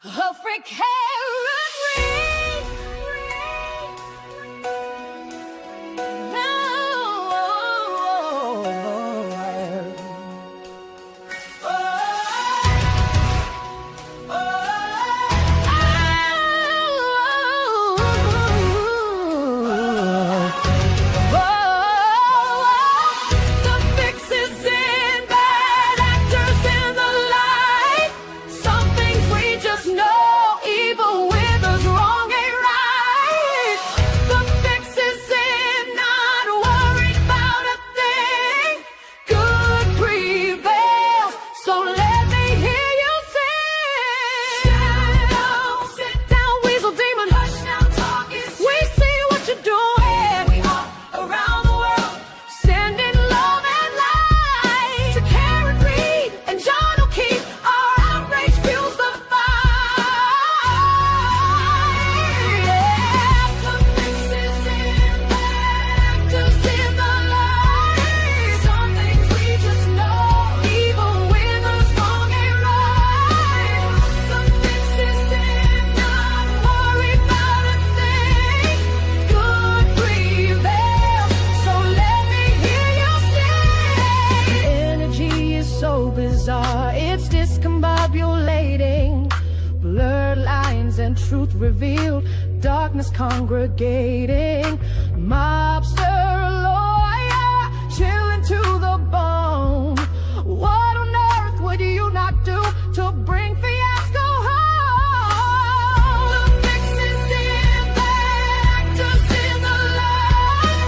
A freak Karen Read. It's discombobulating, blurred lines and truth revealed, darkness congregating, mobster lawyer chilling to the bone. What on earth would you not do to bring fiasco home? The fixes in bad, actors in the light.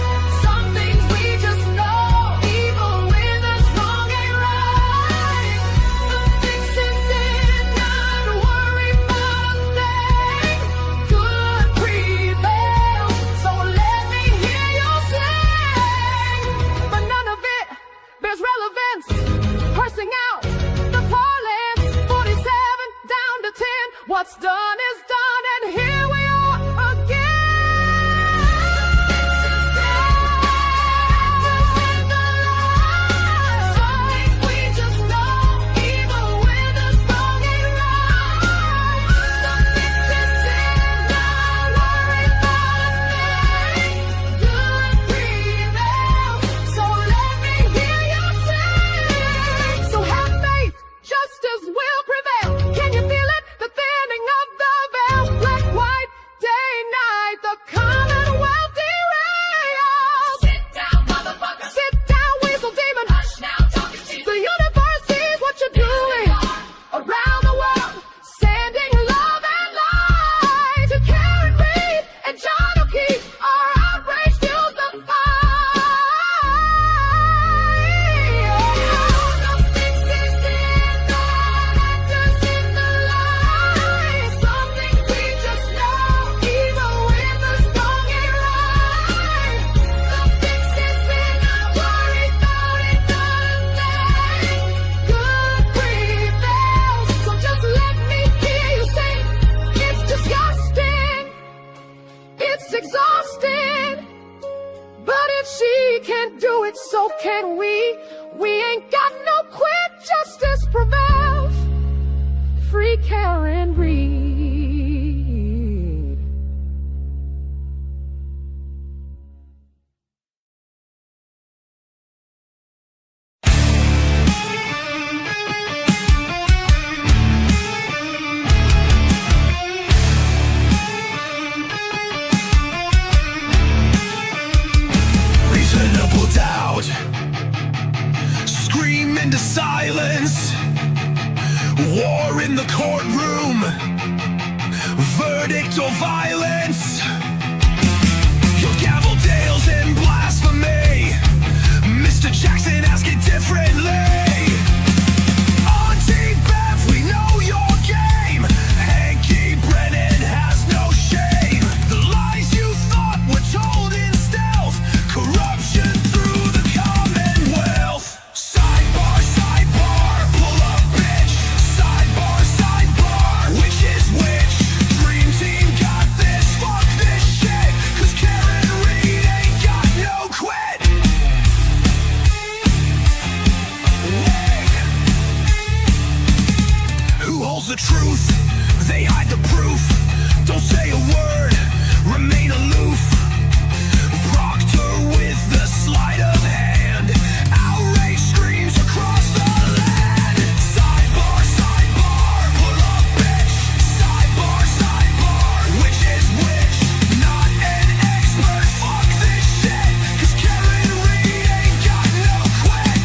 Some things we just know, even when the strong ain't right. The fixes in not worry about a thing. Good prevails, so let me hear you sing. But none of it bears relevance. Parsing out the parlance, 47 down to 10. What's done is done, and here we are again. Some things we just know, even when the strong ain't right. The fixes in not worry about a thing. Good prevails, so let me hear you sing. So have faith, justice will prevail. Can you feel it? The thinning of the veil. Black, white, day, night, the Commonwealth derails. Sit down, motherfucker. Sit down, weasel demon. Hush now, talking to you. The universe sees what you're doing around the world, sending love and light to Karen Read and John O'Keefe. Our outrage fuels the fight. The fixes in bad, actors in the light. Some things we just know, even when the strong ain't right. The fixes in not worried about it, nothing. Good prevails, so just let me hear you say, it's disgusting, it's exhausting. But if she can't do it, so can we. We ain't got no quit, justice prevails. Free Karen Read. Reasonable doubt, scream into silence, war in the courtroom, verdict or violence. Your gavel tales and blasphemy, Mr. Jackson, ask it differently. Auntie Bev, we know your game. Hanky Brennan has no shame. The lies you thought were told in stealth, corruption through the Commonwealth. Sidebar, sidebar, pull up, bitch. Sidebar, sidebar, which is which? Dream team got this, fuck this shit. 'Cause Karen Read ain't got no quit. Who holds the truth? They hide the proof, don't say a word, remain aloof. Proctor with the sleight of hand, outrage screams across the land. Sidebar, sidebar, pull up bitch. Sidebar, sidebar, which is which? Not an expert, fuck this shit, cause Karen Read ain't got no quit.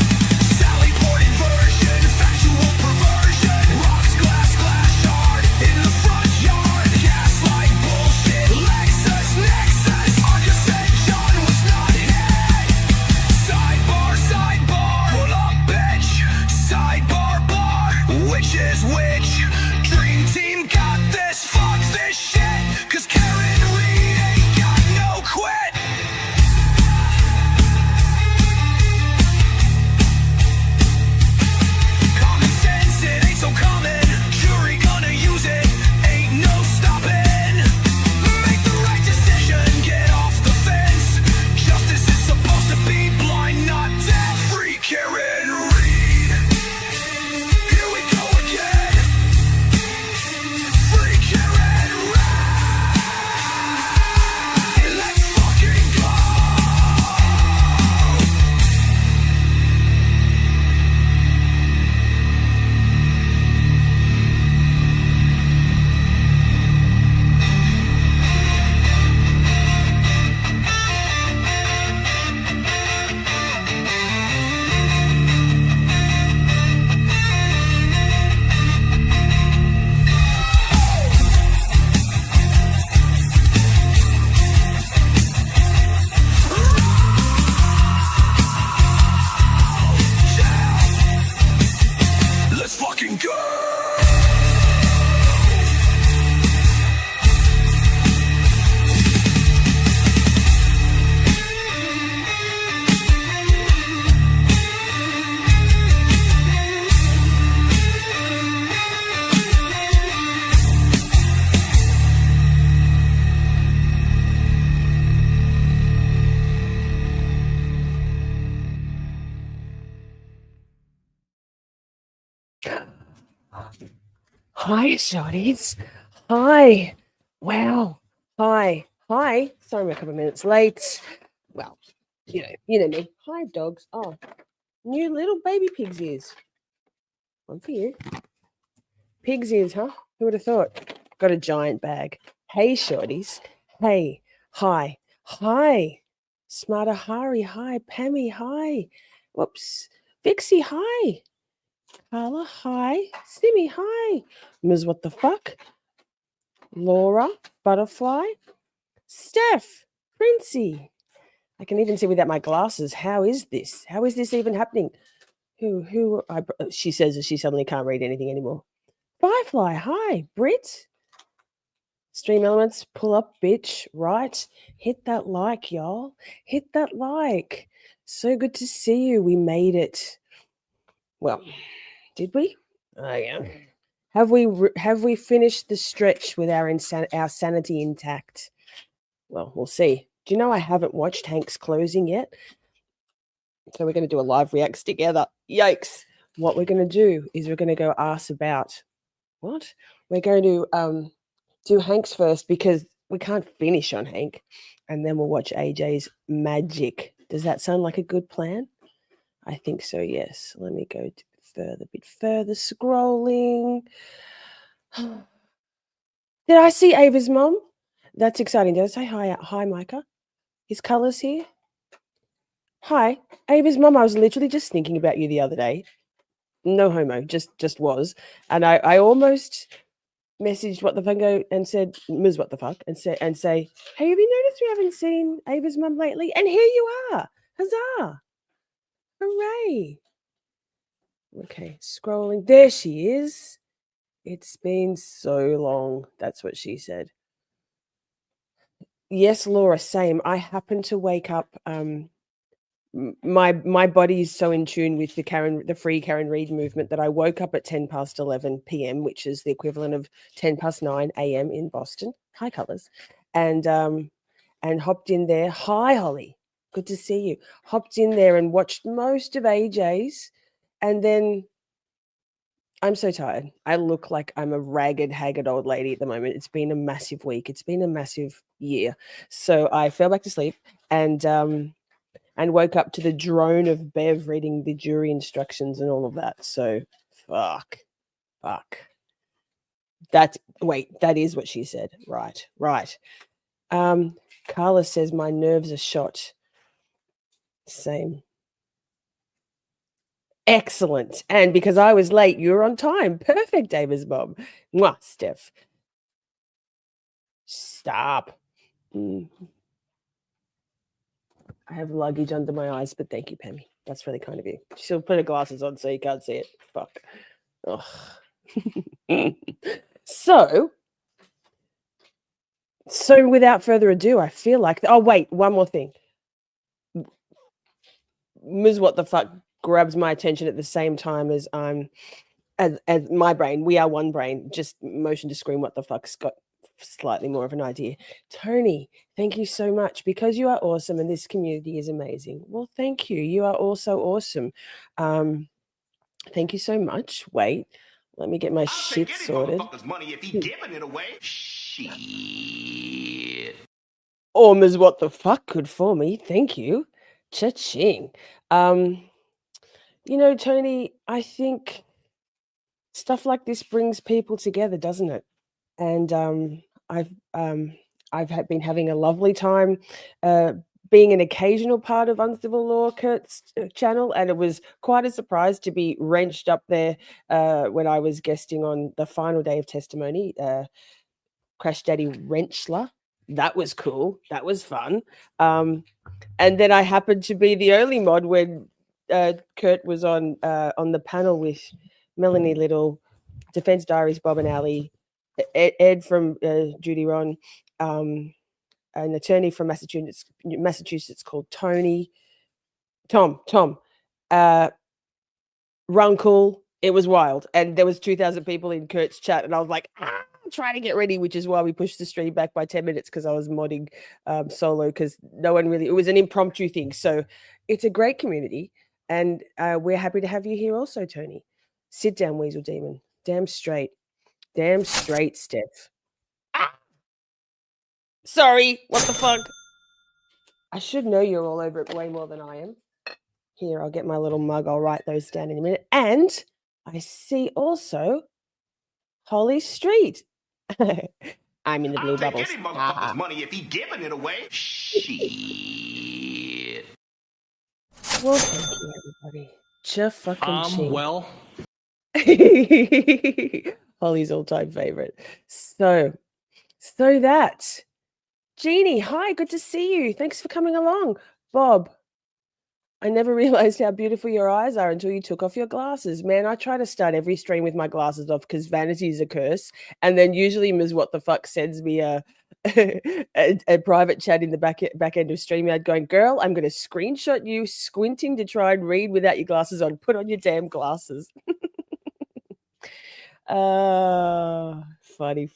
Sally Port inversion, factual perversion, rocks, glass, glass shard in the front yard. Gaslight bullshit, Lexus, Nexus, Argus said John was not hit. Sidebar, sidebar, pull up bitch. Sidebar, bar, which is which? Dream team got this, fuck this shit, cause Karen Read ain't got no quit. Common sense, it ain't so common. Jury gonna use it, ain't no stopping. Make the right decision, get off the fence. Justice is supposed to be blind, not deaf. Free Karen Read. Here we go again. Free Karen Read. Let's fucking go. Let's fucking go. Hi, Shorties. Hi. Wow. Hi. Hi. Sorry, I'm a couple of minutes late. Well, you know me. Hi, dogs. Oh, new little baby pig's ears. One for you. Pig's ears, huh? Who would have thought? Got a giant bag. Hey, Shorties. Hey. Hi. Hi. Smarter Hari. Hi. Pammy. Hi. Whoops. Vixie. Hi. Carla, hi. Simmy, hi. Ms. What the fuck? Laura, Butterfly. Steph, Princey. I can even see without my glasses. How is this? How is this even happening? She says that she suddenly can't read anything anymore. Firefly, hi. Brit. Stream Elements, pull up, bitch. Right. Hit that like, y'all. Hit that like. So good to see you. We made it. Well, did we? Oh, yeah. Have we finished the stretch with our sanity intact? Well, we'll see. Do you know I haven't watched Hank's closing yet? So we're going to do a live reacts together. Yikes. What we're going to do is we're going to go ask about what? We're going to do Hank's first because we can't finish on Hank. And then we'll watch AJ's magic. Does that sound like a good plan? I think so, yes. Let me go a bit further scrolling. Did I see Ava's mom? That's exciting. Did I say hi, Micah? His colors here. Hi, Ava's mom. I was literally just thinking about you the other day. No homo, just was. And I almost messaged what the fuck and said, Ms. What the fuck, and say, hey, have you noticed we haven't seen Ava's mum lately? And here you are. Huzzah. Hooray. Okay, scrolling. There she is. It's been so long. That's what she said. Yes, Laura, same. I happened to wake up. My body is so in tune with the free Karen Read movement that I woke up at 10 past 11 p.m., which is the equivalent of 10 past 9 a.m. in Boston. Hi, colors. And hopped in there. Hi, Holly. Good to see you. Hopped in there and watched most of AJ's. And then I'm so tired. I look like I'm a ragged, haggard old lady at the moment. It's been a massive week. It's been a massive year. So I fell back to sleep and woke up to the drone of Bev reading the jury instructions and all of that. So fuck. That is what she said. Right. Carla says my nerves are shot. Same. Excellent. And because I was late, you were on time. Perfect, Davis Bob. Mwah, Steph. Stop. I have luggage under my eyes, but thank you, Pammy. That's really kind of you. She'll put her glasses on so you can't see it. Fuck. So without further ado, I feel like... Oh, wait, one more thing. Ms. What the Fuck grabs my attention at the same time as I'm... As my brain, we are one brain, just motion to scream what the fuck's got slightly more of an idea. Tony, thank you so much because you are awesome and this community is amazing. Well, thank you. You are also awesome. Thank you so much. Wait, let me get my shit sorted. Money if he giving it away. Shit. Or Ms. What the Fuck could for me. Thank you. Cha-ching. You know, Tony, I think stuff like this brings people together, doesn't it? And I've been having a lovely time being an occasional part of Uncivil Law Kurt's channel, and it was quite a surprise to be wrenched up there when I was guesting on the final day of testimony. Crash Daddy Wrenchler. That was cool. That was fun. And then I happened to be the only mod when Kurt was on the panel with Melanie Little, Defense Diaries, Bob and Ali, Ed from Judy Ron, an attorney from Massachusetts called Tom, Runkle. It was wild. And there was 2,000 people in Kurt's chat. And I was like, trying to get ready, which is why we pushed the stream back by 10 minutes because I was modding solo because no one really... It was an impromptu thing. So it's a great community. And we're happy to have you here also, Tony. Sit down, Weasel Demon. Damn straight, Steph. Sorry, what the fuck? I should know you're all over it way more than I am. Here, I'll get my little mug. I'll write those down in a minute. And I see also Holly Street. I'm in the blue bubbles. Any motherfucker's money if he giving it away. Shit. Well, thank you, everybody. Fucking well. Holly's all-time favorite. So that Jeannie, hi, good to see you. Thanks for coming along. Bob, I never realized how beautiful your eyes are until you took off your glasses. Man, I try to start every stream with my glasses off because vanity is a curse. And then usually Ms. What the Fuck sends me a private chat in the back end of StreamYard going, girl, I'm going to screenshot you squinting to try and read without your glasses on. Put on your damn glasses. Funny.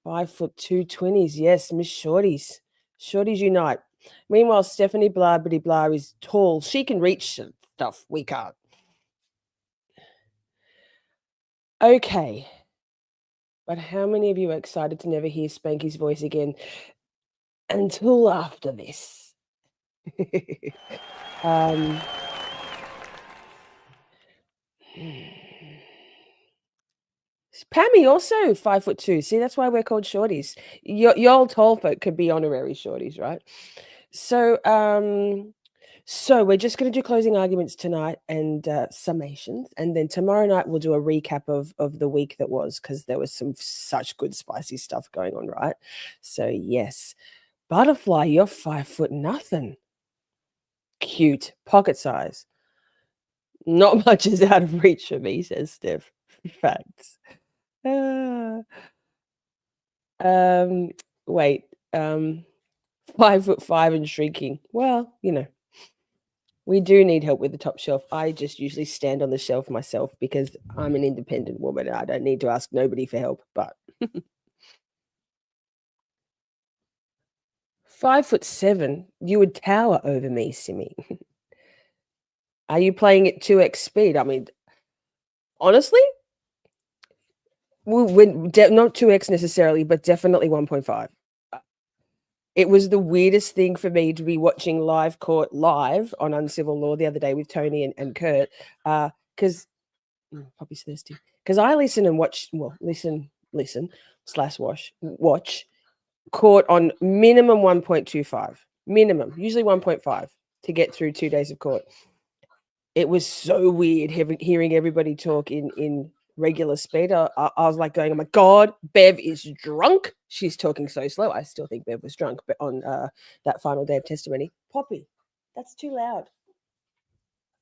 5'2" 20s. Yes, Miss Shorties. Shorties unite. Meanwhile, Stephanie blah bitty blah is tall. She can reach stuff. We can't. Okay. But how many of you are excited to never hear Spanky's voice again until after this? Pammy also 5'2". See, that's why we're called Shorties. Y'all tall folk could be honorary Shorties, right? So, we're just going to do closing arguments tonight and summations, and then tomorrow night we'll do a recap of the week that was because there was some such good spicy stuff going on, right? So yes, Butterfly, you're 5 foot nothing. Cute, pocket size. Not much is out of reach for me, says Steph. Facts. Wait. 5'5" and shrinking. Well, you know, we do need help with the top shelf. I just usually stand on the shelf myself because I'm an independent woman and I don't need to ask nobody for help. But 5'7", you would tower over me, Simi. Are you playing at 2x speed? I mean, honestly, not 2x necessarily, but definitely 1.5. It was the weirdest thing for me to be watching live court live on Uncivil Law the other day with Tony and Kurt, because Poppy's thirsty. Because I listen and watch, well, listen /watch court on minimum 1.25, minimum, usually 1.5 to get through 2 days of court. It was so weird hearing everybody talk in regular speed. I was like going, oh my God, Bev is drunk. She's talking so slow. I still think Bev was drunk, but on that final day of testimony. Poppy, that's too loud.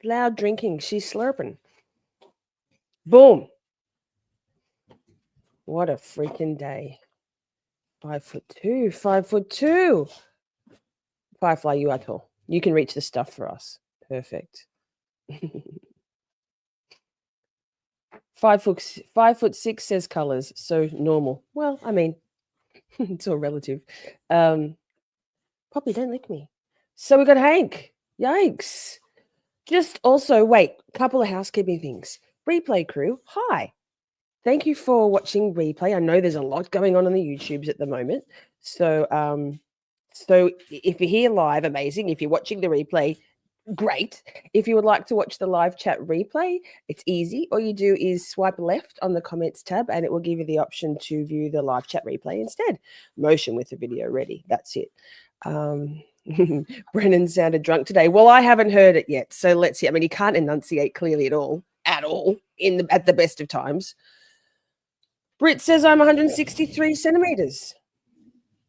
Loud drinking. She's slurping. Boom. What a freaking day. 5'2", 5'2". Firefly, you are tall. You can reach the stuff for us. Perfect. 5'6" says colors, so normal. Well, I mean, it's all relative. Poppy, don't lick me. So we got Hank. Yikes. Just also, wait, couple of housekeeping things. Replay crew, hi. Thank you for watching replay. I know there's a lot going on the YouTubes at the moment. So if you're here live, amazing. If you're watching the replay, great. If you would like to watch the live chat replay, it's easy. All you do is swipe left on the comments tab and it will give you the option to view the live chat replay instead. Motion with the video ready. That's it. Brennan sounded drunk today. Well, I haven't heard it yet. So let's see. I mean, he can't enunciate clearly at all at the best of times. Britt says I'm 163 centimeters.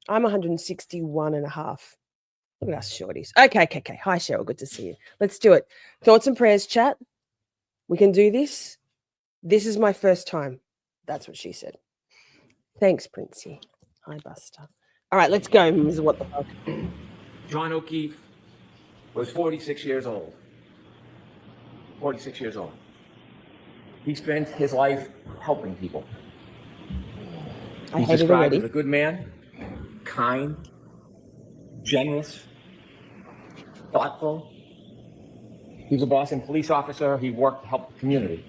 I'm 161 and a half. Look at us shorties. Okay. Hi, Cheryl. Good to see you. Let's do it. Thoughts and prayers, chat. We can do this. This is my first time. That's what she said. Thanks, Princey. Hi, Buster. All right, let's go. What the fuck? John O'Keefe was 46 years old. 46 years old. He spent his life helping people. He's described as a good man, kind, generous, thoughtful. He was a Boston police officer. He worked to help the community.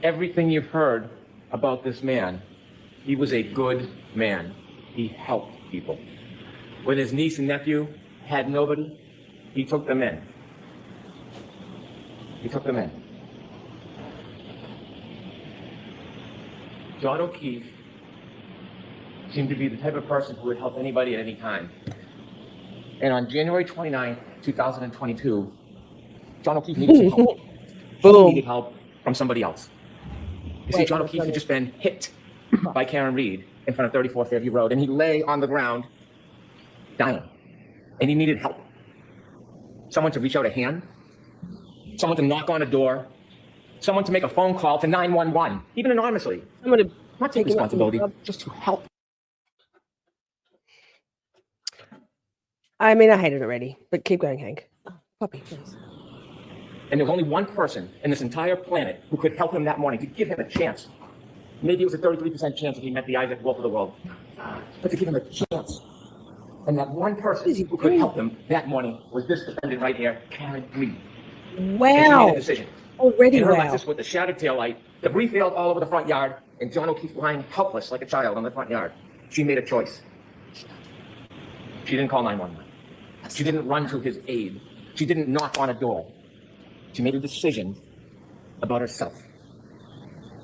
Everything you've heard about this man, he was a good man. He helped people. When his niece and nephew had nobody, he took them in. He took them in. John O'Keefe seemed to be the type of person who would help anybody at any time. And on January 29th, 2022, John O'Keefe needed some help. He needed help from somebody else. You see, John O'Keefe had just been hit by Karen Read in front of 34 Fairview Road, and he lay on the ground dying. And he needed help. Someone to reach out a hand, someone to knock on a door, someone to make a phone call to 911, even anonymously. Someone to not take responsibility, just to help. I mean, I hate it already, but keep going, Hank. Oh, Poppy, please. And there was only one person in this entire planet who could help him that morning, to give him a chance. Maybe it was a 33% chance if he met the Isaac Wolf of the world, but to give him a chance. And that one person who could help him that morning was this defendant right here, Karen Read. Wow. And she made a decision. Already, in her wow. Lexus with the shattered taillight, debris field all over the front yard, and John O'Keefe lying helpless like a child on the front yard. She made a choice. She didn't call 911. She didn't run to his aid. She didn't knock on a door. She made a decision about herself.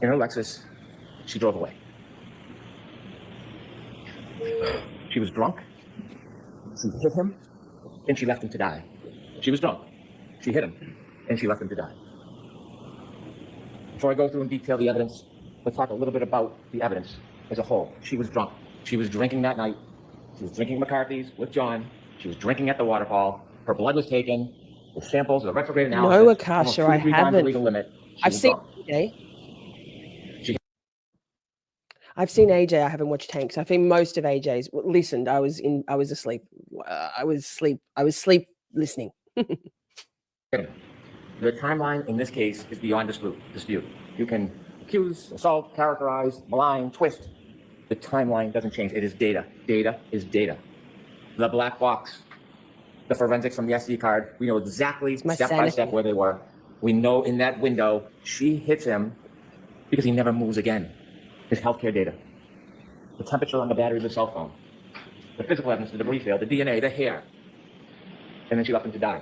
In her Lexus, she drove away. She was drunk. She hit him, and she left him to die. She was drunk. She hit him, and she left him to die. Before I go through and detail the evidence, let's talk a little bit about the evidence as a whole. She was drunk. She was drinking that night. She was drinking McCarthy's with John. She was drinking at the waterfall. Her blood was taken with samples of the retrograde analysis. No, Akasha, I haven't. Legal limit. I've seen AJ. I've seen AJ. I haven't watched Hank. So I think most of AJ's listened. I was asleep. I was sleep listening. The timeline in this case is beyond dispute. You can accuse, assault, characterize, malign, twist. The timeline doesn't change. It is data. Data is data. The black box the forensics from the SD card. We know exactly my step by step sanity. where they were. We know in that window, she hits him because he never moves again. His healthcare data, the temperature on the battery of the cell phone, the physical evidence, the debris field, the DNA, the hair. And then she left him to die.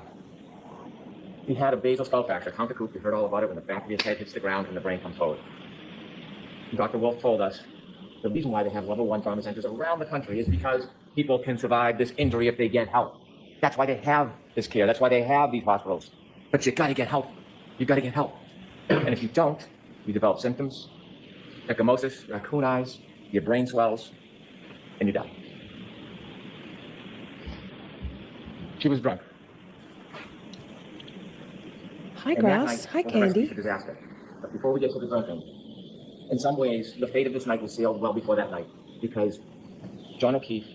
He had a basal skull fracture, countercoup. We heard all about it when the back of his head hits the ground and the brain comes forward. Dr. Wolf told us the reason why they have level 1 trauma centers around the country is because people can survive this injury if they get help. That's why they have this care. That's why they have these hospitals. But you gotta get help. You gotta get help. And if you don't, you develop symptoms, ecchymosis, raccoon eyes, your brain swells, and you die. She was drunk. Hi, And that Grass. night Hi, was a recipe Candy. for disaster. But before we get to the drinking, in some ways, the fate of this night was sealed well before that night because John O'Keefe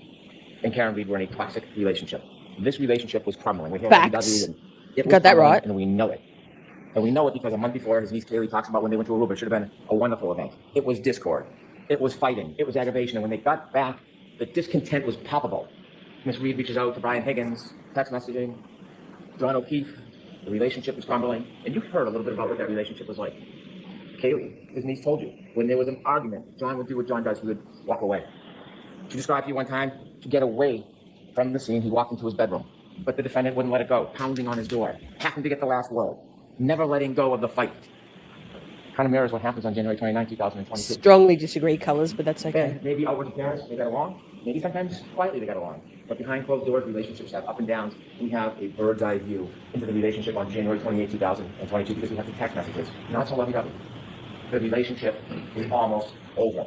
and Karen Read were in a toxic relationship. This relationship was crumbling. We hear Facts. and it was Got that crumbling, right. and we know it. And we know it because a month before, his niece Kaylee talks about when they went to Aruba. It should have been a wonderful event. It was discord. It was fighting. It was aggravation. And when they got back, the discontent was palpable. Miss Reed reaches out to Brian Higgins, text messaging. John O'Keefe, the relationship was crumbling. And you heard a little bit about what that relationship was like. Kaylee, his niece, told you when there was an argument, John would do what John does. He would walk away. She described to you one time to get away from the scene. He walked into his bedroom, but the defendant wouldn't let it go, pounding on his door, having to get the last word, never letting go of the fight. Kind of mirrors what happens on January 29, 2022. Strongly disagree colors, but that's okay. And maybe outward appearance, they got along. Maybe sometimes quietly they got along. But behind closed doors, relationships have up and downs. We have a bird's eye view into the relationship on January 28, 2022 because we have the text messages. Not so lovey-dovey. The relationship is almost over.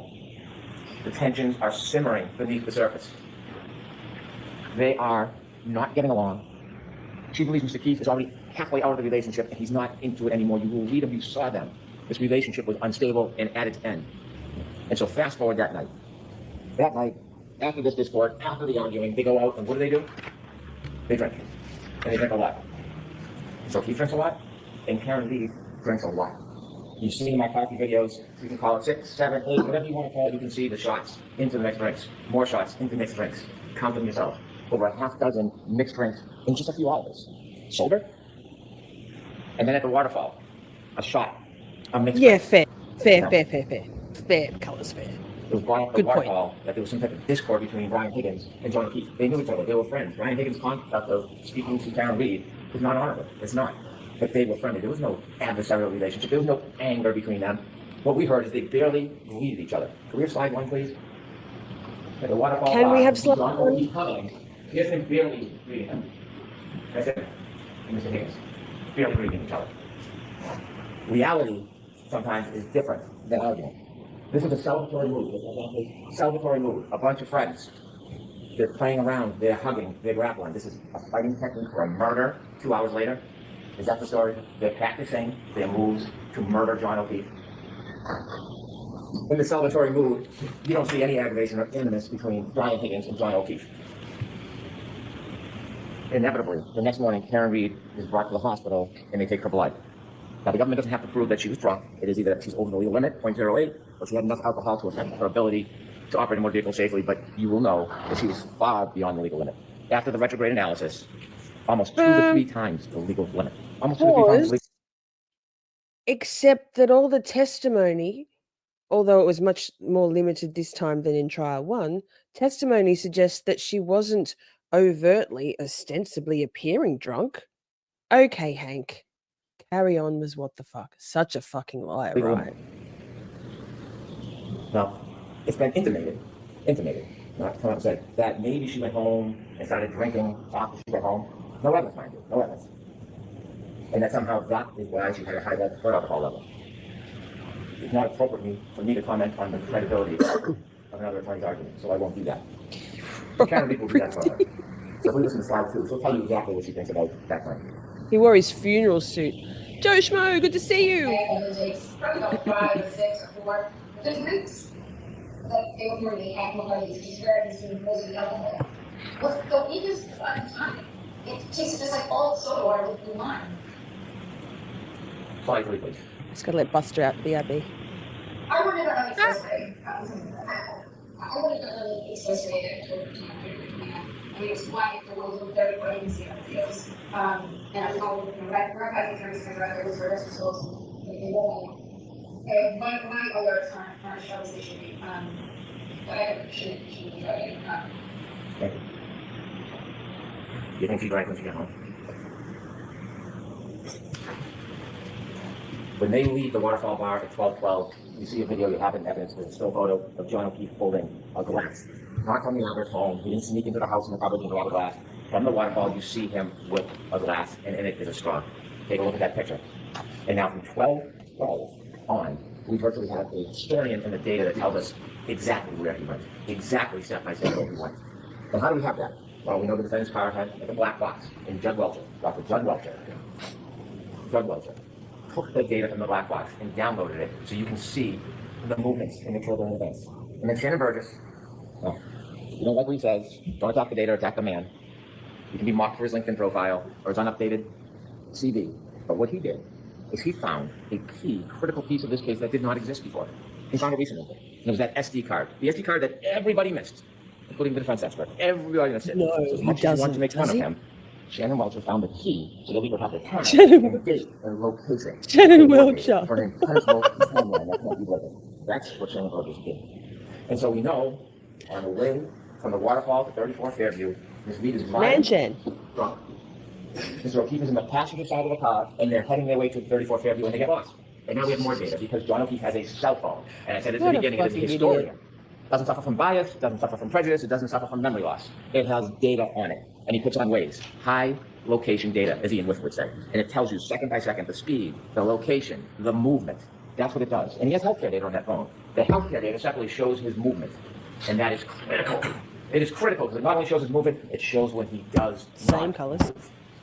The tensions are simmering beneath the surface. They are not getting along. She believes Mr. Keefe is already halfway out of the relationship and he's not into it anymore. You will read them, you saw them. This relationship was unstable and at its end. And so fast forward that night. That night, after this discord, after the arguing, they go out and what do? They drink. And they drink a lot. So Keefe drinks a lot and Karen Read drinks a lot. You've seen my coffee videos. You can call it 6, 7, 8, whatever you want to call it. You can see the shots into the next drinks. More shots into the next drinks. Count them yourself. Over a half dozen mixed drinks in just a few hours. Sober. And then at the waterfall, a shot. A mixed Yeah, drink. fair. Colors fair. It was brought up at the Good point. waterfall that there was some type of discord between Brian Higgins and John O'Keefe. They knew each other. They were friends. Brian Higgins' conduct of speaking to Karen Read was not honorable. It's not. But they were friendly. There was no adversarial relationship. There was no anger between them. What we heard is they barely greeted each other. Can we have slide 1, please? At the waterfall. Can we have slide John 1? O'Keefe hugging. Here's him barely greeting him. That's it. And Mr. Higgins. Barely greeting each other. Reality sometimes is different than argument. This is a celebratory mood. This is a celebratory mood. A bunch of friends. They're playing around. They're hugging. They're grappling. This is a fighting technique for a murder 2 hours later. Is that the story? They're practicing their moves to murder John O'Keefe. In the celebratory mood, you don't see any aggravation or animus between Brian Higgins and John O'Keefe. Inevitably, the next morning, Karen Read is brought to the hospital and they take her blood. Now, the government doesn't have to prove that she was drunk. It is either that she's over the legal limit, 0.08, or she had enough alcohol to affect her ability to operate a motor vehicle safely, but you will know that she was far beyond the legal limit. After the retrograde analysis, almost 2 to 3 times the legal limit. Almost 2 to 3 times the legal Except that all the testimony, although it was much more limited this time than in trial 1, testimony suggests that she wasn't overtly, ostensibly appearing drunk. Okay, Hank. Carry on was what the fuck. Such a fucking liar, legal right? limit. Now, it's been intimated, not come out and say that maybe she went home and started drinking after she went home. No evidence, mind you, no evidence. And that somehow that is why she had a high blood alcohol level. It's not appropriate for me to comment on the credibility of another attorney's argument, so I won't do that. Karen Read will do that for her. So if we listen to slide 2, she'll tell you exactly what she thinks about that claim. He wore his funeral suit. Joe Schmo, good to see you. It takes probably about 5, 6, or 4 just weeks. That they were more than half of the disparities in most of the alcohol. What's the biggest time? It tastes just like all soda water with blue wine. Slide 3, please. Just gotta let Buster out the BRB. I would never have expressed I would have done express rate at 12 time. and it was quiet for those who very quiet and see our videos. And I was all, right by the 30 seconds right there was for us to source. My alerts aren't show as they should be. But I shouldn't be driving. Thank you. You think she's right when she got home? When they leave the waterfall bar at 12:12, you see a video, you have it in evidence, there's a still photo of John O'Keefe holding a glass. Not from the Albert's home, he didn't sneak into the house in the cupboard and grab a glass. From the waterfall, you see him with a glass, and in it is a straw. Take a look at that picture. And now from 12:12 on, we virtually have a historian in the data that tells us exactly where he went, exactly step by step where he went. And how do we have that? Well, we know the defendant's car had like a black box, and Judd Welcher, Dr. Judd Welcher, took the data from the black box and downloaded it so you can see the movements in the children events. And then Shannon Burgess, well, you don't like what he says, don't attack the data, attack the man. He can be mocked for his LinkedIn profile or his unupdated CV. But what he did is he found a key, critical piece of this case that did not exist before. He found it recently. And it was that SD card. The SD card that everybody missed, including the defense expert. Everybody missed it. No, so as much he as you want to doesn't, make fun does of he? him, Shannon Welcher found the key so that we could have the time Shannon and date and location. Shannon Welcher. For an impenetrable timeline that can't be broken. That's what Shannon Burgess did. And so we know on the way from the waterfall to 34 Fairview, Ms. Reed is Mansion. drunk. Mr. O'Keefe is in the passenger side of the car, and they're heading their way to 34 Fairview, and they get lost. And now we have more data because John O'Keefe has a cell phone. And I said at the What a beginning, it is a fucking historian. Doesn't suffer from bias, doesn't suffer from prejudice, it doesn't suffer from memory loss. It has data on it. And he puts on Waze, high location data, as Ian Whiff would say. And it tells you second by second the speed, the location, the movement. That's what it does. And he has healthcare data on that phone. The healthcare data separately shows his movement. And that is critical. It is critical because it not only shows his movement, it shows when he does Same not. colors.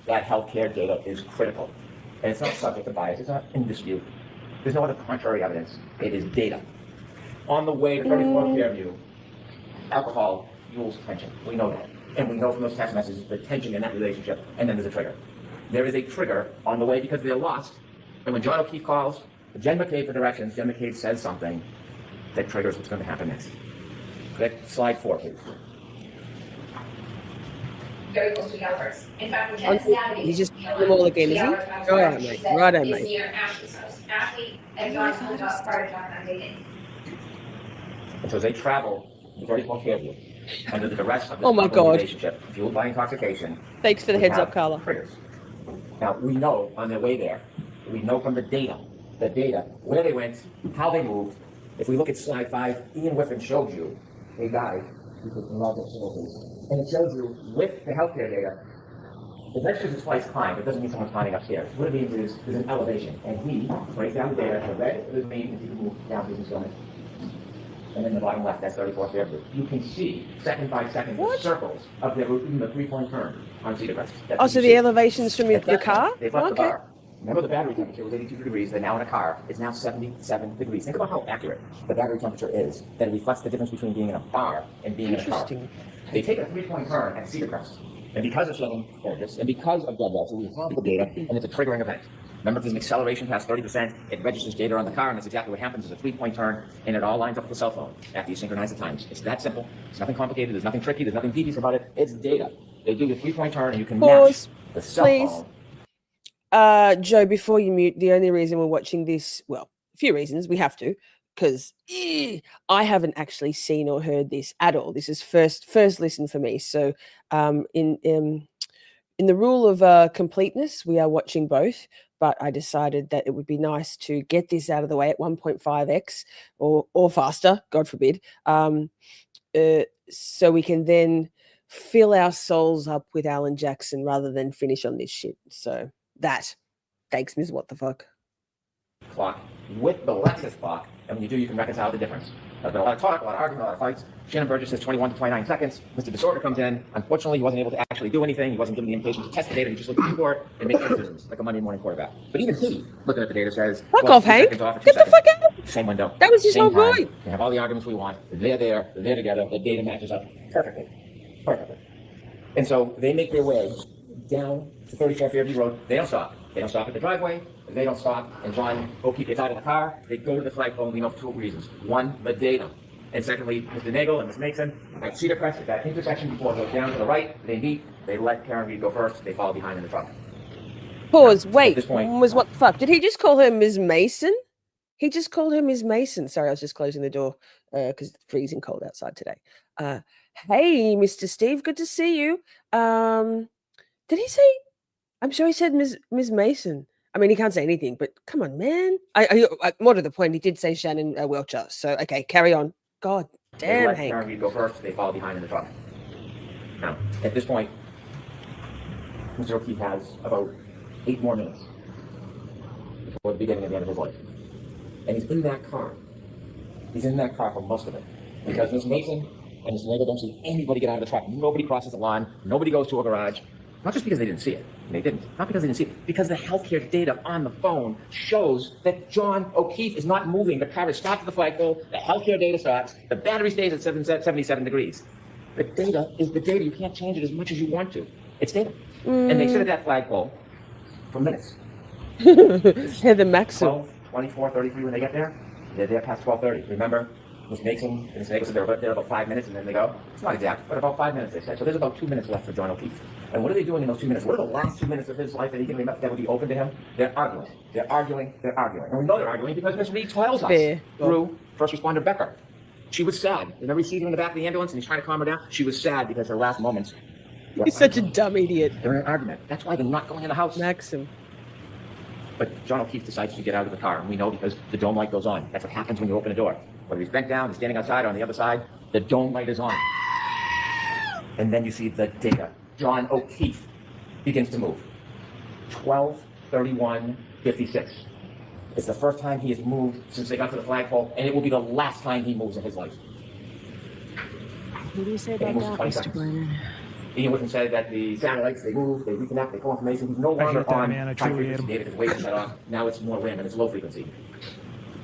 That healthcare data is critical. And it's not subject to bias, it's not in dispute. There's no other contrary evidence. It is data. On the way to 34 Fairview, alcohol fuels tension. We know that. And we know from those text messages the tension in that relationship, and then there's a trigger. There is a trigger on the way because they're lost. And when John O'Keefe calls Jen McCabe for directions, Jen McCabe says something that triggers what's going to happen next. Click slide 4, please. Very close to the Alberts. In fact, when Jen is navigating, You just put them all again, is he? Go ahead, mate. Right on, It's mate. near Ashley's house. Ashley and John's home prior to John and I dating. And so they travel to 34 Fairview under the duress of this Oh my couple God. relationship fueled by intoxication. Thanks for the we heads have up, Carla. Triggers. Now, we know on their way there, we know from the data, where they went, how they moved. If we look at slide 5, Ian Whiffen showed you a guy who was involved in civil case. And it shows you with the healthcare data, if that's just his flight's climb, it doesn't mean someone's climbing upstairs. What it means is there's an elevation. And he breaks down the data, the red is mean if you can move down to the zone. And then the bottom left, that's 34 Fairview. You can see second by second the circles of their route, even the 3-point turn on Cedar Crest. That's Oh, what so you the see. elevations from your At that car? point, they've left the Okay. bar. Remember the battery temperature was 82 degrees, they're now in a car. It's now 77 degrees. Think about how accurate the battery temperature is, that it reflects the difference between being in a bar and being in a car. Interesting. They take a 3-point turn at Cedar Crest. And because of Shannon Burgess, and because of Judd Welcher, we have the data, and it's a triggering event. Remember, if there's an acceleration past 30%, it registers data on the car, and that's exactly what happens. It's a 3-point turn, and it all lines up with the cell phone after you synchronize the times. It's that simple. It's nothing complicated. There's nothing tricky. There's nothing devious about it. It's data. They do the 3-point turn, and you can Pause, match the cell please. phone. Joe, before you mute, the only reason we're watching this, well, a few reasons, we have to, because I haven't actually seen or heard this at all. This is first listen for me. So in the rule of completeness, we are watching both, but I decided that it would be nice to get this out of the way at 1.5x or faster, God forbid, so we can then fill our souls up with Alan Jackson rather than finish on this shit. So that. Thanks, Ms. What the fuck. Clock with the Lexus clock, and when you do, you can reconcile the difference. There's been a lot of talk, a lot of argument, a lot of fights. Shannon Burgess says 21 to 29 seconds. Mr. Disorder comes in. Unfortunately, he wasn't able to actually do anything. He wasn't given the invitation to test the data. He just looked at the board and made decisions like a Monday morning quarterback. But even he, looking at the data, says, Fuck well, off, 2 Hank. seconds off or 2 Get the seconds. fuck out. Same window. That was his same whole time. point. We have all the arguments we want. They're there. They're together. The data matches up perfectly. Perfectly. And so they make their way down to 34 Fairview Road. They don't stop. They don't stop at the driveway. They don't stop. And John O'Keefe gets out of the car. They go to the flagpole. We know for 2 reasons. One, the data. And secondly, Mr. Nagel and Ms. Mason, at Cedar Crest, at that intersection before it goes down to the right, they meet, they let Karen Read go first, they follow behind in the truck. Pause. At Wait. this point- Was what the fuck? Did he just call her Ms. Mason? He just called her Ms. Mason. Sorry, I was just closing the door because it's freezing cold outside today. Hey, Mr. Steve, good to see you. Did he say? I'm sure he said Ms. Mason. I mean, he can't say anything, but come on, man. More to the point, he did say Shannon Welcher. So, okay, carry on. God They damn, let Hank. Karen Read go first, they follow behind in the truck. Now, at this point, Mr. O'Keefe has about 8 more minutes before the beginning of the end of his life. And he's in that car. He's in that car for most of it. Because Ms. Mason and Mr. Nagel don't see anybody get out of the truck. Nobody crosses the line. Nobody goes to a garage. Not just because they didn't see it. They didn't. Not because they didn't see it. Because the healthcare data on the phone shows that John O'Keefe is not moving. The car is stopped at the flagpole. The healthcare data stops. The battery stays at 77 degrees. The data is the data. You can't change it as much as you want to. It's data. And they sit at that flagpole for minutes. Yeah, the maxim. 12, 24, 33 when they get there. They're there past 12:30. Remember, Ms. Mason and Ms. Nagel said they're there about 5 minutes and then they go. It's not exact, but about 5 minutes they said. So there's about 2 minutes left for John O'Keefe. And what are they doing in those 2 minutes? What are the last 2 minutes of his life that he can remember that would be open to him? They're arguing. They're arguing. They're arguing. And we know they're arguing because Ms. Reed tells us Fair. through first responder Becker. She was sad. Remember he sees him in the back of the ambulance and he's trying to calm her down? She was sad because her last moments. He's such a dumb idiot. They're in an argument. That's why they're not going in the house. Maxim. But John O'Keefe decides to get out of the car, and we know because the dome light goes on. That's what happens when you open a door. Whether he's bent down, he's standing outside, or on the other side, the dome light is on. And then you see the data. John O'Keefe begins to move. 12:31:56. It's the first time he has moved since they got to the flagpole, and it will be the last time he moves in his life. What do you say And he about moves that, 20 Mr. seconds. Brennan? Ian Whitman said that the satellites, they move, they reconnect, they pull information. He's no longer hate that, on man. I high truly hate frequency him. data because waves are shut off. Now it's more random, it's low frequency.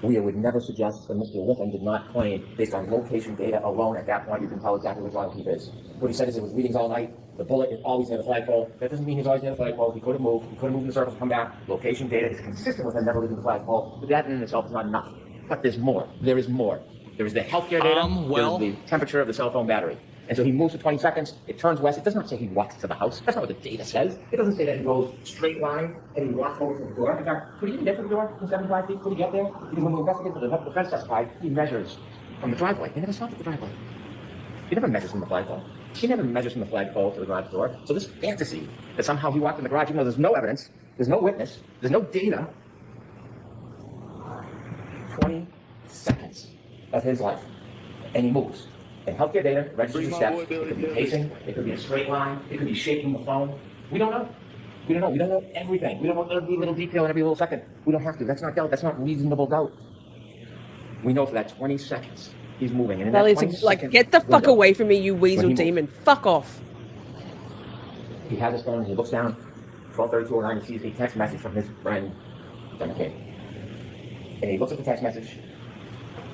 We would never suggest that Mr. Whitman did not claim, based on location data alone, at that point you can tell exactly where John O'Keefe is. What he said is it was readings all night. The bullet is always near the flagpole. That doesn't mean he's always near the flagpole. He could have moved. He could have moved in the circles and come back. Location data is consistent with him never leaving the flagpole. But that in itself is not enough. But there's more. There is more. There is the healthcare data. Well- There's the temperature of the cell phone battery. And so he moves for 20 seconds, it turns west. It does not say he walks to the house. That's not what the data says. It doesn't say that he goes straight line and he walks over to the door. In fact, could he even get to the door from 75 feet? Could he get there? Because when we investigate for the defense testified, he measures from the driveway. He never stops at the driveway. He never measures from the flagpole. He never measures from the flagpole to the garage door. So this fantasy that somehow he walked in the garage, even though there's no evidence, there's no witness, there's no data. 20 seconds of his life. And he moves. And healthcare data registers the steps. It could be pacing. It could be a straight line. It could be shaking the phone. We don't know. We don't know. We don't know everything. We don't know every little detail in every little second. We don't have to. That's not doubt. That's not reasonable doubt. We know for that 20 seconds he's moving. And in Well, that it's 20 like, second get the fuck window, away from me, you when weasel he moves. demon. Fuck off. He has his phone. He looks down. 12:32:09. He sees a text message from his friend, John McCain. And he looks at the text message.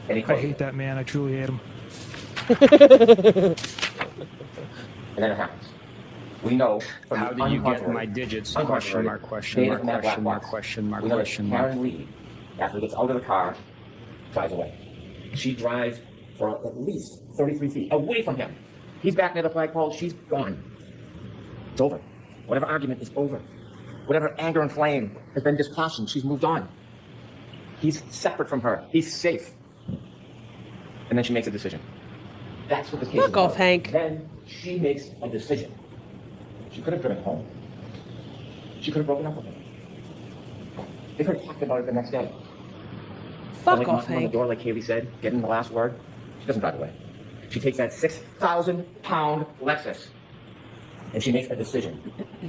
And he I closes hate it. that man. I truly hate him. And then it happens. We know from How the did you get uncontroverted- my digits? uncontroverted Question mark, question data mark, from that black question mark, box. question mark, We know that question mark. Karen Read, after he gets out of the car, drives away. She drives for at least 33 feet away from him. He's back near the flagpole. She's gone. It's over. Whatever argument is over. Whatever anger and flame has been dispassioned, she's moved on. He's separate from her. He's safe. And then she makes a decision. That's what the case is Fuck off, about. Hank. Then she makes a decision. She could have driven home. She could have broken up with him. They could have talked about it the next day. Fuck Like off, knocking on the Hank. door, like Kaylee said, getting the last word. She doesn't drive away. She takes that 6,000-pound Lexus and she makes a decision.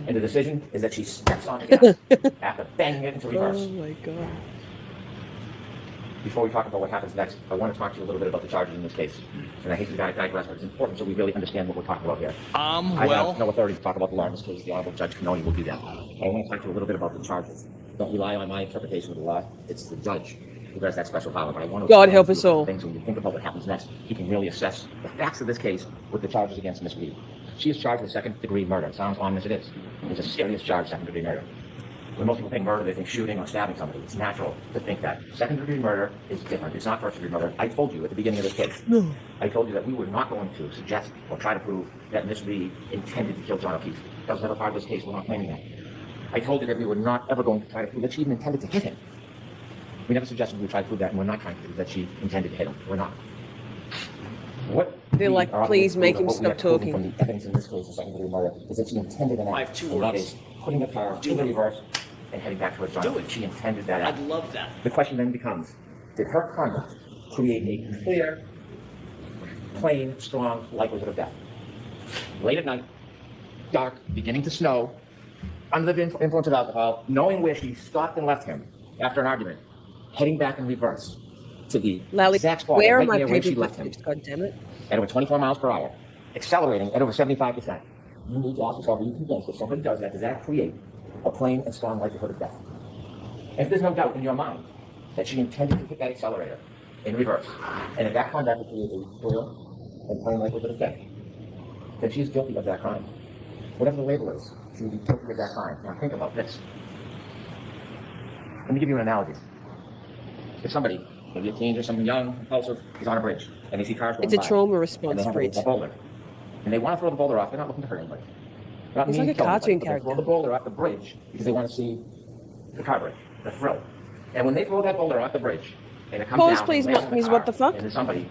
And the decision is that she steps on the gas after banging it into reverse. Oh my god. Before we talk about what happens next, I want to talk to you a little bit about the charges in this case. And I hate to digress, but it's important so we really understand what we're talking about here. I have no authority to talk about the law in this case. The Honorable Judge Cannoni will do that. I want to talk to you a little bit about the charges. Don't rely on my interpretation of the law. It's the judge who has that special power. But I want to God help explain us to you all. things when you think about what happens next, you can really assess the facts of this case with the charges against Miss Reed. She is charged with second-degree murder. It sounds ominous, it is. It's a serious charge, second-degree murder. When most people think murder, they think shooting or stabbing somebody. It's natural to think that. Second-degree murder is different. It's not first-degree murder. I told you at the beginning of this case. No. I told you that we were not going to suggest or try to prove that Miss Reed intended to kill John O'Keefe. That was never part of this case. We're not claiming that. I told you that we were not ever going to try to prove that she even intended to hit him. We never suggested we would try to prove that, and we're not trying to prove that she intended to hit him. We're not. What They're like, please make him stop talking. From the evidence in this case of second-degree murder is that she intended an act. I have two and that words. is putting the car in the reverse and heading back towards John. Do it. She intended that act. I'd love that. The question then becomes, did her conduct create a clear, plain, strong likelihood of death? Late at night, dark, beginning to snow, under the influence of alcohol, knowing where she stopped and left him after an argument, heading back in reverse to the Lally, exact spot where are right my near where she paper left him, clips? God damn it. at over 24 miles per hour, accelerating at over 75%. You need to ask yourself, are you convinced if somebody does that create a plain and strong likelihood of death? If there's no doubt in your mind that she intended to hit that accelerator in reverse, and if that conduct would create a clear and plain likelihood of death, then she is guilty of that crime. Whatever the label is, she would be guilty of that crime. Now think about this. Let me give you an analogy. If somebody, maybe a teen or someone young, impulsive, is on a bridge, and they see cars going It's a by, trauma and response they have bridge. a boulder, and they want to throw the boulder off. They're not looking to hurt anybody. They're not It's meaning like a to kill cartoon anybody, but they throw character. the boulder off the bridge because they want to see the car bridge, the thrill. And when they throw that boulder off the bridge, and it comes Pause, down, please, and lands on Miss the What car, the fuck? and there's somebody.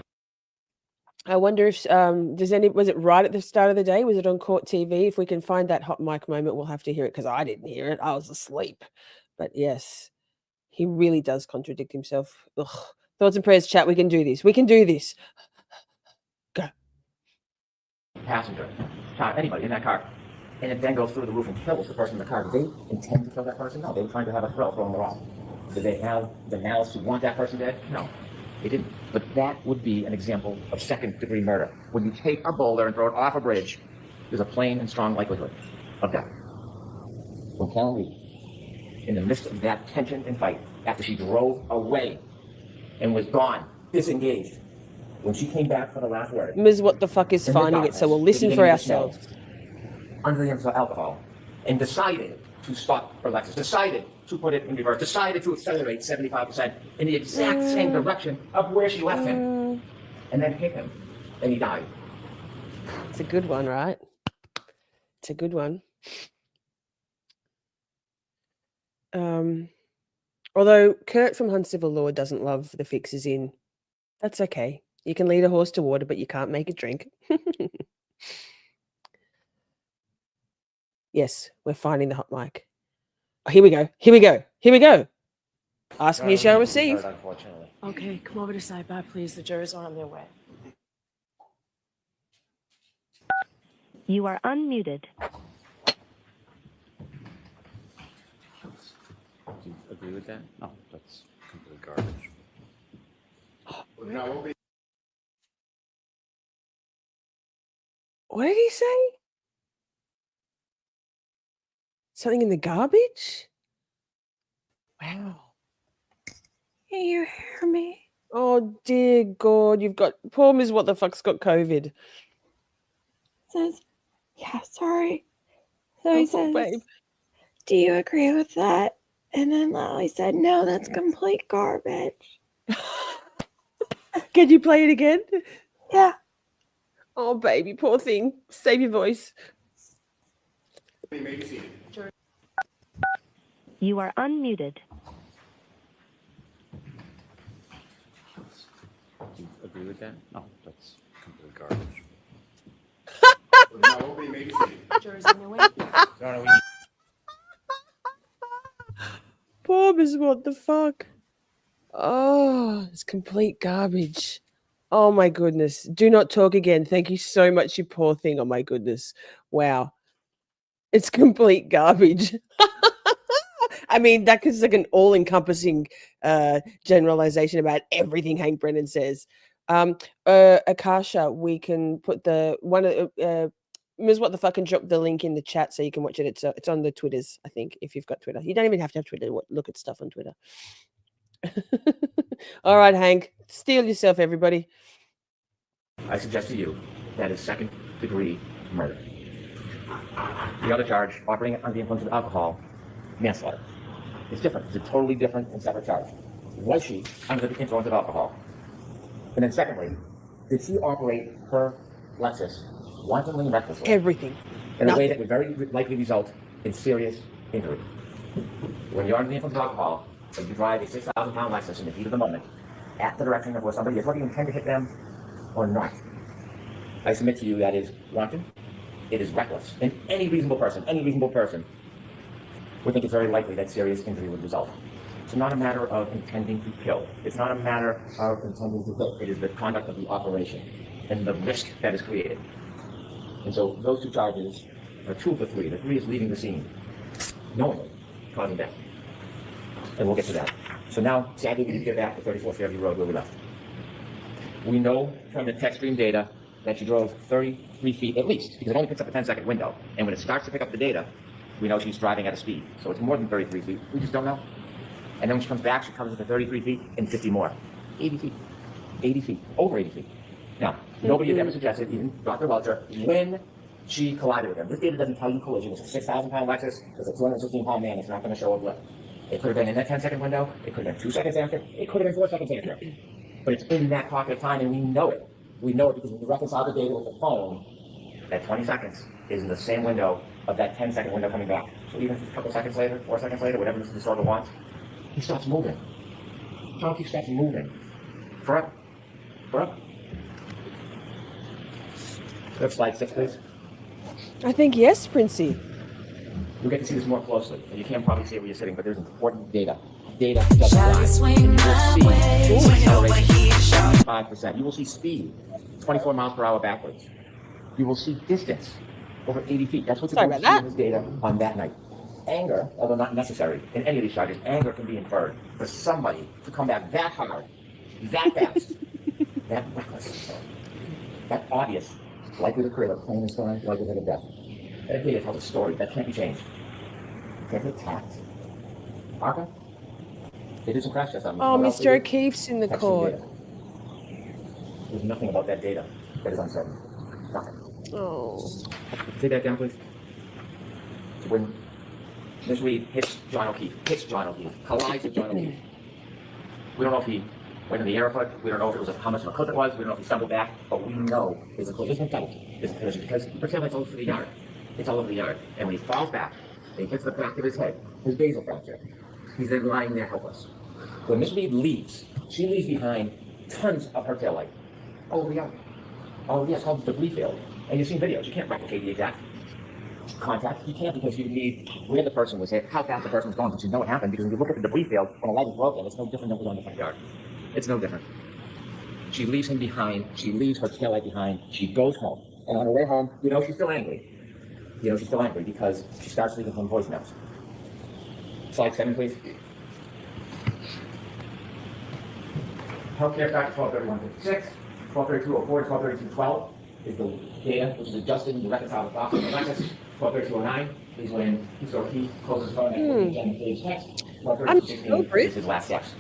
I wonder if was it right at the start of the day? Was it on Court TV? If we can find that hot mic moment, we'll have to hear it because I didn't hear it. I was asleep. But yes, he really does contradict himself. Ugh. Thoughts and prayers, chat. We can do this. We can do this. Go. Passenger, car, anybody in that car, and it then goes through the roof and kills the person in the car. Did they intend to kill that person? No, they were trying to have a thrill throwing them off. Did they have the malice to want that person dead? No, they didn't. But that would be an example of second-degree murder. When you take a boulder and throw it off a bridge, there's a plain and strong likelihood of death. When Karen Read, in the midst of that tension and fight, after she drove away and was gone, disengaged, when she came back for the last word, Ms. What the fuck is in the finding it, so we'll darkness, listen beginning for to snow, ourselves. under the influence of alcohol, and decided to stop her Lexus, decided to put it in reverse, decided to accelerate 75% in the exact same direction of where she left him, and then hit him, and he died. It's a good one, right? It's a good one. Although Kurt from Uncivil Law doesn't love the fixes in, that's okay. You can lead a horse to water, but you can't make it drink. Yes, we're finding the hot mic. Oh, here we go. Here we go. Here we go. Ask me, you shall receive. Unfortunately. Okay, come over to SideBAH, please. The jurors are on their way. You are unmuted. Do you agree with that? No, that's complete garbage. What did he say? Something in the garbage? Wow. Can you hear me? Oh dear God, you've got poor Ms. What the fuck's got COVID. Says, yeah, sorry. So he Oh, says, babe. do you agree with that? And then Lally said, no, that's complete garbage. Can you play it again? Yeah. Oh baby, poor thing. Save your voice. You are unmuted. Do you agree with that? No, that's complete garbage. Jurors on their way. Poor Ms. What the fuck? Oh, it's complete garbage. Oh my goodness. Do not talk again. Thank you so much, you poor thing. Oh my goodness. Wow. It's complete garbage. I mean, that is like an all-encompassing generalization about everything Hank Brennan says. Akasha, we can put the one Ms. What the fuck and drop the link in the chat so you can watch it. It's on the Twitters, I think, if you've got Twitter. You don't even have to have Twitter to look at stuff on Twitter. All right, Hank, steal yourself, everybody. I suggest to you that is second-degree murder. The other charge, operating under the influence of alcohol, manslaughter. It's different. It's a totally different and separate charge. Was she under the influence of alcohol? And then secondly, did she operate her Lexus wantonly and recklessly Everything. in a No. way that would very likely result in serious injury? When you're under the influence of alcohol, and you drive a 6,000-pound Lexus in the heat of the moment, at the direction of where somebody is, whether you intend to hit them or not, I submit to you that is wanton, it is reckless. And any reasonable person would think it's very likely that serious injury would result. It's not a matter of intending to kill. It's not a matter of intending to kill. It is the conduct of the operation and the risk that is created. And so those two charges are two of the three. The three is leaving the scene, knowingly causing death. And we'll get to that. So now, sadly, we need to get back to 34th Fairview Road where we left. We know from the text stream data that she drove 33 feet at least, because it only picks up a 10-second window. And when it starts to pick up the data, we know she's driving at a speed. So it's more than 33 feet. We just don't know. And then when she comes back, she covers it to 33 feet and 50 more. 80 feet. 80 feet. Over 80 feet. Now, nobody has ever suggested, even Dr. Welcher, when she collided with him. This data doesn't tell you collision. It's a 6,000-pound Lexus. It's a 216-pound man. It's not going to show a blip. It could have been in that 10-second window. It could have been 2 seconds after. It could have been 4 seconds after. But it's in that pocket of time, and we know it. We know it because when you reconcile the data with the phone, that 20 seconds is in the same window of that 10-second window coming back. So even if it's a couple seconds later, 4 seconds later, whatever the disorder wants, he stops moving. Donkey stops moving. Forever. Forever. Let's slide 6, please. I think yes, Princey. You'll get to see this more closely, and you can't probably see it where you're sitting, but there's important data. Data doesn't lie. You will see acceleration, 5%. You will see speed, 24 miles per hour backwards. You will see distance, over 80 feet. That's what you're going to see in this data on that night. Anger, although not necessary in any of these charges, anger can be inferred for somebody to come back that hard, that fast, that reckless, that obvious, likely to create a pain and scarring, likelihood of death. That data tells a story that can't be changed. Can't be attacked. Parker? They did some crash tests on me. Oh, What else Mr. they did? O'Keefe's in the Texting court. data. There's nothing about that data that is uncertain. Nothing. Oh. Take that down, please. When Miss Read hits John O'Keefe, collides with John O'Keefe. We don't know if he went in the air foot. We don't know if it was how much of a clip it was. We don't know if he stumbled back. But we know it's a collision. It's a collision because pretend it's all over the yard. It's all over the yard. And when he falls back, and he hits the back of his head, his basal fracture. He's then lying there helpless. When Miss Read leaves, she leaves behind tons of her taillight. All over the yard. All over the yard. It's called debris field. And you've seen videos. You can't replicate the exact contact. You can't because you need where the person was hit, how fast the person was going, but you know what happened because when you look at the debris field, when a light is broken, it's no different than what was on the front yard. It's no different. She leaves him behind. She leaves her taillight behind. She goes home. And on her way home, you know she's still angry. You know she's still angry because she starts leaving him voicemails. Slide 7, please. Healthcare factor 1231.56, 1232.04 to 1232.12 is the data which is adjusted to reconcile the clock of the Lexus. 1232.09 is when Mr. O'Keefe closes the phone and the page text. 1232.16 is his last steps.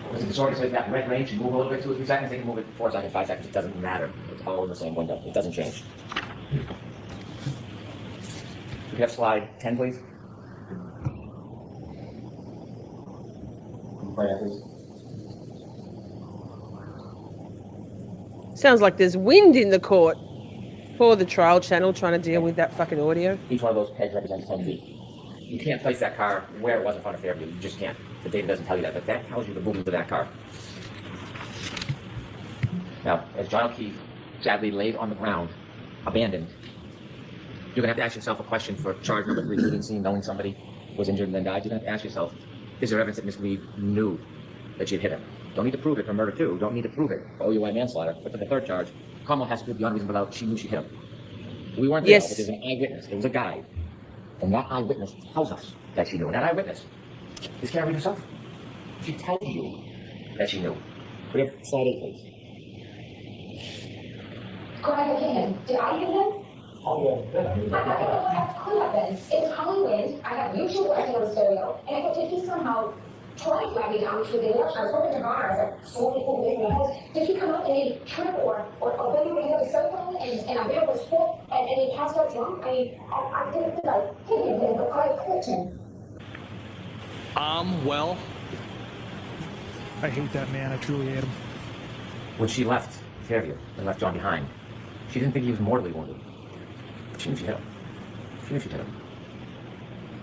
Because the disorder says that red range should move a little bit 2 or 3 seconds, they can move it 4 seconds, 5 seconds, it doesn't matter. It's all in the same window. It doesn't change. We have slide 10, please. Please. Sounds like there's wind in the court. Poor the trial channel trying to deal with that fucking audio. Each one of those pegs represents 10 feet. You can't place that car where it was in front of Fairview. You just can't. The data doesn't tell you that, but that tells you the movement of that car. Now, as John O'Keefe sadly laid on the ground, abandoned, you're going to have to ask yourself a question for charge number 3, leaving scene, knowing somebody was injured and then died. You're going to have to ask yourself, is there evidence that Miss Read knew that she had hit him? Don't need to prove it for murder 2. Don't need to prove it for OUI manslaughter. But for the 3rd charge, Carmel has to prove beyond reasonable doubt she knew she hit him. We weren't there, Yes. but there's an eyewitness. There was a guide. And that eyewitness tells us that she knew. And that eyewitness is Karen Read herself. She tells you that she knew. We have slide 8, please. Could I hit him? Did I hit him? I could have been. It was howling wind. I had YouTube working on the stereo, and I thought, did he somehow try to flag me down through the election? I was hoping to garner as I slowly pulled away from the house. Did he come up and he trip or bend over and hit his cell phone and I barely was foot and he passed out drunk? I didn't feel like hitting him, but I clipped him. Well, I hate that man. I truly hate him. When she left Fairview and left John behind, she didn't think he was mortally wounded. But she knew she hit him. She knew she hit him.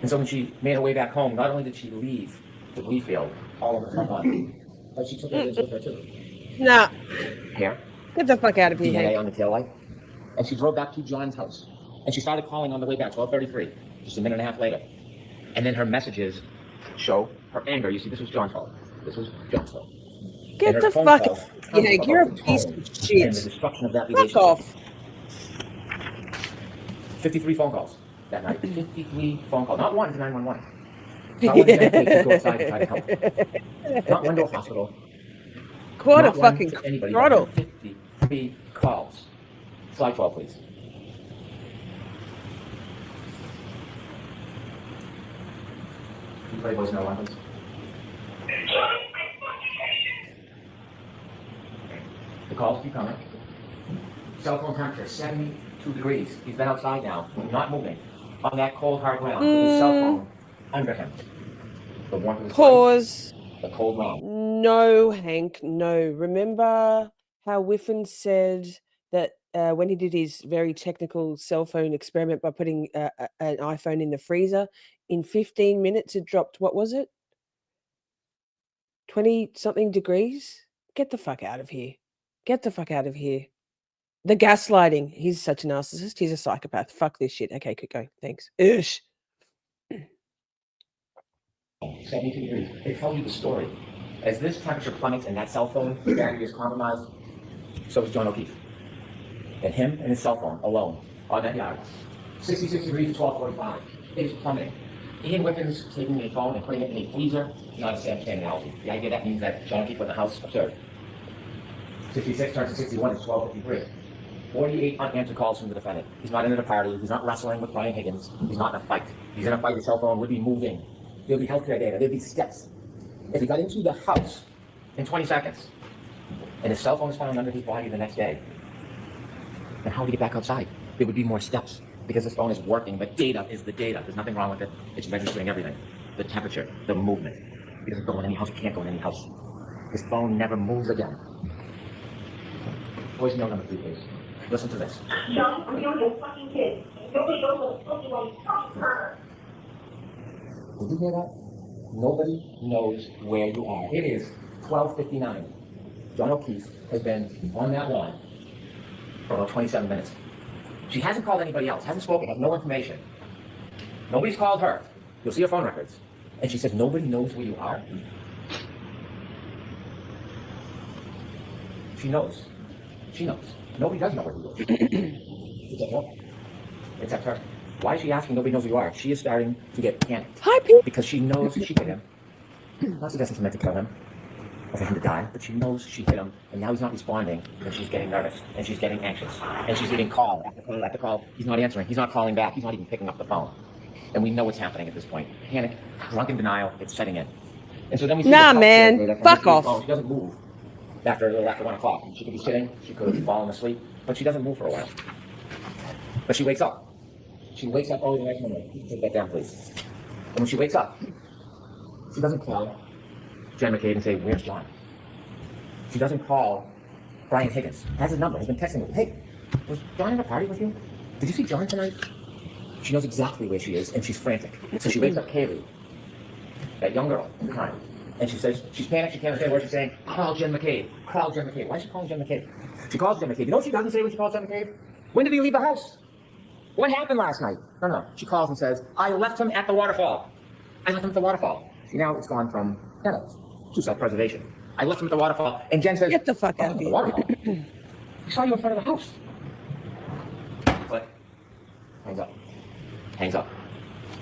And so when she made her way back home, not only did she leave the leaf field all over her body, but she took evidence with her too. Nah, Hair, get the fuck out of here, DNA Hank. on the taillight. And she drove back to John's house. And she started calling on the way back, 12:33, just a minute and a half later. And then her messages show her anger. You see, this was John's fault. This was John's fault. Get the fuck out. Hank, you're a piece of And the shit. destruction of that Fuck relationship. off. 53 phone calls that night. 53 phone calls. Not one to 911. Not one to dedicate to go outside and try to help. Not one to a hospital. Quite a Not one fucking to anybody. throttle. 53 calls. Slide 12, please. Can you play voicemail one, please? The calls keep coming. Cell phone temperature, 72 degrees. He's been outside now, not moving, on that cold, hard ground, with his cell phone under him. The warmth of his body, Pause. the cold ground. No, Hank, no. Remember how Whiffen said that when he did his very technical cell phone experiment by putting an iPhone in the freezer, in 15 minutes it dropped, what was it? 20-something degrees? Get the fuck out of here. Get the fuck out of here. The gaslighting. He's such a narcissist. He's a psychopath. Fuck this shit. Okay, keep going. Thanks. Ish. 72 degrees. They tell you the story. As this temperature plummets and that cell phone battery is compromised, so is John O'Keefe. And him and his cell phone alone on that yard. 66 degrees at 12:45. It is plummeting. Ian Whiffen's taking a phone and putting it in a freezer, not a Sam analogy. The idea that means that John O'Keefe was in the house, absurd. 66 turns to 61 is 12:53. 48 unanswered calls from the defendant. He's not in at a party. He's not wrestling with Brian Higgins. He's not in a fight. He's in a fight. His cell phone would be moving. There'll be healthcare data. There'll be steps. If he got into the house in 20 seconds and his cell phone is found under his body the next day, then how would he get back outside? There would be more steps because his phone is working, but data is the data. There's nothing wrong with it. It's registering everything. The temperature, the movement. He doesn't go in any house. He can't go in any house. His phone never moves again. Voicemail number 3, please. Listen to this. John, I'm dealing with a fucking kid. Nobody knows what a fucking one fucking her. Did you hear that? Nobody knows where you are. It is 12:59. John O'Keefe has been on that lawn for about 27 minutes. She hasn't called anybody else, hasn't spoken, has no information. Nobody's called her. You'll see her phone records. And she says, nobody knows where you are. She knows. She knows. Nobody does know where you are. Except her. Except her. Why is she asking nobody knows who you are? She is starting to get panicked. Hi, Pete. Because she knows she hit him. Not suggesting she meant to kill him or for him to die, but she knows she hit him, and now he's not responding, and she's getting nervous, and she's getting anxious, and she's getting call after call after call. He's not answering. He's not calling back. He's not even picking up the phone. And we know what's happening at this point. Panic, drunken denial, it's setting in. And so then we see Nah, the man. data from Fuck the off. phone. She doesn't move after 1 o'clock. She could be sitting, she could have fallen asleep, but she doesn't move for a while. But she wakes up. She wakes up early the next morning. Take that down, please. And when she wakes up, she doesn't call Jen McCabe and say, where's John? She doesn't call Brian Higgins. Has his number. Has been texting him. Hey, was John in a party with you? Did you see John tonight? She knows exactly where she is, and she's frantic. So she wakes up Kaylee, that young girl, crying. And she says, she's panicked, she can't understand what she's saying. Call Jen McCabe. Call Jen McCabe. Why is she calling Jen McCabe? She calls Jen McCabe. You know what she doesn't say when she calls Jen McCabe? When did he leave the house? What happened last night? No. She calls and says, I left him at the waterfall. I left him at the waterfall. See, now it's gone from to self-preservation. I left him at the waterfall. And Jen says, Get the fuck out of the here. waterfall? We saw you in front of the house. Click. Hangs up. Hangs up.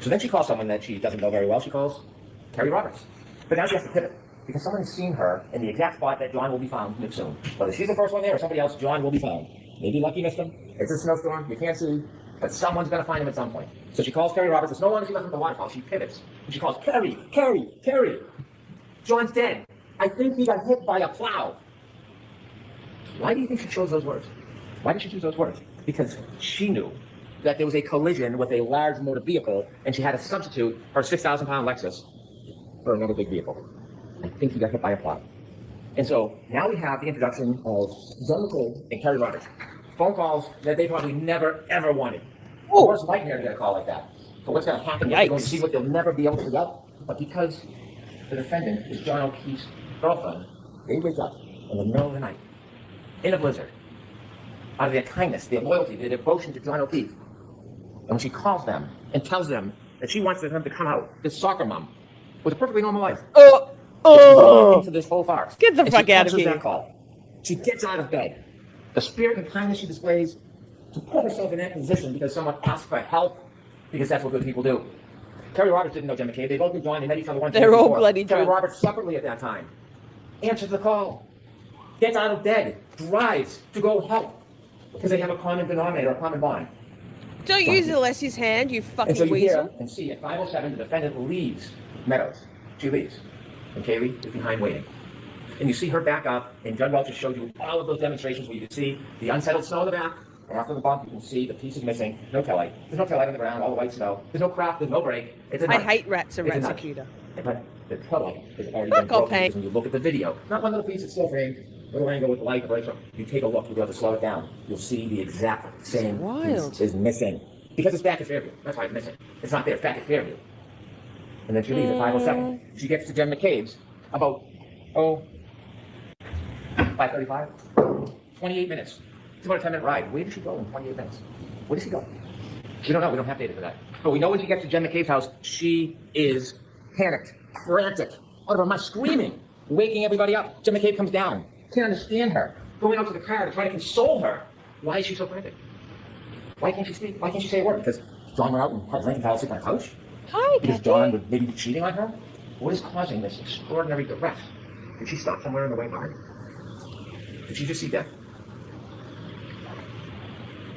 So then she calls someone that she doesn't know very well. She calls Terry Roberts. But now she has to pivot, because someone has seen her in the exact spot that John will be found soon. Whether she's the first one there or somebody else, John will be found. Maybe Lucky missed him. It's a snowstorm. You can't see. But someone's going to find him at some point. So she calls Terry Roberts. It's no longer she left him at the waterfall. She pivots. And she calls, Terry. John's dead. I think he got hit by a plow. Why do you think she chose those words? Why did she choose those words? Because she knew that there was a collision with a large motor vehicle, and she had to substitute her 6,000-pound Lexus for another big vehicle. I think he got hit by a plow. And so now we have the introduction of John McCabe and Kerry Roberts. Phone calls that they probably never, ever wanted. Oh. Worst nightmare to get a call like that. So what's going to happen? They're going to see what they'll never be able to forget. But because the defendant is John O'Keefe's girlfriend, they wake up in the middle of the night, in a blizzard, out of their kindness, their loyalty, their devotion to John O'Keefe. And when she calls them and tells them that she wants them to come out, this soccer mom, with a perfectly normal life, into this whole farce. Get the fuck out of She here. answers that call. She gets out of bed. The spirit and kindness she displays to put herself in that position because someone asked for help, because that's what good people do. Kerry Roberts didn't know Jen McCabe. They both knew John. They met each other once. They're all before. bloody Kerry drunk. Roberts separately at that time answers the call, gets out of bed, drives to go help because they have a common denominator, a common bond. Don't use Alessi's hand, you And so fucking you weasel. hear and see at 5:07 the defendant leaves Meadows. She leaves. And Kaylee is behind waiting. And you see her back up, and Judd Welch has showed you all of those demonstrations where you can see the unsettled snow in the back, and after the bump you can see the pieces missing, no taillight. There's no taillight on the ground, all the white snow. There's no crack, there's no brake. It's a I nudge. hate rats and It's a nudge. Ratsecutor. But the taillight has already Fuck been broken off, Hank. because when you look at the video, not one little piece that's still framed, little angle with the light, the brakes on. You take a look, you'll be able to slow it down. You'll see the exact same wild. piece is missing. Because it's back at Fairview. That's why it's missing. It's not there, it's back at Fairview. And then she leaves at 5:07. She gets to Jen McCabe's about, 5:35? 28 minutes. It's about a 10-minute ride. Where did she go in 28 minutes? Where did she go? We don't know. We don't have data for that. But we know when she gets to Jen McCabe's house, she is panicked, frantic, out of her mind, screaming, waking everybody up. Jen McCabe comes down. Can't understand her. Going out to the car to try to console her. Why is she so frantic? Why can't she speak? Why can't she say a word? Because John went out and had Lincoln Powell sit on a couch? Hi, Because Kathy. John would maybe be cheating on her? What is causing this extraordinary duress? Did she stop somewhere in the way behind? Did she just see death?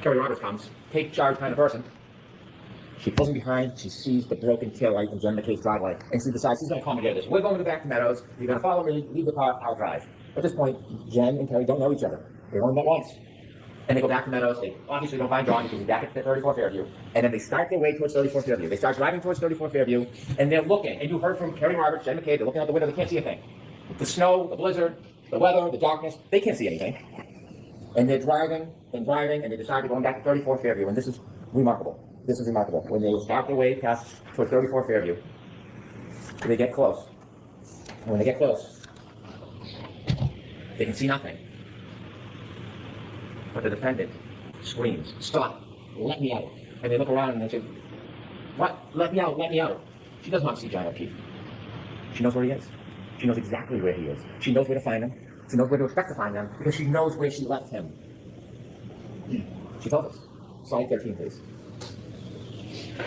Kerry Roberts comes, take charge kind of person. She pulls him behind, she sees the broken taillight in Jen McCabe's driveway, and she decides she's going to come and get this. We're going to go back to Meadows, you're going to follow me, leave the car, I'll drive. At this point, Jen and Kerry don't know each other. They've only met once. And they go back to Meadows, they obviously don't find John because he's back at 34 Fairview, and then they start their way towards 34 Fairview. They start driving towards 34 Fairview, and they're looking, and you heard from Kerry Roberts, Jen McCabe, they're looking out the window, they can't see a thing. The snow, the blizzard, the weather, the darkness, they can't see anything. And they're driving, and they decide to go back to 34 Fairview, and this is remarkable. This is remarkable. When they start their way past towards 34 Fairview, they get close. And when they get close, they can see nothing. But the defendant screams, "Stop, let me out." And they look around and they say, "What? Let me out, let me out." She does not see John O'Keefe. She knows where he is. She knows exactly where he is. She knows where to find him. She knows where to expect to find him because she knows where she left him. She told us. Slide 13, please.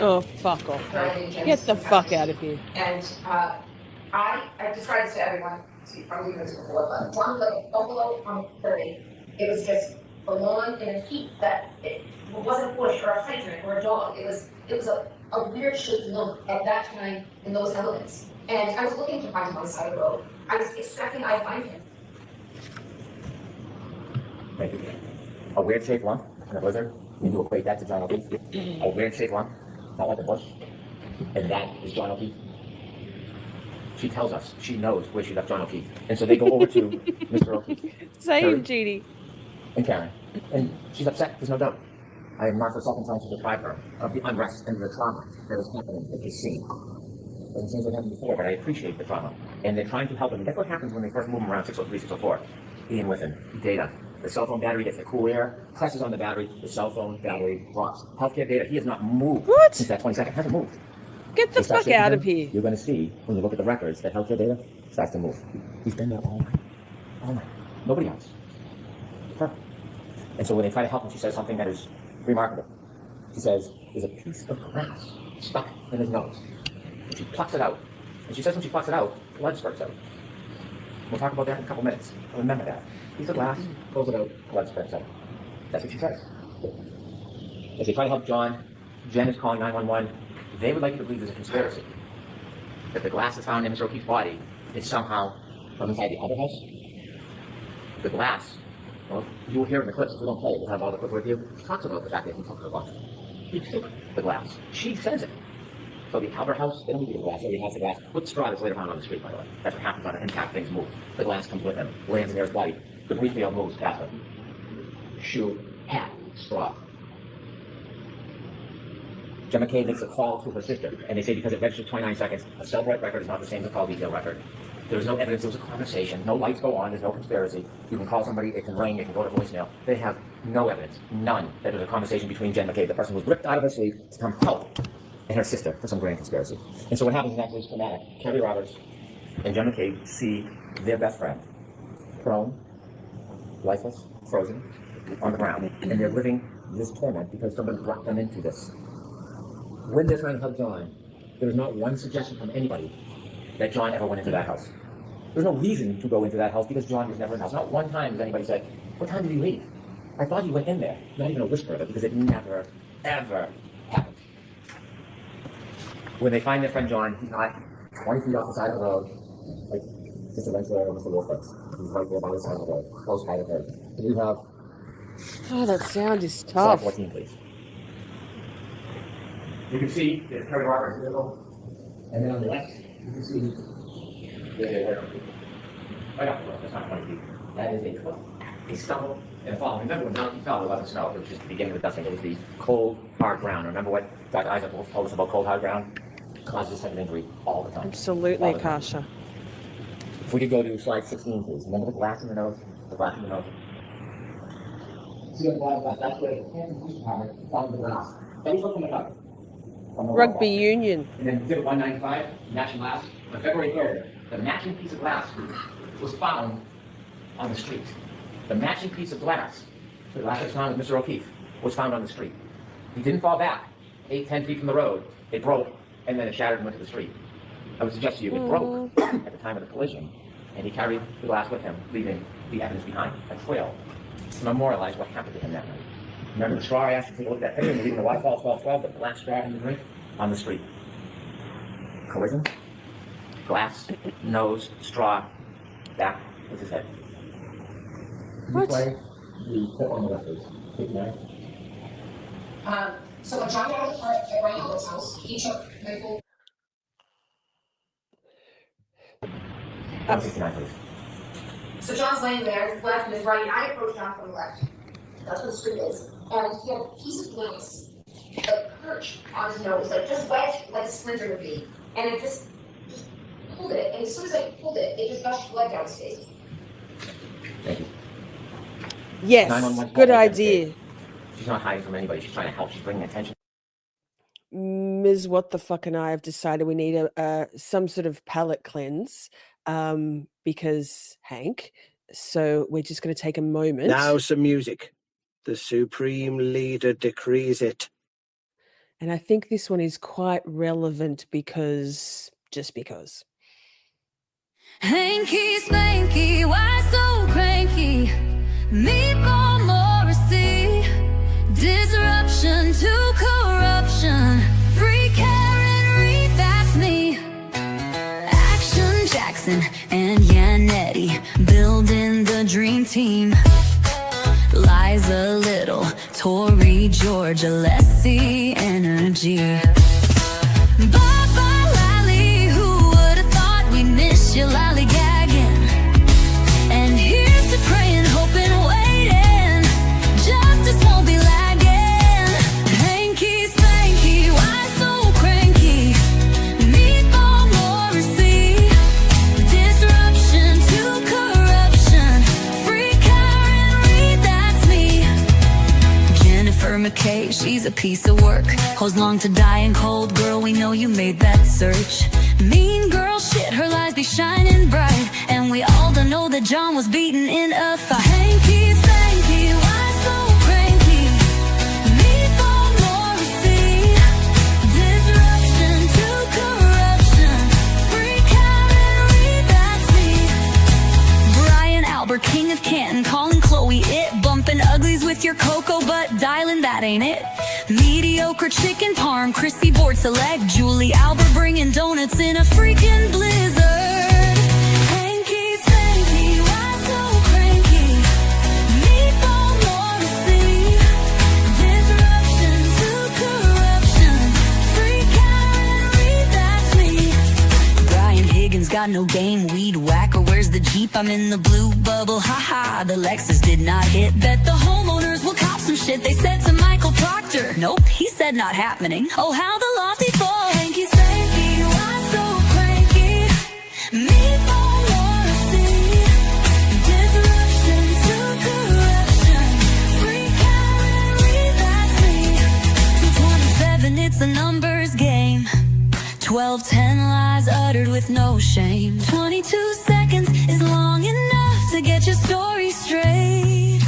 Oh, fuck off. Get the fuck out of here. And I described this to everyone, so you probably heard this before, but one like a buffalo on a prairie. It was just a lawn in a heap that it wasn't a bush or a hydrant or a dog. It was a weird shaped lump at that time in those elements. And I was looking to find him on the side of the road. I was expecting I'd find him. Thank you. A weird shaped lump in a blizzard. And you equate that to John O'Keefe. A weird shaped lump, not like a bush. And that is John O'Keefe. She tells us she knows where she left John O'Keefe. And so they go over to Mr. O'Keefe. Same, Judy. And Karen. And she's upset, there's no doubt. I am not for a second trying to deprive her of the unrest and the trauma that is happening at this scene. And things that happened before, but I appreciate the trauma. And they're trying to help him. Guess what happens when they first move him around 603, 604? Ian with him, data. The cell phone battery gets the cool air, presses on the battery, the cell phone battery drops. Healthcare data, he has not moved What? since that 22nd, hasn't moved. Get the They start fuck shaking out him, of here. You're going to see, when you look at the records, that healthcare data starts to move. He's been there all night. All night. Nobody else. Her. And so when they try to help him, she says something that is remarkable. She says, there's a piece of grass stuck in his nose. And she plucks it out. And she says when she plucks it out, blood spurts out. We'll talk about that in a couple minutes. Remember that. Piece of glass, pulls it out, blood spurts out. That's what she says. As they try to help John, Jen is calling 911. They would like you to believe there's a conspiracy. That the glass that's found in Mr. O'Keefe's body is somehow from inside the other house. The glass, well, you'll hear in the clips, if we don't play it, we'll have all the clips with you. He talks about the fact that he took her lunch. He took the glass. She says it. So the Albert house, they don't need the glass, so he has the glass with straw that's later found on the street, by the way. That's what happens on an impact, things move. The glass comes with him, lands near his body. The debris field moves past him. Shoe, hat, straw. Gemma K makes a call to her sister, and they say because it registered 29 seconds, a cell bright record is not the same as a call detail record. There's no evidence, there was a conversation, no lights go on, there's no conspiracy. You can call somebody, it can ring, it can go to voicemail. They have no evidence, none, that there's a conversation between Jen McCabe, the person who was ripped out of her sleep to come help, and her sister for some grand conspiracy. And so what happens next is dramatic. Kerry Roberts and Jen McCabe see their best friend, prone, lifeless, frozen, on the ground, and they're living this torment because somebody brought them into this. When they're trying to hug John, there's not one suggestion from anybody that John ever went into that house. There's no reason to go into that house because John was never in the house. Not one time has anybody said, what time did he leave? I thought he went in there. Not even a whisper of it because it never, ever happened. When they find their friend John, he's not 20 feet off the side of the road, like Mr. Rensler or Mr. Wolfix. He's right there by the side of the road, close by the road. And we have... Oh, that sound is Slide tough. 14, please. You can see there's Kerry Roberts in the middle, and then on the left, you can see right off the road, that's not 20 feet. That is a foot. He stumbled and fall. Remember when Jonathan fell, there wasn't snow, it was just the beginning of the dusting. It was the cold, hard ground. Remember what Dr. Isaac Wolf told us about cold, hard ground? It causes this type of injury all the time. Absolutely, All the time. Kasha. If we could go to slide 16, please. Remember the glass in the nose? The glass in the nose. See on the bottom left, that's where the Kansas Police Department found the glass. That was from the cover. Rugby union. And then Exhibit 195, matching glass. On February 3rd, the matching piece of glass was found on the street. The matching piece of glass, the glass that was found with Mr. O'Keefe, was found on the street. He didn't fall back 8-10 feet from the road. It broke, and then it shattered and went to the street. I would suggest to you, it broke at the time of the collision, and he carried the glass with him, leaving the evidence behind, a trail, to memorialize what happened to him that night. Remember the straw? I asked you to take a look at that picture, and leaving the white ball 12-12, the black straw in the drink, on the street. Collision, glass, nose, straw, back with his head. What? Play the clip on the left, please. 59. So when John got out of the car at Ryan Albert's house, he took my full 169, please. So John's laying there, his left and his right, and I approached John from the left. That's where the street is. And he had a piece of glass, like perched on his nose, like just wedged like a splinter would be. And it just pulled it, and as soon as I pulled it, it just gushed blood down his face. Thank you. Yes, 911 good call, idea. She's not hiding from anybody. She's trying to help. She's bringing attention. Ms. What the fuck and I have decided we need a some sort of palate cleanse because Hank. So we're just going to take a moment. Now some music. The Supreme Leader decrees it. And I think this one is quite relevant because, just because. Hanky Spanky, why so cranky? Meatball Morrissey, disruption to corruption. Free Karen Read, that's me. Action Jackson and Yannetti, building the dream team. Liza Little, Tory, Georgia, let's see energy. Bye-bye, Lally, who would've thought we'd miss you lollygagging? And here's to praying, hoping, waiting, justice won't be lagging. Hanky Spanky, why so cranky? Meatball Morrissey, disruption to corruption. Free Karen Read, that's me. Jennifer McKay, she's a piece of work. Hoes long to die in cold, girl, we know you made that search. Mean girl shit, her lies be shining bright. And we all don't know that John was beaten in a fight. Hanky Spanky, why so cranky? Meatball Morrissey, disruption to corruption. Free Karen Read, that's me. Brian Albert, king of Canton, calling Chloe it. Bumping uglies with your cocoa butt, dialing that ain't it. Mediocre chicken parm, Chrissy board select. Julie Albert bringing donuts in a freaking blizzard. Hanky Spanky, why so cranky? Meatball Morrissey, disruption to corruption. Free Karen Read. got no game, weed whacker. Where's the Jeep? I'm in the blue bubble. Haha, the Lexus did not hit. Bet the homeowners will cop some shit. They said to Michael Proctor. Nope, he said not happening. Oh, how the lofty fall. Hanky Spanky, why so cranky? Meatball Morrissey. Disruption to corruption. Free Karen Read, that's me. 227, it's a numbers game. 12, 10 lies uttered with no shame. 22 seconds is long enough to get your story straight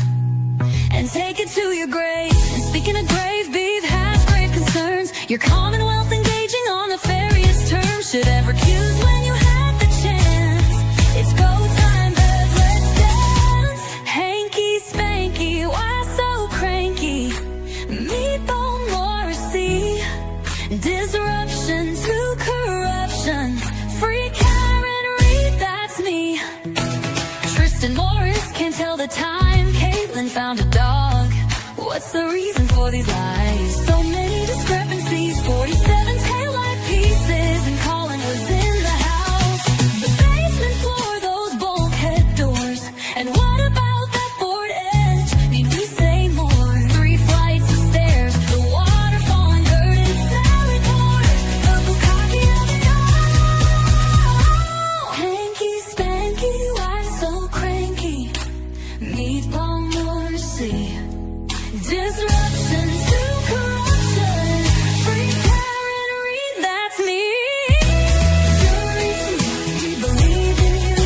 and take it to your grave. And speaking of grave beef, has grave concerns. Your commonwealth engaging on nefarious terms. Should ever accuse when you had the chance. It's go time, Bev, let's dance. Hanky Spanky, why so cranky? Meatball Morrissey. Disruption to corruption. Free Karen Read, that's me. Tristan Morris can't tell the time. Caitlin found a dog. What's the reason for these lies? So many discrepancies. 47 taillight pieces, and Colin was in the house. The basement floor, those bulkhead doors. And what about that Ford Edge? Need we say more? 3 flights of stairs, the waterfall and girded Sally Port. The bukkake of it all. Hanky Spanky, why so cranky? Meatball Morrissey. Disruption to corruption. Free Karen Read, that's me. Jury smart, we believe in you.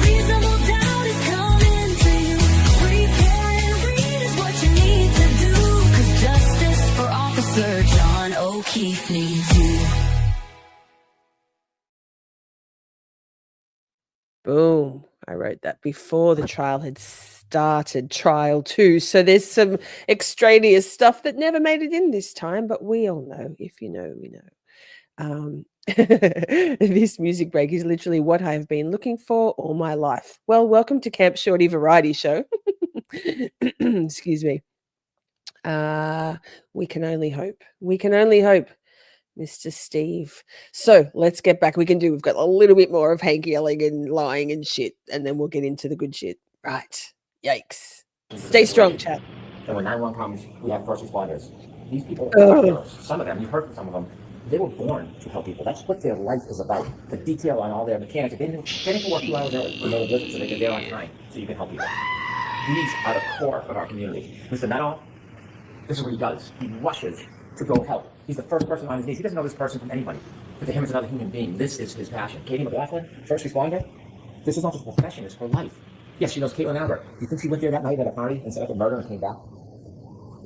Reasonable doubt is coming to you. Free Karen Read is what you need to do. 'Cause justice for Officer John O'Keefe needs you. Boom. I wrote that before the trial had started, trial 2. So there's some extraneous stuff that never made it in this time, but we all know. If you know, we know. This music break is literally what I have been looking for all my life. Well, welcome to Camp Shorty Variety Show. Excuse me. We can only hope. We can only hope, Mr. Steve. So let's get back. We've got a little bit more of Hank yelling and lying and shit, and then we'll get into the good shit. Right. Yikes. Stay strong, chap. And when 911 comes, we have first responders. These people, some of them, you've heard from some of them, they were born to help people. That's what their life is about. The detail on all their mechanics. They didn't get to work 2 hours early for no visit, so they get there on time, so you can help people. These are the core of our community. Mr. Nuttall, this is what he does. He rushes to go help. He's the first person on his knees. He doesn't know this person from anybody. But to him, it's another human being. This is his passion. Katie McLaughlin, first responder, this is not just a profession, it's her life. Yes, she knows Caitlin Albert. Do you think she went there that night at a party and set up a murder and came back?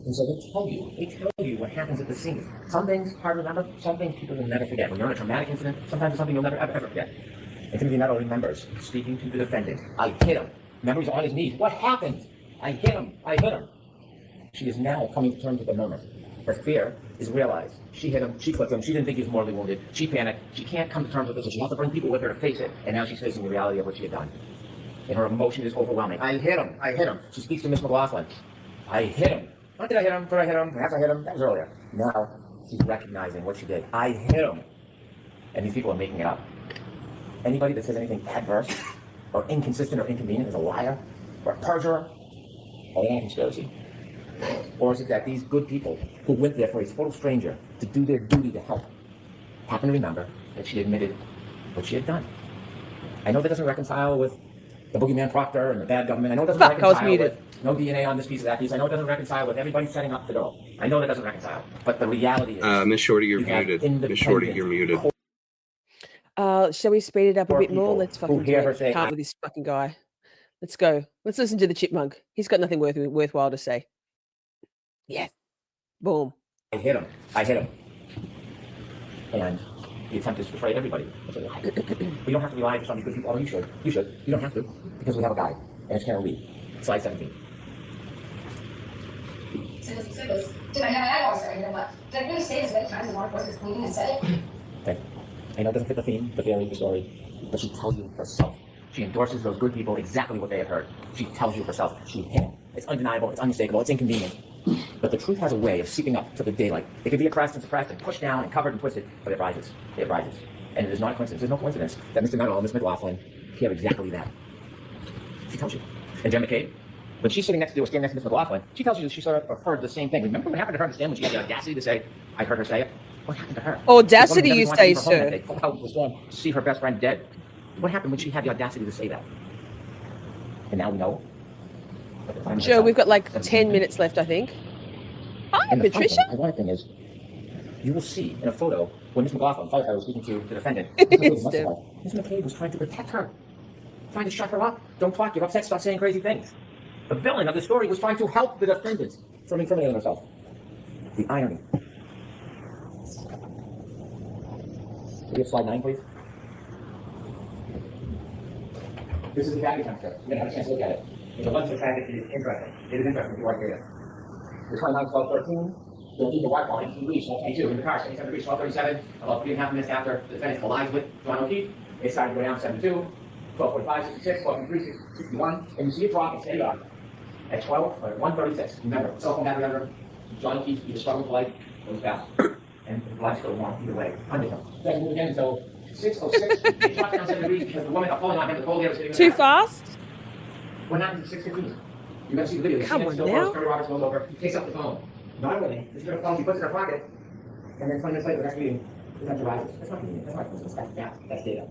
And so they tell you what happens at the scene. Some things hard to remember, some things people will never forget. When you're in a traumatic incident, sometimes it's something you'll never ever forget. And Timothy Nuttall remembers speaking to the defendant. I hit him. Remember, he's on his knees. What happened? I hit him. I hit him. She is now coming to terms with the moment. Her fear is realized. She hit him, she clipped him, she didn't think he was mortally wounded, she panicked, she can't come to terms with this, so she has to bring people with her to face it, and now she's facing the reality of what she had done. And her emotion is overwhelming. I hit him, I hit him. She speaks to Miss McLaughlin. I hit him. When did I hit him? Did I hit him? Perhaps I hit him? That was earlier. Now, she's recognizing what she did. I hit him. And these people are making it up. Anybody that says anything adverse, or inconsistent, or inconvenient is a liar, or a perjurer, or a conspiracy. Or is it that these good people who went there for a total stranger to do their duty to help happen to remember that she admitted what she had done? I know that doesn't reconcile with the boogeyman Proctor and the bad government. I know it doesn't reconcile with no DNA on this piece of that piece. I know it doesn't reconcile with everybody setting up the door. I know that doesn't reconcile. But the reality is... Miss Shorty, you're muted. Miss Shorty, you're muted. Shall we speed it up a bit more? Let's fucking hear her say, can't with this fucking guy. Let's go. Let's listen to the chipmunk. He's got nothing worthwhile to say. Yes. Boom. I hit him. I hit him. And the attempt is to betray everybody. It's a lie. We don't have to rely on some good people. Oh, you should. You should. You don't have to. Because we have a guide. And it's Karen Read. Slide 17. Did I have an eyeball right here? What? Did I really say this many times in law enforcement's cleaning and said it? Okay. I know it doesn't fit the theme, the theory, the story, but she tells you herself. She endorses those good people exactly what they have heard. She tells you herself. She hit him. It's undeniable. It's unmistakable. It's inconvenient. But the truth has a way of seeping up to the daylight. It could be oppressed and suppressed and pushed down and covered and twisted, but it rises. It rises. And it is not a coincidence. There's no coincidence that Mr. Nuttall and Ms. McLaughlin care exactly that. She tells you. And Jen McCabe, when she's sitting next to you or standing next to Ms. McLaughlin, she tells you that she saw or heard the same thing. Remember what happened to her in the stand when she had the audacity to say, I heard her say it? What happened to her? Audacity, you say, sir. They pulled out was going to see her best friend dead. What happened when she had the audacity to say that? And now we know. Joe, we've got like 10 minutes left, I think. Hi, Patricia. The ironic thing is, you will see in a photo when Ms. McLaughlin, firefighter, was speaking to the defendant, Ms. McCabe was trying to protect her, trying to shut her up. Don't talk, you're upset, stop saying crazy things. The villain of the story was trying to help the defendant from incriminating herself. The irony. Can we have slide 9, please? This is the value temperature. You're going to have a chance to look at it. It's a bunch of fact that is interesting. It is interesting if you want to hear it. The 29, 12, 13, they'll need the white line. He reached 22 in the car, 77 degrees, 12:37. About 3.5 minutes after the defendant collides with John O'Keefe, it started to go down 72, 12:45, 66, 12:53, 61, and you see it drop and stay up at 1:36. Remember, cell phone battery under John O'Keefe, either struggled with life or was fast. And the blood still warm either way, under him. Doesn't move again until 6:06. It drops down 7 degrees because the woman are pulling on him, the cold air was hitting Too fast? What happens at 6:15? You're going to see the video. Come on now. Curry Roberts goes over, he takes up the phone. Not willing. This is her phone, she puts it in her pocket. And then 20 minutes later, the next meeting, the temperature rises. That's not convenient. That's not convenient. That's data.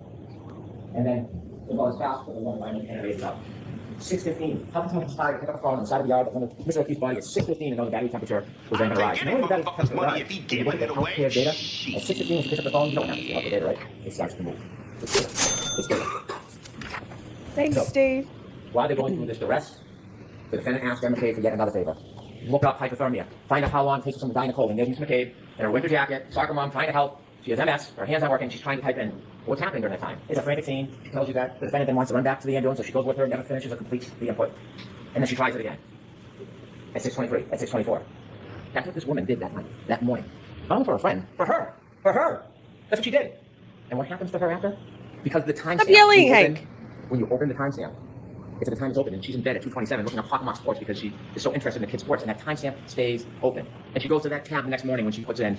And then it goes fast for the one line and it raises up. 6:15. How can someone conspire to pick up a phone on the side of the yard when Mr. O'Keefe's body at 6:15 and know the battery temperature was then going to rise? Now, when the battery temperature rises, if you look at healthcare data, at 6:15 when you pick up the phone, you don't have to see out the data, right? It starts to move. It's data. It's data. Thanks, Steve. While they're going through this duress, the defendant asked Jen McCabe for yet another favor. Look up hypothermia. Find out how long it takes for someone to die in a cold. And there's Miss McCabe in her winter jacket, soccer mom trying to help. She has MS, her hands aren't working, she's trying to type in what's happening during that time. It's a frantic scene. She tells you that the defendant then wants to run back to the ambulance, so she goes with her and never finishes or completes the input. And then she tries it again. At 6:23, at 6:24. That's what this woman did that night, that morning. Not only for her friend, for her. For her. That's what she did. And what happens to her after? Because the timestamp. Stop yelling, Hank. When you open the timestamp, it's at the time it's open, and she's in bed at 2:27 looking up Hawk Sports because she is so interested in the kids' sports, and that timestamp stays open. And she goes to that tab the next morning when she puts in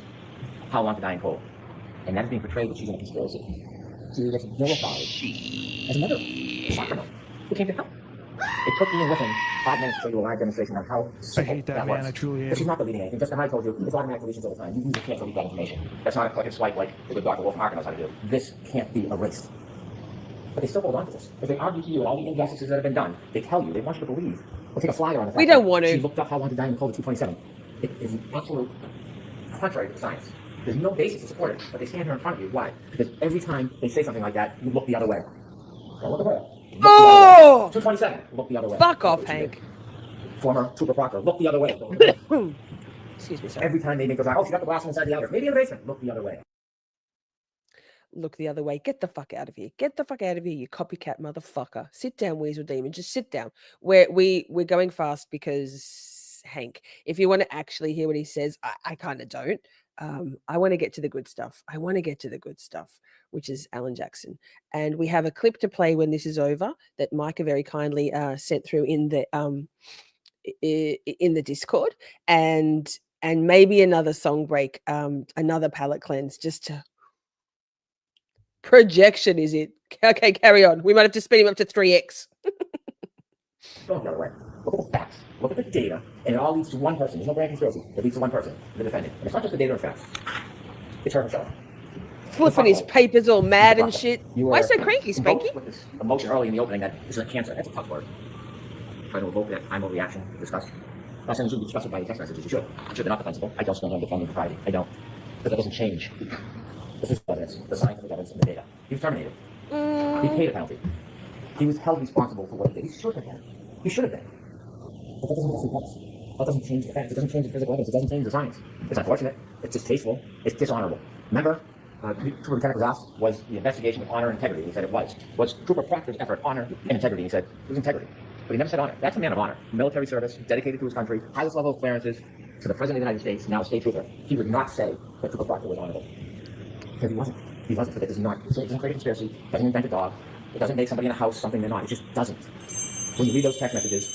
how long to die in cold. And that is being portrayed that she's in a conspiracy. She gets vilified as a mother, a soccer mom, who came to help. It took me and with him 5 minutes to show you a live demonstration of how simple I hate that, man. was. I truly But she's hate not deleting anything. Just as I told you, it's automatic deletions all the time. You can't delete that information. That's not a click and swipe like the good Dr. Wolf Mark knows how to do. This can't be erased. But they still hold on to this. If they argue to you all the injustices that have been done, they tell you, they want you to believe. We'll take a flyer on the fact We don't that want to. She looked up how long to die in the cold at 2:27. It is an absolute contrary to science. There's no basis to support it, but they stand here in front of you. Why? Because every time they say something like that, you look the other way. Don't look away. Oh! 2:27. Look the other way. Fuck off, Hank. Former Trooper Proctor. Look the other way. Excuse me, sir. Every time they make those, oh, she got the glass inside the outer. Maybe in the basement. Look the other way. Look the other way. Get the fuck out of here. Get the fuck out of here, you copycat motherfucker. Sit down, Weasel Demon. Just sit down. We're going fast because, Hank, if you want to actually hear what he says, I kind of don't. I want to get to the good stuff. I want to get to the good stuff, which is Alan Jackson. And we have a clip to play when this is over that Micah very kindly sent through in the Discord, and maybe another song break, another palate cleanse, just to projection. Is it okay? Carry on. We might have to speed him up to 3x. Don't go away. Look at the facts. Look at the data. And it all leads to one person. There's no grand conspiracy. It leads to one person, the defendant. And it's not just the data and facts. It's her herself. Flipping his papers all mad and shit. You Why were so cranky, Spanky? With this emotion early in the opening that this is a cancer. That's a tough word. Trying to evoke that primal reaction to discuss. I'm not saying you should be disgusted by your text messages. You should. I'm sure they're not defensible. I don't spend time defending propriety. I don't. But that doesn't change the physical evidence, the scientific evidence, and the data. He was terminated. He paid a penalty. He was held responsible for what he did. He should have been. He should have been. But that doesn't make sense. That doesn't change the facts. It doesn't change the physical evidence. It doesn't change the science. It's unfortunate. It's distasteful. It's dishonorable. Remember, Trooper Lieutenant was asked, was the investigation with honor and integrity? He said it was. Was Trooper Proctor's effort honor and integrity? He said it was integrity. But he never said honor. That's a man of honor. Military service, dedicated to his country, highest level of clearances to the President of the United States, now a state trooper. He would not say that Trooper Proctor was honorable. Because he wasn't. He wasn't. But that does not. It doesn't create a conspiracy. It doesn't invent a dog. It doesn't make somebody in a house something they're not. It just doesn't. When you read those text messages,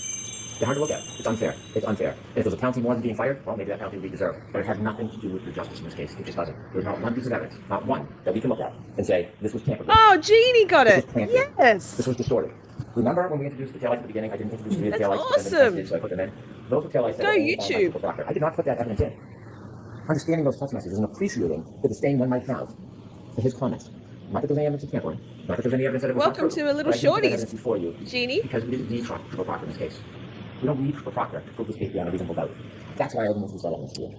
They're hard to look at. It's unfair. It's unfair. If there's a penalty more than being fired, well, maybe that penalty would be deserved. But it has nothing to do with the justice in this case. It just doesn't. There's not one piece of evidence, not one, that we can look at and say, this was tampered with. Oh, Jeannie got This it. was planted. Yes. This was distorted. Remember when we introduced the taillights at the beginning? I didn't introduce the That's taillights. awesome. So I put them in. Those were taillights that Go were only found by YouTube. Mr. Proctor. I did not put that evidence in. Understanding those text messages and appreciating the disdain one might have for his comments. Not that there's any evidence of tampering. Not that there's any evidence that it was Welcome not true. to a little But I didn't put that Shorties, evidence before you, Jeannie. because we didn't need Triple Proctor in this case. We don't need Triple Proctor to prove this case beyond a reasonable doubt. That's why I didn't use that evidence to you.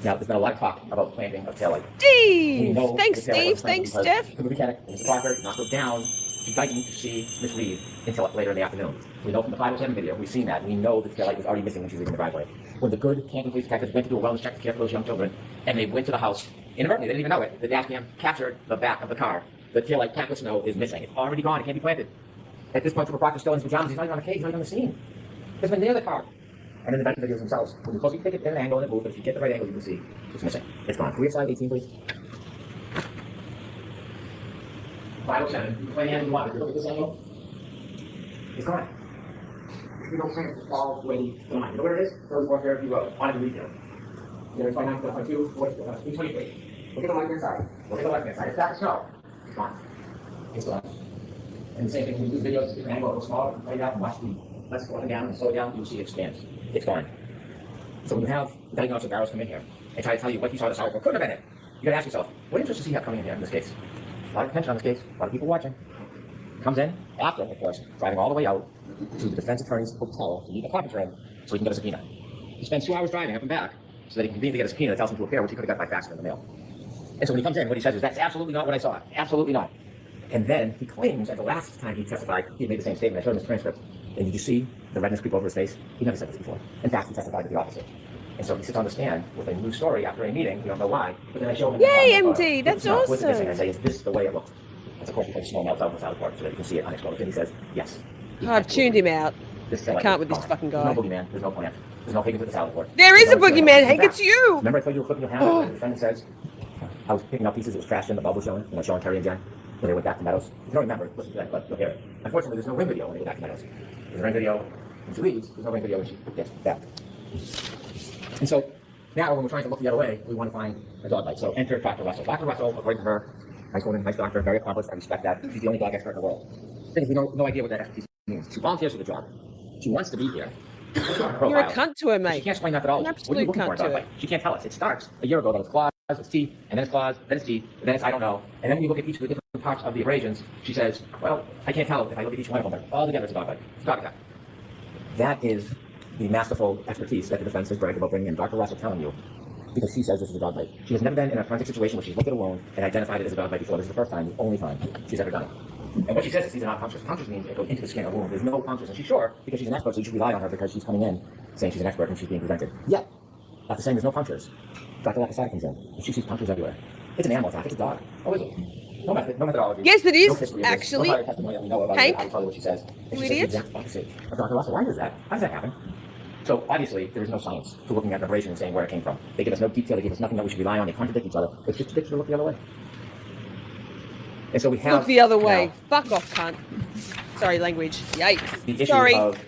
Now, there's been a lot of talk about planting of taillight. Steve. know Thanks, the taillight Steve. was planted Thanks, because Steph. The mechanic, Mr. Proctor, did not go down to Guyton to see Miss Reed until later in the afternoon. We know from the 507 video, we've seen that. We know the taillight was already missing when she was leaving the driveway. When the good Canton police detectives went to do a wellness check to care for those young children, and they went to the house, inadvertently, they didn't even know it. The dash cam captured the back of the car. The taillight packet snow is missing. It's already gone. It can't be planted. At this point, Trooper Proctor's still in his pajamas. He's not even on the cage. He's not even on the scene. He's been near the car. And then the videos themselves. When you close, you take it in an angle and it moves, but if you get the right angle, you can see it's missing. It's gone. Can we have slide 18, please? 507. You can play the angle you want. If you look at this angle, it's gone. We don't say it's all the way to the line. You know where it is? 34th Fairview Road, on the retail. There's 29.2, 323. Look at the left hand side. Look at the left hand side. It's back to snow. It's gone. It's gone. And the same thing, when you do videos, it's different angle, a little smaller, play it out and watch the, let's go up and down and slow it down, you'll see it expands. It's gone. So when you have Detective Officer Barrows come in here and try to tell you what he saw the solid couldn't have been it, you gotta ask yourself, what interest does he have coming in here in this case? A lot of attention on this case, a lot of people watching. Comes in after, of course, driving all the way out to the defense attorney's hotel to meet a conference room so he can get a subpoena. He spends 2 hours driving up and back so that he can convene to get a subpoena that tells him to appear, which he could have got by fax in the mail. And so when he comes in, what he says is, that's absolutely not what I saw. Absolutely not. And then he claims that the last time he testified, he had made the same statement. I showed him his transcript. And did you see the redness creep over his face? He never said this before. In fact, he testified to the opposite. And so he sits on the stand with a new story after a meeting. We don't know why. But then I show him. Yay, MD. That's awesome. awesome. I say, is this the way it looked? And of course, because snow melts out without the court so that you can see it unexposed. And he says, yes. I've tuned him out. This I can't with this fucking guy. There's no boogeyman. There's no plant. There's no Higgins at the salad board. There is a There's no boogeyman. Hank, In fact, it's you. Remember I told you a clip in your hand where the defendant says, I was picking up pieces, it was trashed in, the bulb was showing, showing Terry and Jen when they went back to Meadows. If you don't remember, listen to that clip, you'll hear it. Unfortunately, there's no ring video when they go back to Meadows. There's a ring video when she leaves, there's no ring video when she gets back. And so, now when we're trying to look the other way, we want to find a dog bite. So enter Dr. Russell. Dr. Russell, according to her, nice woman, nice doctor, very accomplished, I respect that. She's the only dog expert in the world. The thing is, we know no idea what that expertise means. She volunteers for the job. She wants to be here. You're a cunt to her, mate. She can't explain methodology. An What are you absolute looking for cunt in to dog her. bite? She can't tell us. It starts a year ago that it's claws, it's teeth, and then it's claws, then it's teeth, and then it's I don't know. And then when you look at each of the different parts of the abrasions, she says, well, I can't tell if I look at each one of them. All together it's a dog bite. It's a dog attack. That is the masterful expertise that the defense has bragged about bringing in. Dr. Russell telling you, because she says this is a dog bite. She has never been in a forensic situation where she's looked at a wound and identified it as a dog bite before. This is the first time, the only time she's ever done it. And what she says is these are not punctures. Punctures means it goes into the skin of a wound. There's no punctures. And she's sure, because she's an expert, so you should rely on her because she's coming in saying she's an expert and she's being presented. Yet, after saying there's no punctures, Dr. Lacasada comes in and she sees punctures everywhere. It's an animal attack. It's a dog. Oh, is it? No method, no methodology. Yes, it No is, history of this. actually. No prior testimony that we know about Hank, it. I'll tell you what she says. And she says the idiot. exact opposite of Dr. Russell. Why is that? How does that happen? So obviously, there is no science to looking at an abrasion and saying where it came from. They give us no detail. They give us nothing that we should rely on. They contradict each other. It's just ridiculous to look the other way. And so we have Look the other way. now Fuck off, cunt. Sorry, language. Yikes. the issue Sorry. of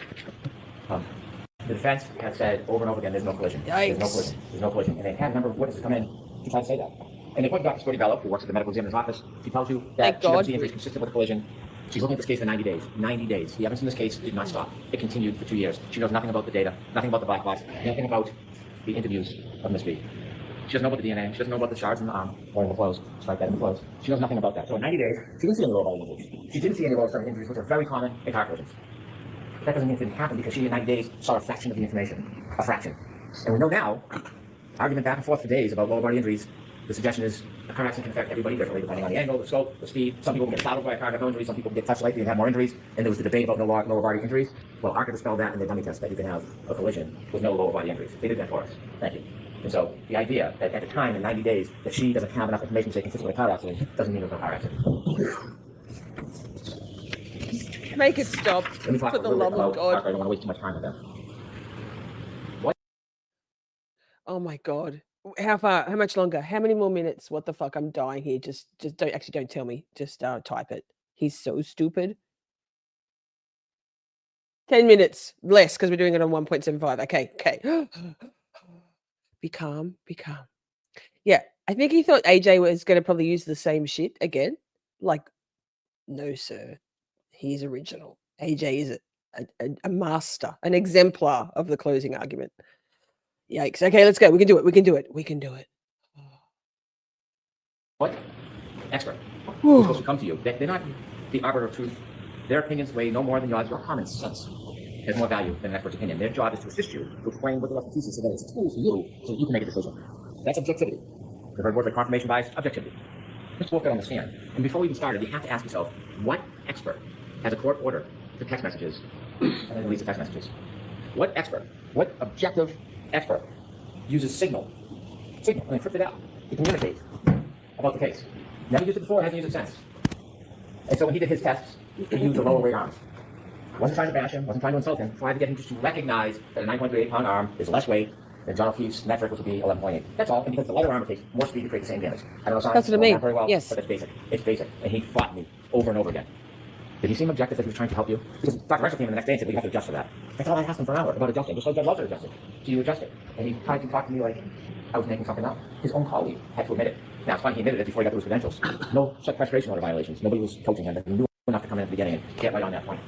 the defense has said over and over again, there's no collision. There's no Yikes. collision. There's no collision. And they had a number of witnesses come in to try to say that. And they point to Dr. Shorty Bello, who works at the medical examiner's office. She tells you Thank that she doesn't God. see injuries consistent with a collision. She's looking at this case for 90 days. 90 days. The evidence in this case did not stop. It continued for 2 years. She knows nothing about the data, nothing about the black box, nothing about the interviews of Miss B. She doesn't know about the DNA. She doesn't know about the shards in the arm or in the clothes. Strike that in the clothes. She knows nothing about that. So in 90 days, she didn't see any lower body injuries. She didn't see any lower extremity injuries, which are very common in car collisions. But that doesn't mean it didn't happen because she in 90 days saw a fraction of the information. A fraction. And we know now, argument back and forth for days about lower body injuries. The suggestion is a car accident can affect everybody differently depending on the angle, the scope, the speed. Some people can get startled by a car and have no injuries. Some people can get touched lightly and have more injuries. And there was the debate about no lower body injuries. Well, ARCA dispelled that in the dummy test that you can have a collision with no lower body injuries. They did that for us. Thank you. And so the idea that at the time in 90 days that she doesn't have enough information to say consistent with a car accident doesn't mean there's no car accident. Make it stop. Let me talk For a the little love bit about of God. ARCA. I don't want to waste too much time with them. Oh my God. How far? How much longer? How many more minutes? What the fuck? I'm dying here. Just don't tell me. Just type it. He's so stupid. 10 minutes less because we're doing it on 1.75. Okay. Be calm. Be calm. Yeah, I think he thought AJ was going to probably use the same shit again. Like, no, sir. He's original. AJ is a master, an exemplar of the closing argument. Yikes. Okay, let's go. We can do it. We can do it. We can do it. What? Expert. Who's supposed to come to you. They're not the arbiter of truth. Their opinions weigh no more than yours. Your common sense has more value than an expert's opinion. Their job is to assist you to explain what the lesson teaches so that it's a tool for you so that you can make a decision. That's objectivity. The heard words like confirmation bias, objectivity. Let's walk that on the stand. And before we even started, you have to ask yourself, what expert has a court order for text messages and then deletes the text messages? What expert, what objective expert uses signal and encrypt it out to communicate about the case? Never used it before, hasn't used it since. And so when he did his tests, he used a lower weight arm. Wasn't trying to bash him, wasn't trying to insult him, tried to get him just to recognize that a 9.38 pound arm is less weight than John O'Keefe's metric, which would be 11.8. That's all, and because the lighter armor takes more speed to create the same damage. I don't know science, That's what I mean. not very well, Yes. but it's basic. It's basic. And he fought me over and over again. Did he seem objective that he was trying to help you? Because Dr. Russell came in the next day and said, well, you have to adjust for that. That's all I asked him for an hour about adjusting, just like Judge Welcher adjusted. So you adjust it. And he tried to talk to me like I was making something up. His own colleague had to admit it. Now, it's funny, he admitted it before he got to his credentials. No sequestration order violations. Nobody was coaching him. He knew enough to come in at the beginning and get right on that point.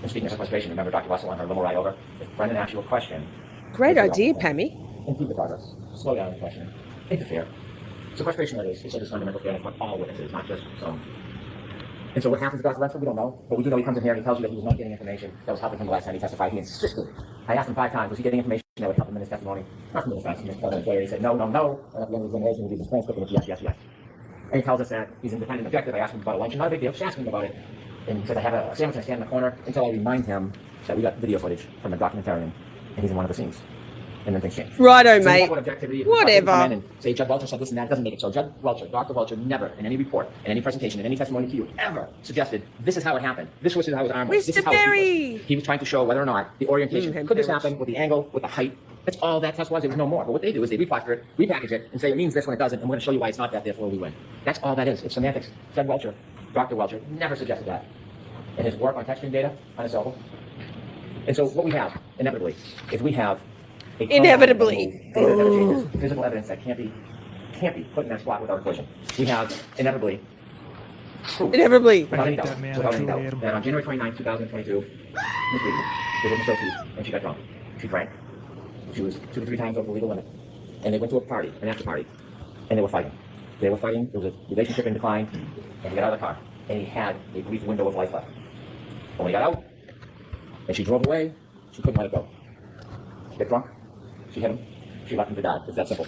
And speaking of sequestration, remember Dr. Russell on her limo ride over? If Brendan asks you a question, Great idea, Pammy. impede the progress. Slow down the question. Interfere. Sequestration orders is a fundamental fairness for all witnesses, not just some. And so what happens to Dr. Russell, we don't know. But we do know he comes in here and he tells you that he was not getting information that was helping him the last time he testified. He insisted. I asked him 5 times, was he getting information that would help him in his testimony? Not from the defense, from his fellow employer. He said, no. And at the end of the examination, he reads the transcript and it's yes. And he tells us that he's independent and objective. I asked him about a lunch, not a big deal, just asking him about it. And he said, I have a sandwich and I stand in the corner until I remind him that we got video footage from a documentarian and he's in one of the scenes. And then things change. Righto, So mate. what objectivity is. Whatever. Come in and say Judge Welcher said this and that, doesn't make it so. Judge Welcher, Dr. Welcher, never in any report, in any presentation, in any testimony to you, ever suggested this is how it happened. This was how his arm was. This is Mr. how it was. Berry! He was trying to show whether or not the orientation, could this happen with the angle, with the height. That's all that test was. It was no more. But what they do is they replaster it, repackage it, and say it means this when it doesn't, and we're going to show you why it's not that, therefore we win. That's all that is. It's semantics. Judge Welcher, Dr. Welcher, never suggested that in his work on texturing data on his cell phone. And so what we have, inevitably, is we have a Inevitably. physical evidence that can't be put in that spot without a collision. We have inevitably proof. Inevitably. Without any doubt. that man. Without I any truly doubt. hate him. That on January 29, 2022, Miss Reed was with Miss O'Keefe, and she got drunk. She drank. She was 2 to 3 times over the legal limit. And they went to a party, an after party, and they were fighting. There was a relationship in decline, and he got out of the car, and he had a brief window of life left. But when he got out, and she drove away, she couldn't let it go. She got drunk, she hit him, she left him to die. It's that simple.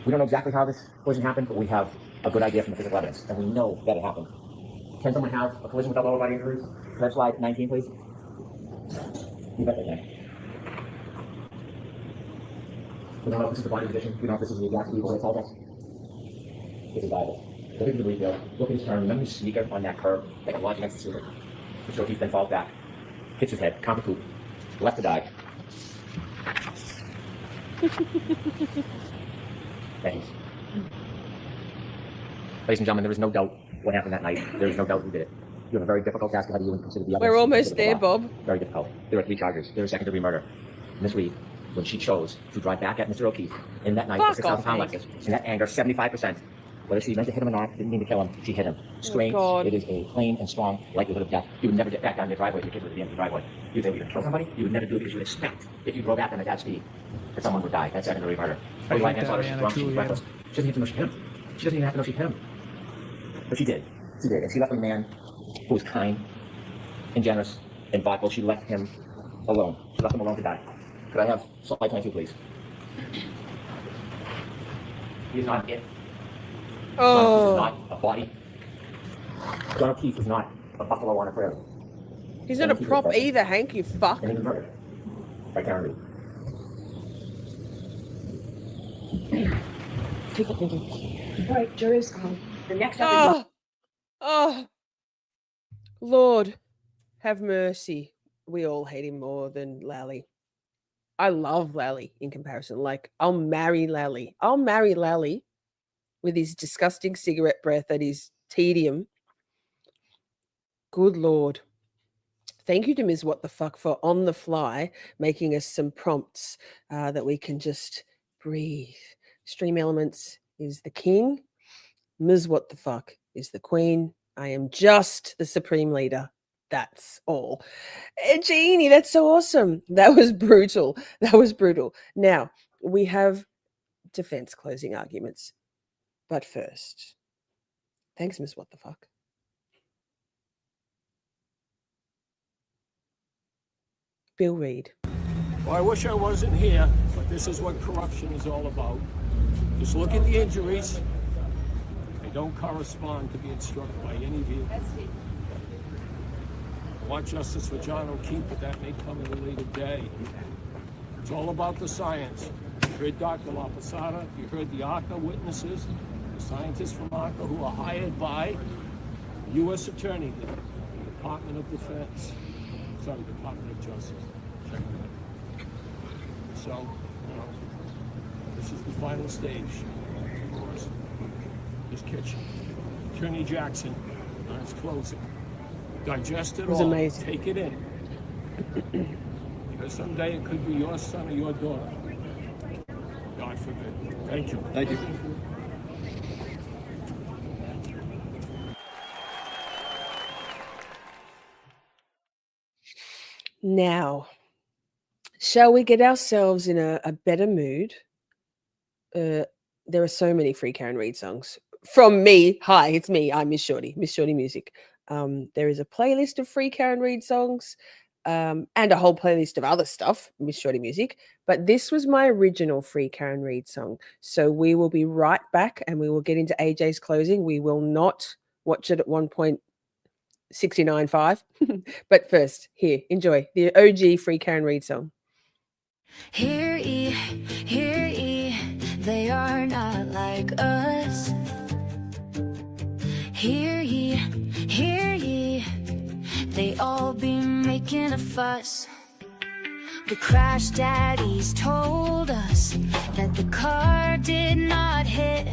We don't know exactly how this collision happened, but we have a good idea from the physical evidence, and we know that it happened. Can someone have a collision without lower body injuries? Can I slide 19, please? You bet they can. We don't know if this is the body position. We don't know if this is the exact legal way it tells us. This is Bible. Look at the replay. Look at his turn. Remember his sneaker on that curb that can launch against the ceiling. Miss Shorty then falls back, hits his head, counter poop, left to die. Thanks. Ladies and gentlemen, there is no doubt what happened that night. There is no doubt who did it. You have a very difficult task. How do you consider the evidence? We're almost Consider the there, law. Bob. Very difficult. There are 3 charges. There is second degree murder. Miss Reed, when she chose to drive back at Mr. O'Keefe in that night, Fuck a 6,000 pound off, Lexus, in that anger, 75%. Whether she meant to hit him or not, didn't mean to kill him, she hit him. Straight, God. it is a plain and strong likelihood of death. You would never get back down your driveway if your kids were at the end of the driveway. You'd say, you're gonna kill somebody? You would never do it because you would expect, if you drove at them at that speed, that someone would die. That's second degree murder. I hate Right that manslaughter, man. she's I drunk, she's truly reckless. She doesn't even know she hit him. She doesn't even have to know she hit him. But she did. She did. And she left a man who was kind and generous and thoughtful. She left him alone. She left him alone to die. Could I have slide 22, please? He is not it. Oh. John O'Keefe is not a body. John O'Keefe is not a buffalo on a prairie. He's not a prop either, Hank, you fuck. And he was murdered by Karen Read. Right, jurors, the next Oh, Lord, have mercy. We all hate him more than Lally. I love Lally in comparison. Like, I'll marry Lally. I'll marry Lally with his disgusting cigarette breath and his tedium. Good Lord. thank you to Ms. What the Fuck for on the fly making us some prompts that we can just breathe. Stream Elements is the king. Ms. What the Fuck is the queen. I am just the supreme leader. That's all. Jeannie, that's so awesome. That was brutal. That was brutal. Now, we have defense closing arguments. But first, thanks, Ms. What the Fuck. Bill Read. Well, I wish I wasn't here, but this is what corruption is all about. Just look at the injuries. They don't correspond to being struck by any vehicle. I want justice for John O'Keefe, but that may come at a later day. It's all about the science. You heard Dr. La Posada, you heard the ACA witnesses, the scientists from ACA who are hired by the U.S. Attorney, the Department of Defense. Sorry, Department of Justice. Check it out. So, you know, this is the final stage, of course. This kitchen. Attorney Jackson, on his closing. Digest it all. Amazing. Take it in. Because someday it could be your son or your daughter. God forbid. Thank you. Thank you. Now, shall we get ourselves in a better mood? There are so many free Karen Read songs. From me, hi, it's me. I'm Miss Shorty, Miss Shorty Music. There is a playlist of free Karen Read songs and a whole playlist of other stuff, Miss Shorty Music. But this was my original free Karen Read song. So we will be right back and we will get into AJ's closing. We will not watch it at 1.695. But first, here, enjoy the OG free Karen Read song. Hear ye, they are not like us. Hear ye, they all be making a fuss. The crash daddies told us that the car did not hit,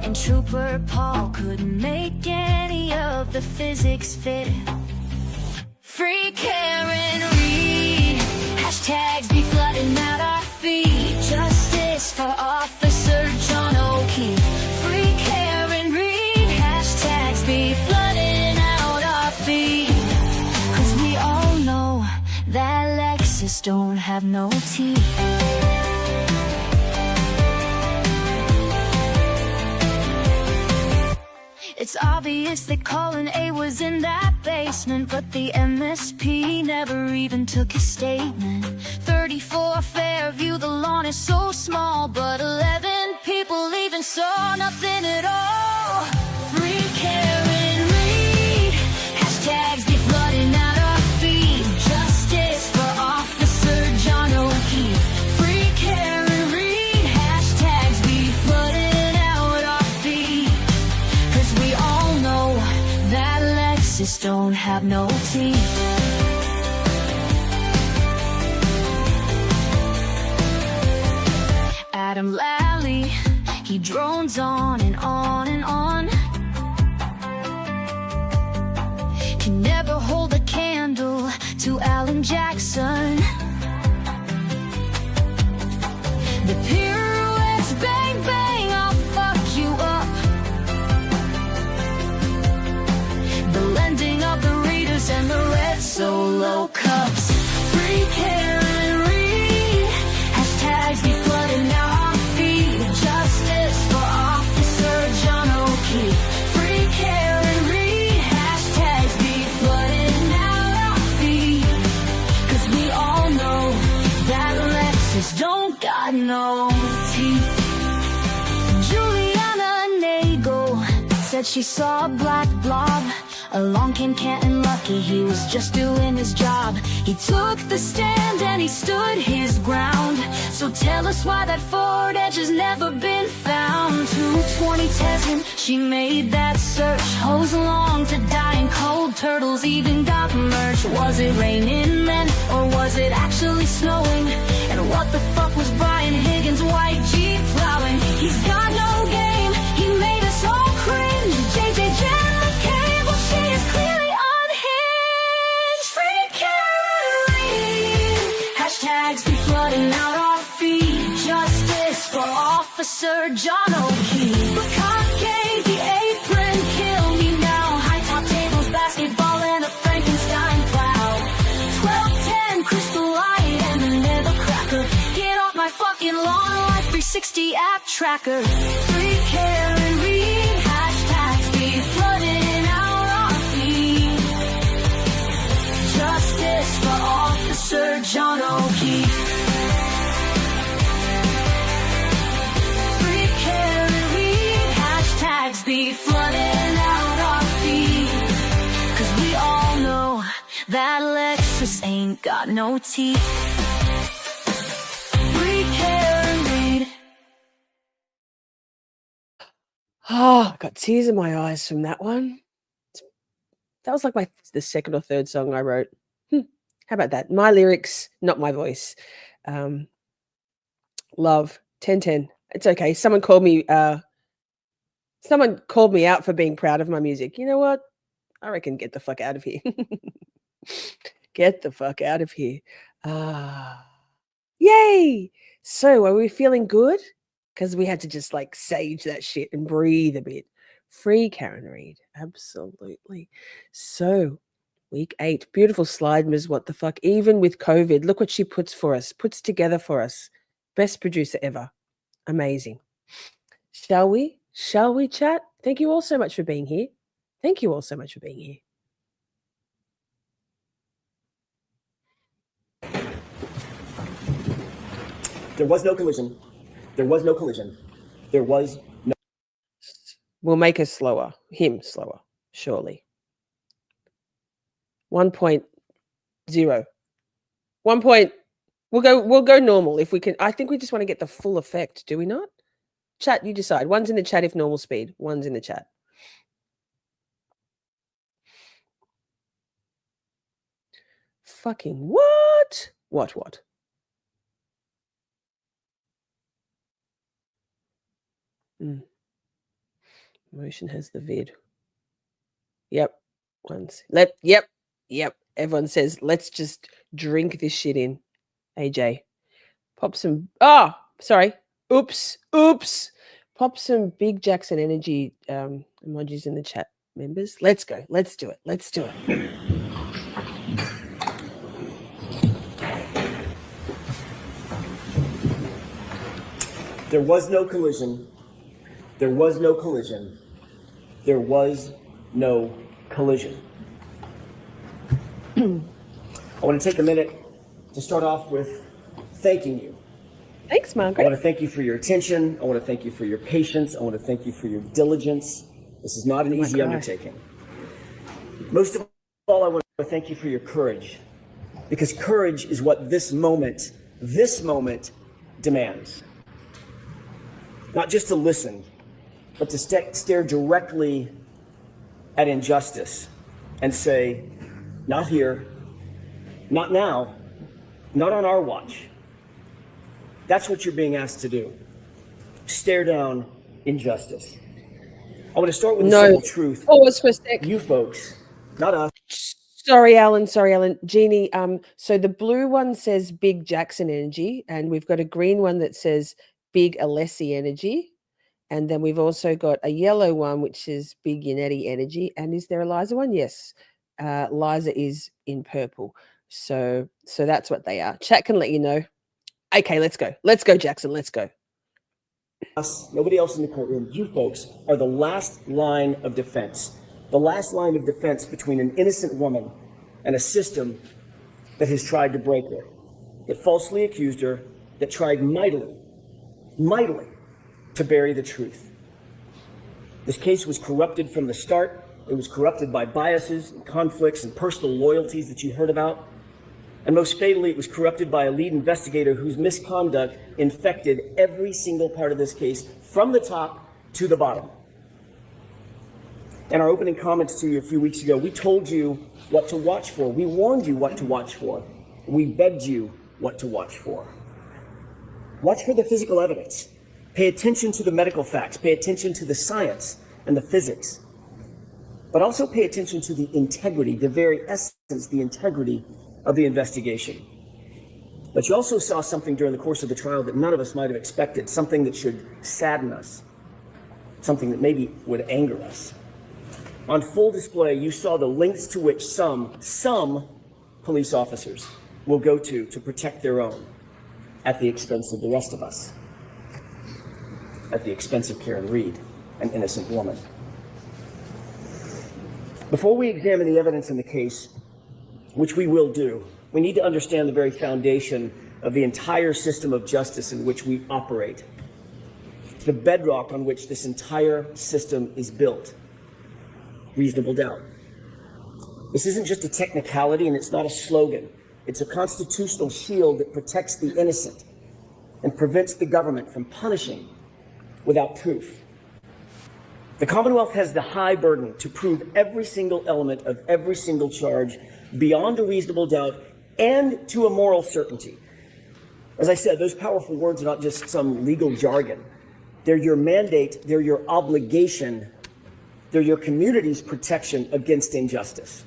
and Trooper Paul couldn't make any of the physics fit. Free Karen Read, hashtags be flooding out our feed. Justice for Officer John O'Keefe. Free Karen Read, hashtags be flooding out our feed. 'Cause we all know that Lexus don't have no teeth. It's obvious that Colin A was in that basement, but the MSP never even took his statement. 34 Fairview, the lawn is so small, but 11 people even saw nothing at all. Free Karen Read, hashtags be flooding out our feed. Justice for Officer John O'Keefe. Free Karen Read, hashtags be flooding out our feed. 'Cause we all know that Lexus don't have no teeth. Adam Lally, he drones on and on and on. Can never hold a candle to Alan Jackson. The pirouettes, bang bang, I'll fuck you up. The lending of the readers and the red solo cups. Free Karen Read, hashtags be flooding out our feed. Justice for Officer John O'Keefe. Free Karen Read, hashtags be flooding out our feed. 'Cause we all know that Lexus don't got no teeth. Juliana Nagel said she saw a black blob. Along came Canton Lucky, he was just doing his job. He took the stand and he stood his ground. So tell us why that Ford Edge has never been found. 220 Tesla, she made that search. Hose along to dying cold, turtles even got merch. Was it raining then, or was it actually snowing? And what the fuck was Brian Higgins' white Jeep plowing? He's got no game, he made us all cringe. JJ Jenna Cable, she is clearly unhinged. Officer John O'Keefe. Cockade the apron, kill me now. High top tables, basketball, and a Frankenstein plow. 1210 crystal light and a leather cracker. Get off my fucking lawn, Life 360 app tracker. Free Karen Read, hashtags be flooding out our feed. Justice for Officer John O'Keefe. Free Karen Read, hashtags be flooding out our feed. 'Cause we all know that Lexus ain't got no teeth. Free Karen Read. Oh, I got tears in my eyes from that one. That was like the second or third song I wrote. How about that? My lyrics, not my voice. Love 10-10. It's okay. Someone called me out for being proud of my music. You know what? I reckon get the fuck out of here. Get the fuck out of here. Yay! So are we feeling good? Because we had to just like sage that shit and breathe a bit. Free Karen Read. Absolutely. So week 8. Beautiful slide, Ms. What the fuck? Even with COVID, look what she puts together for us. Best producer ever. Amazing. Shall we? Shall we chat? Thank you all so much for being here. Thank you all so much for being here. There was no collision. There was no collision. There was no. We'll make her slower. Him slower, surely. 1.0. 1 point. We'll go normal if we can. I think we just want to get the full effect, do we not? Chat, you decide. One's in the chat if normal speed. One's in the chat. Fucking what? What? Motion has the vid. Yep. Yep. Everyone says, let's just drink this shit in. AJ. Pop some. Oh, sorry. Oops. Pop some Big Jackson energy emojis in the chat, members. Let's go. Let's do it. There was no collision. There was no collision. There was no collision. I want to take a minute to start off with thanking you. Thanks, Margaret. I want to thank you for your attention. I want to thank you for your patience. I want to thank you for your diligence. This is not an easy undertaking. Most of all, I want to thank you for your courage, because courage is what this moment demands. Not just to listen, but to stare directly at injustice and say, not here, not now, not on our watch. That's what you're being asked to do. Stare down injustice. I want to start with a simple truth. Pause for a sec. You folks, not us. Sorry, Alan. Jeannie, so the blue one says Big Jackson energy, and we've got a green one that says Big Alessi energy. And then we've also got a yellow one, which is Big Yannetti energy. And is there a Liza one? Yes. Liza is in purple. So that's what they are. Chat can let you know. Okay, let's go. Let's go, Jackson. Let's go. Us, nobody else in the courtroom. You folks are the last line of defense. The last line of defense between an innocent woman and a system that has tried to break her, that falsely accused her, that tried mightily to bury the truth. This case was corrupted from the start. It was corrupted by biases and conflicts and personal loyalties that you heard about. And most fatally, it was corrupted by a lead investigator whose misconduct infected every single part of this case from the top to the bottom. In our opening comments to you a few weeks ago, we told you what to watch for. We warned you what to watch for. We begged you what to watch for. Watch for the physical evidence. Pay attention to the medical facts. Pay attention to the science and the physics. But also pay attention to the integrity, the very essence, the integrity of the investigation. But you also saw something during the course of the trial that none of us might have expected, something that should sadden us, something that maybe would anger us. On full display, you saw the lengths to which some police officers will go to protect their own at the expense of the rest of us, at the expense of Karen Read, an innocent woman. Before we examine the evidence in the case, which we will do, we need to understand the very foundation of the entire system of justice in which we operate. It's the bedrock on which this entire system is built. Reasonable doubt. This isn't just a technicality, and it's not a slogan. It's a constitutional shield that protects the innocent and prevents the government from punishing without proof. The Commonwealth has the high burden to prove every single element of every single charge beyond a reasonable doubt and to a moral certainty. As I said, those powerful words are not just some legal jargon. They're your mandate, they're your obligation, they're your community's protection against injustice.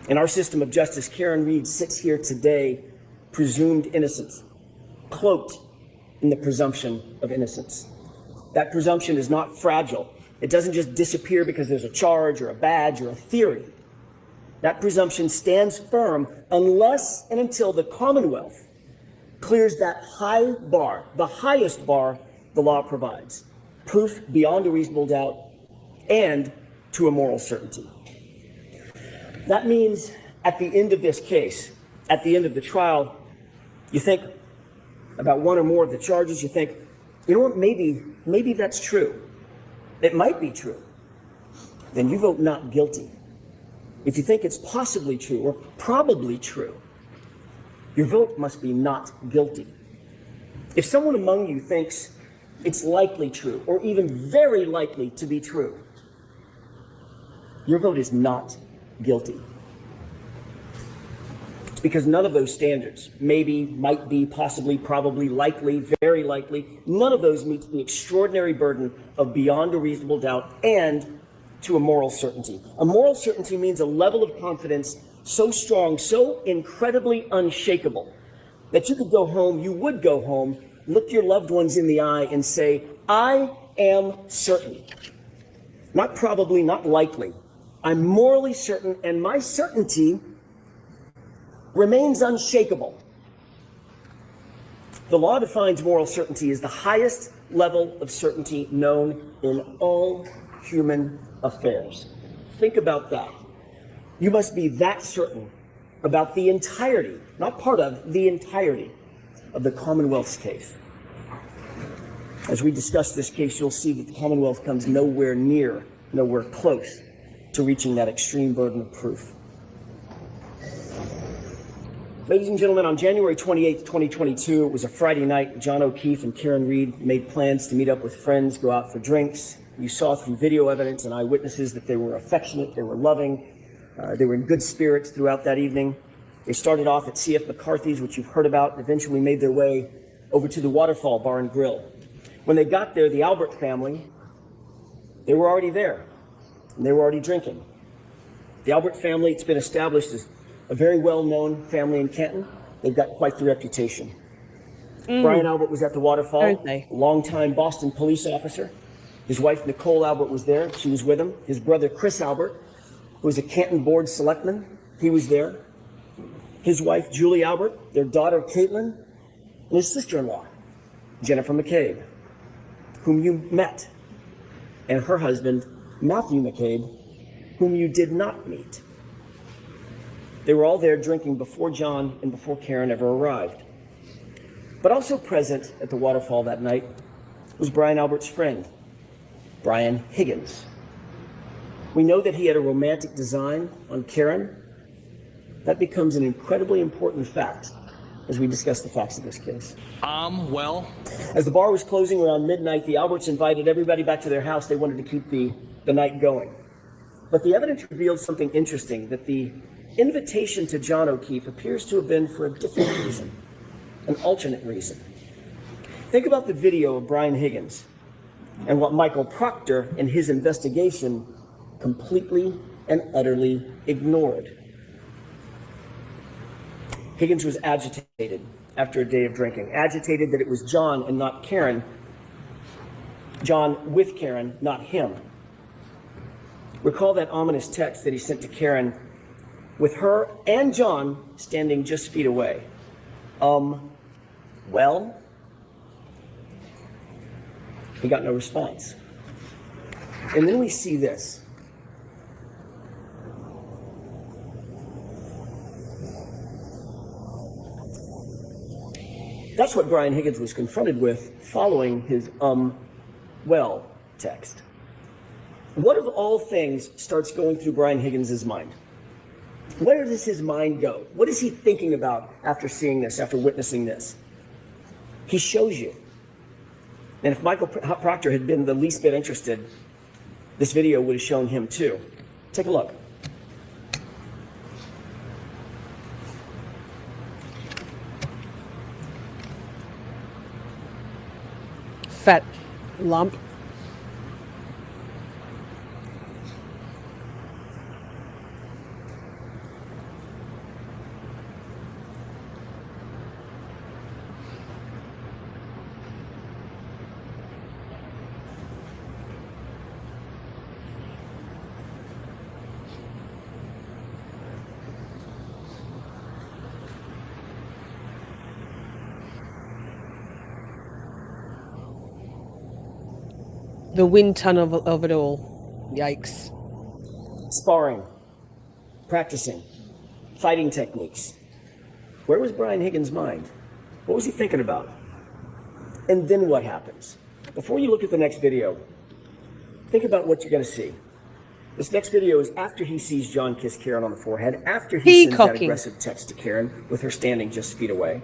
In our system of justice, Karen Read sits here today, presumed innocent, cloaked in the presumption of innocence. That presumption is not fragile. It doesn't just disappear because there's a charge or a badge or a theory. That presumption stands firm unless and until the Commonwealth clears that high bar, the highest bar the law provides, proof beyond a reasonable doubt and to a moral certainty. That means at the end of this case, at the end of the trial, you think about one or more of the charges, you think, you know what, maybe that's true. It might be true. Then you vote not guilty. If you think it's possibly true or probably true, your vote must be not guilty. If someone among you thinks it's likely true or even very likely to be true, your vote is not guilty. It's because none of those standards, maybe, might be, possibly, probably, likely, very likely, none of those meets the extraordinary burden of beyond a reasonable doubt and to a moral certainty. A moral certainty means a level of confidence so strong, so incredibly unshakable, that you could go home, you would go home, look your loved ones in the eye and say, I am certain. Not probably, not likely. I'm morally certain, and my certainty remains unshakable. The law defines moral certainty as the highest level of certainty known in all human affairs. Think about that. You must be that certain about the entirety, not part of, the entirety of the Commonwealth's case. As we discuss this case, you'll see that the Commonwealth comes nowhere near, nowhere close to reaching that extreme burden of proof. Ladies and gentlemen, on January 28th, 2022, it was a Friday night. John O'Keefe and Karen Read made plans to meet up with friends, go out for drinks. You saw through video evidence and eyewitnesses that they were affectionate, they were loving, they were in good spirits throughout that evening. They started off at C.F. McCarthy's, which you've heard about, and eventually made their way over to the Waterfall Bar and Grill. When they got there, the Albert family, they were already there, and they were already drinking. The Albert family, it's been established as a very well-known family in Canton. They've got quite the reputation. Brian Albert was at the Waterfall, a longtime Boston police officer. His wife, Nicole Albert, was there. She was with him. His brother, Chris Albert, who was a Canton board selectman, he was there. His wife, Julie Albert, their daughter, Caitlin, and his sister-in-law, Jennifer McCabe, whom you met, and her husband, Matthew McCabe, whom you did not meet. They were all there drinking before John and before Karen ever arrived. But also present at the Waterfall that night was Brian Albert's friend, Brian Higgins. We know that he had a romantic design on Karen. That becomes an incredibly important fact as we discuss the facts of this case. Well. As the bar was closing around midnight, the Alberts invited everybody back to their house. They wanted to keep the night going. But the evidence revealed something interesting, that the invitation to John O'Keefe appears to have been for a different reason, an alternate reason. Think about the video of Brian Higgins and what Michael Proctor in his investigation completely and utterly ignored. Higgins was agitated after a day of drinking, agitated that it was John and not Karen, John with Karen, not him. Recall that ominous text that he sent to Karen with her and John standing just feet away. Well? He got no response. And then we see this. That's what Brian Higgins was confronted with following his well text. What of all things starts going through Brian Higgins' mind? Where does his mind go? What is he thinking about after seeing this, after witnessing this? He shows you. And if Michael Proctor had been the least bit interested, this video would have shown him too. Take a look. Fat lump. The wind tunnel of it all. Yikes. Sparring, practicing, fighting techniques. Where was Brian Higgins' mind? What was he thinking about? And then what happens? Before you look at the next video, think about what you're going to see. This next video is after he sees John kiss Karen on the forehead, after he sends that aggressive text to Karen with her standing just feet away.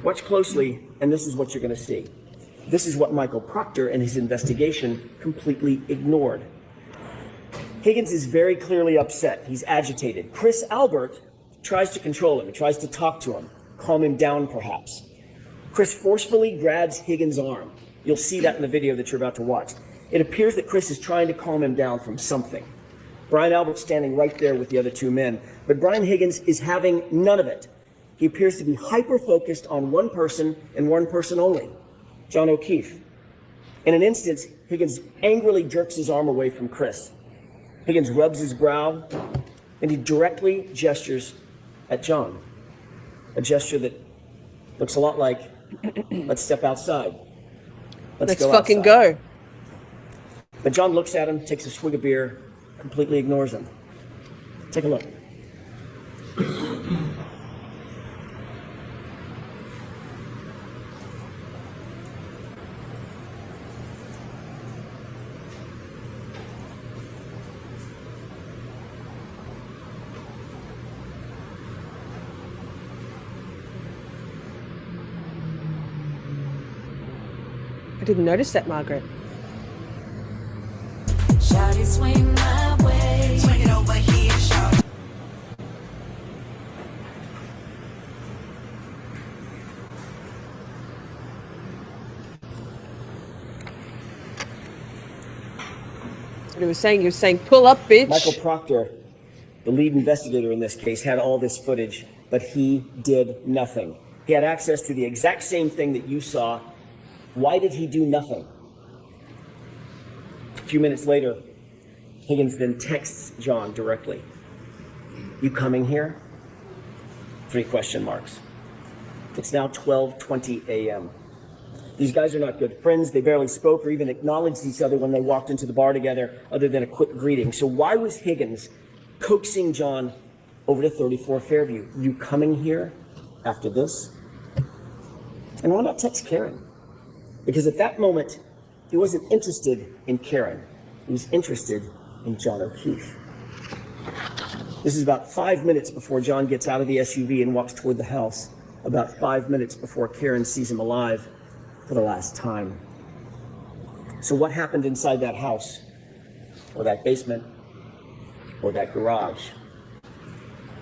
Watch closely, and this is what you're going to see. This is what Michael Proctor and his investigation completely ignored. Higgins is very clearly upset. He's agitated. Chris Albert tries to control him. He tries to talk to him, calm him down perhaps. Chris forcefully grabs Higgins' arm. You'll see that in the video that you're about to watch. It appears that Chris is trying to calm him down from something. Brian Albert's standing right there with the other two men, but Brian Higgins is having none of it. He appears to be hyper-focused on one person and one person only, John O'Keefe. In an instant, Higgins angrily jerks his arm away from Chris. Higgins rubs his brow, and he directly gestures at John. A gesture that looks a lot like, let's step outside. Let's go fucking outside. go. But John looks at him, takes a swig of beer, completely ignores him. Take a look. I didn't notice that, Margaret. Shawty, swing my way. Swing it over here, shawty. He was saying, pull up, bitch. Michael Proctor, the lead investigator in this case, had all this footage, but he did nothing. He had access to the exact same thing that you saw. Why did he do nothing? A few minutes later, Higgins then texts John directly. You coming here? 3 question marks. It's now 12:20 a.m. These guys are not good friends. They barely spoke or even acknowledged each other when they walked into the bar together, other than a quick greeting. So why was Higgins coaxing John over to 34 Fairview? You coming here after this? And why not text Karen? Because at that moment, he wasn't interested in Karen. He was interested in John O'Keefe. This is about 5 minutes before John gets out of the SUV and walks toward the house. About 5 minutes before Karen sees him alive for the last time. So what happened inside that house, or that basement, or that garage?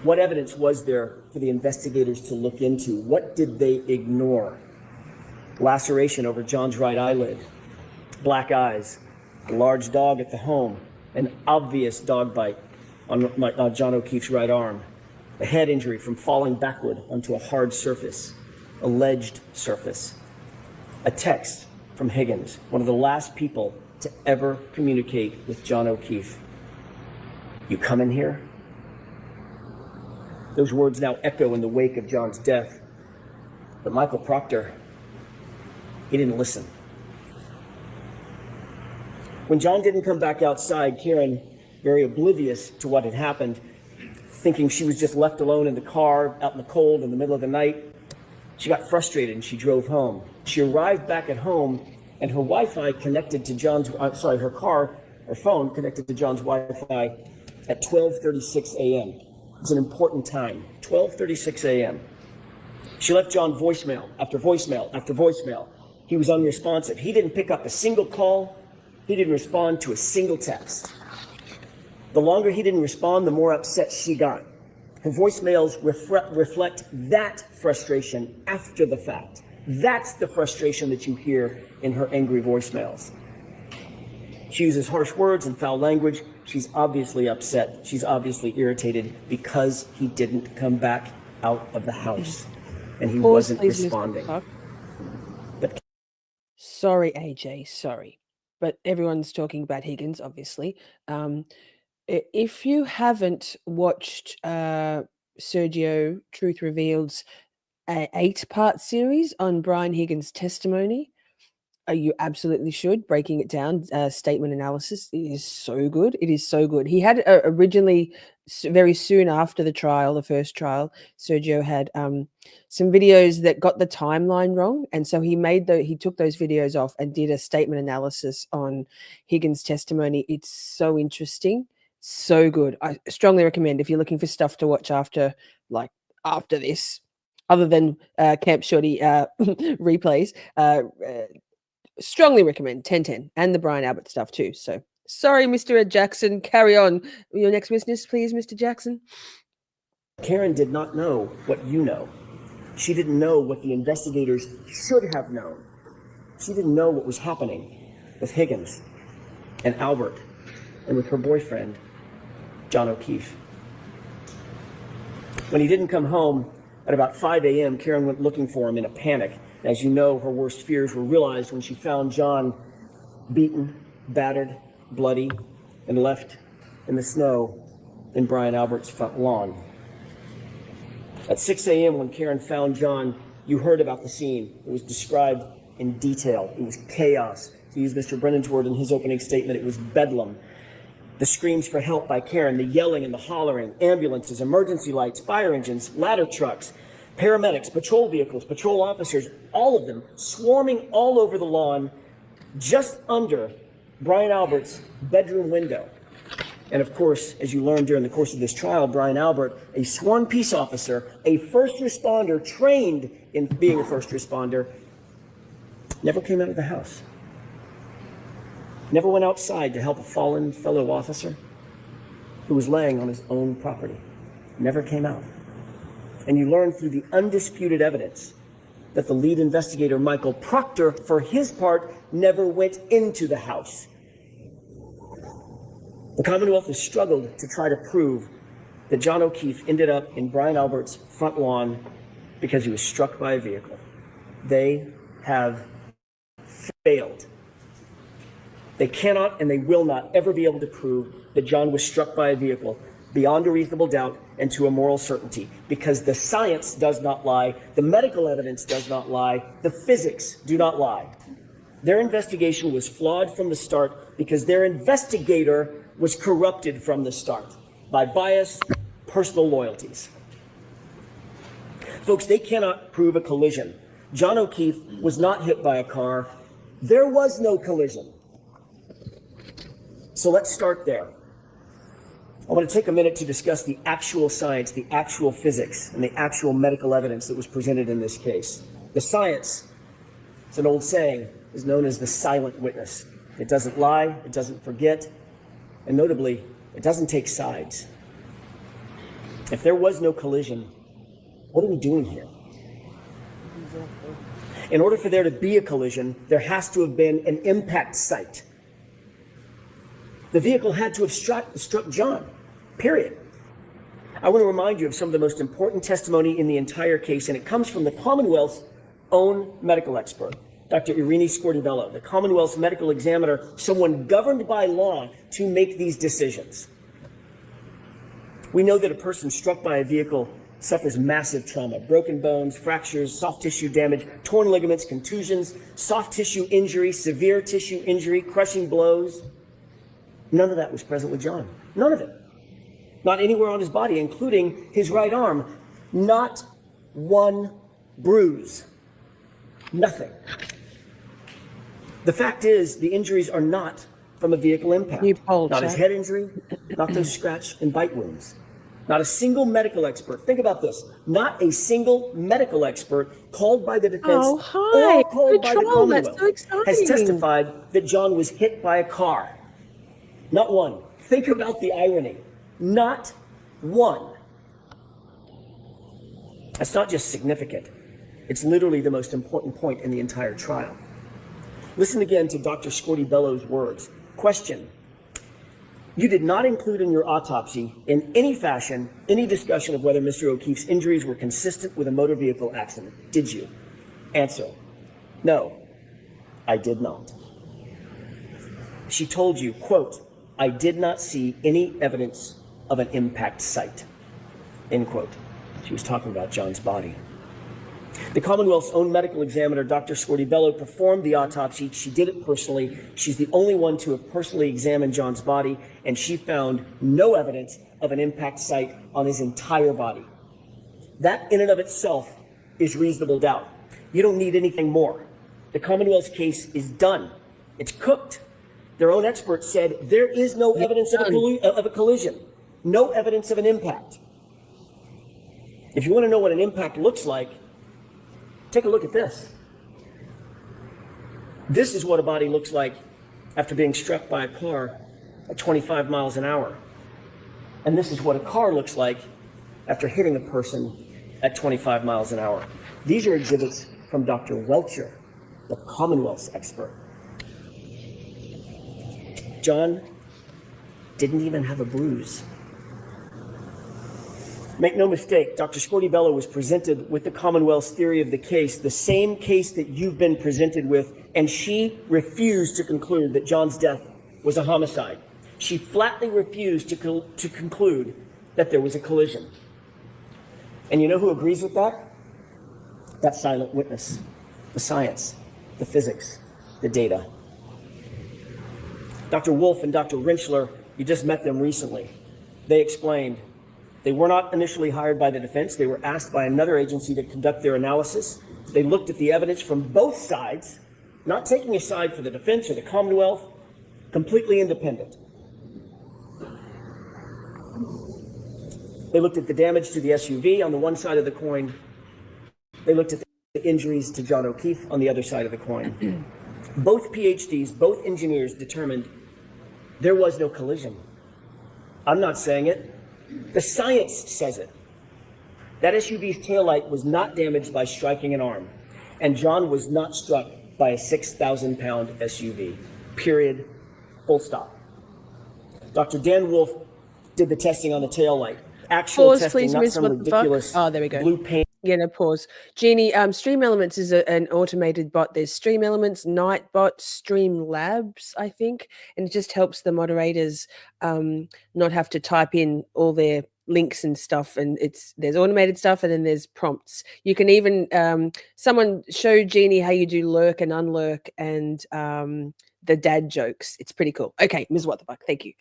What evidence was there for the investigators to look into? What did they ignore? Laceration over John's right eyelid, black eyes, a large dog at the home, an obvious dog bite on John O'Keefe's right arm. a head injury from falling backward onto a hard surface, alleged surface, a text from Higgins, one of the last people to ever communicate with John O'Keefe. "You come in here?" Those words now echo in the wake of John's death. But Michael Proctor, he didn't listen. When John didn't come back outside, Karen, very oblivious to what had happened, thinking she was just left alone in the car out in the cold in the middle of the night, she got frustrated and she drove home. She arrived back at home and her Wi-Fi connected to her phone connected to John's Wi-Fi at 12:36 a.m. It's an important time, 12:36 a.m. She left John voicemail after voicemail after voicemail. He was unresponsive. He didn't pick up a single call. He didn't respond to a single text. The longer he didn't respond, the more upset she got. Her voicemails reflect that frustration after the fact. That's the frustration that you hear in her angry voicemails. She uses harsh words and foul language. She's obviously upset. She's obviously irritated because he didn't come back out of the house and he wasn't responding. But sorry, AJ, sorry. But everyone's talking about Higgins, obviously. If you haven't watched Sergio Truth Revealed's 8-part series on Brian Higgins' testimony, you absolutely should. Breaking it down, statement analysis, it is so good. It is so good. He had originally, very soon after the trial, the first trial, Sergio had some videos that got the timeline wrong, and so he took those videos off and did a statement analysis on Higgins' testimony. It's so interesting, so good. I strongly recommend if you're looking for stuff to watch after this, other than Camp Shorty replays. Strongly recommend 1010 and the Brian Albert stuff too. So sorry, Mr. Ed Jackson. Carry on. Your next witness, please, Mr. Jackson. Karen did not know what you know. She didn't know what the investigators should have known. She didn't know what was happening with Higgins and Albert and with her boyfriend, John O'Keefe. When he didn't come home at about 5 a.m., Karen went looking for him in a panic. As you know, her worst fears were realized when she found John beaten, battered, bloody, and left in the snow in Brian Albert's front lawn. At 6 a.m. when Karen found John, you heard about the scene. It was described in detail. It was chaos. To use Mr. Brennan's word in his opening statement, it was bedlam. The screams for help by Karen, the yelling and the hollering, ambulances, emergency lights, fire engines, ladder trucks, paramedics, patrol vehicles, patrol officers, all of them swarming all over the lawn just under Brian Albert's bedroom window. And of course, as you learned during the course of this trial, Brian Albert, a sworn peace officer, a first responder trained in being a first responder, never came out of the house. Never went outside to help a fallen fellow officer who was laying on his own property. Never came out. And you learn through the undisputed evidence that the lead investigator, Michael Proctor, for his part, never went into the house. The Commonwealth has struggled to try to prove that John O'Keefe ended up in Brian Albert's front lawn because he was struck by a vehicle. They have failed. They cannot and they will not ever be able to prove that John was struck by a vehicle beyond a reasonable doubt and to a moral certainty, because the science does not lie, the medical evidence does not lie, the physics do not lie. Their investigation was flawed from the start because their investigator was corrupted from the start by bias, personal loyalties. Folks, they cannot prove a collision. John O'Keefe was not hit by a car. There was no collision. So let's start there. I want to take a minute to discuss the actual science, the actual physics, and the actual medical evidence that was presented in this case. The science, it's an old saying, is known as the silent witness. It doesn't lie, it doesn't forget, and notably, it doesn't take sides. If there was no collision, what are we doing here? In order for there to be a collision, there has to have been an impact site. The vehicle had to have struck John, period. I want to remind you of some of the most important testimony in the entire case, and it comes from the Commonwealth's own medical expert, Dr. Irene Scortibello, the Commonwealth's medical examiner, someone governed by law to make these decisions. We know that a person struck by a vehicle suffers massive trauma, broken bones, fractures, soft tissue damage, torn ligaments, contusions, soft tissue injury, severe tissue injury, crushing blows. None of that was present with John. None of it. Not anywhere on his body, including his right arm. Not one bruise. Nothing. The fact is, the injuries are not from a vehicle impact. Not his head injury, not those scratch and bite wounds. Not a single medical expert. Think about this. Not a single medical expert called by the defense or called by the Commonwealth has testified that John was hit by a car. Not one. Think about the irony. Not one. That's not just significant. It's literally the most important point in the entire trial. Listen again to Dr. Scortibello's words. Question. You did not include in your autopsy, in any fashion, any discussion of whether Mr. O'Keefe's injuries were consistent with a motor vehicle accident, did you? Answer. No, I did not. She told you, quote, I did not see any evidence of an impact site, end quote. She was talking about John's body. The Commonwealth's own medical examiner, Dr. Scortibello, performed the autopsy. She did it personally. She's the only one to have personally examined John's body, and she found no evidence of an impact site on his entire body. That in and of itself is reasonable doubt. You don't need anything more. The Commonwealth's case is done. It's cooked. Their own experts said there is no evidence of a collision, no evidence of an impact. If you want to know what an impact looks like, take a look at this. This is what a body looks like after being struck by a car at 25 miles an hour. And this is what a car looks like after hitting a person at 25 miles an hour. These are exhibits from Dr. Welcher, the Commonwealth's expert. John didn't even have a bruise. Make no mistake, Dr. Scortibello was presented with the Commonwealth's theory of the case, the same case that you've been presented with, and she refused to conclude that John's death was a homicide. She flatly refused to conclude that there was a collision. And you know who agrees with that? That silent witness, the science, the physics, the data. Dr. Wolf and Dr. Rentschler, you just met them recently. They explained they were not initially hired by the defense. They were asked by another agency to conduct their analysis. They looked at the evidence from both sides, not taking a side for the defense or the Commonwealth, completely independent. They looked at the damage to the SUV on the one side of the coin. They looked at the injuries to John O'Keefe on the other side of the coin. Both PhDs, both engineers determined there was no collision. I'm not saying it. The science says it. That SUV's taillight was not damaged by striking an arm, and John was not struck by a 6,000-pound SUV. Period. Full stop. Dr. Dan Wolf did the testing on the taillight. Actual Pause, testing, please, not Miss some What the Fuck. ridiculous Oh, there we go. blue paint. Yeah, no, pause. Jeannie, Stream Elements is an automated bot. There's Stream Elements, Nightbot, Stream Labs, I think, and it just helps the moderators not have to type in all their links and stuff. And there's automated stuff, and then there's prompts. You can even someone show Jeannie how you do lurk and unlurk and the dad jokes. It's pretty cool. Okay, Ms. What the Fuck, thank you.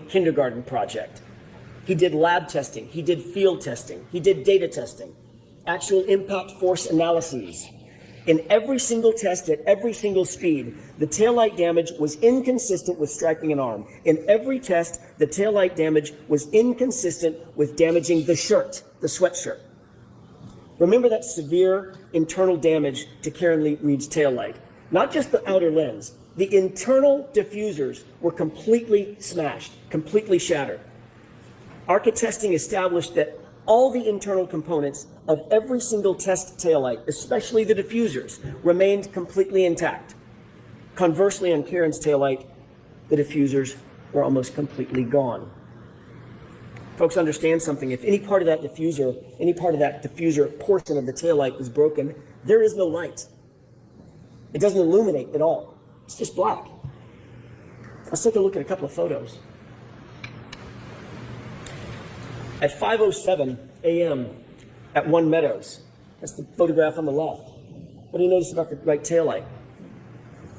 Kindergarten project. He did lab testing. He did field testing. He did data testing, actual impact force analyses. In every single test at every single speed, the taillight damage was inconsistent with striking an arm. In every test, the taillight damage was inconsistent with damaging the shirt, the sweatshirt. Remember that severe internal damage to Karen Read's taillight. Not just the outer lens. The internal diffusers were completely smashed, completely shattered. ARCA testing established that all the internal components of every single test taillight, especially the diffusers, remained completely intact. Conversely, on Karen's taillight, the diffusers were almost completely gone. Folks, understand something. If any part of that diffuser portion of the taillight is broken, there is no light. It doesn't illuminate at all. It's just black. Let's take a look at a couple of photos. At 5:07 a.m. at One Meadows, that's the photograph on the left. What do you notice about the right taillight?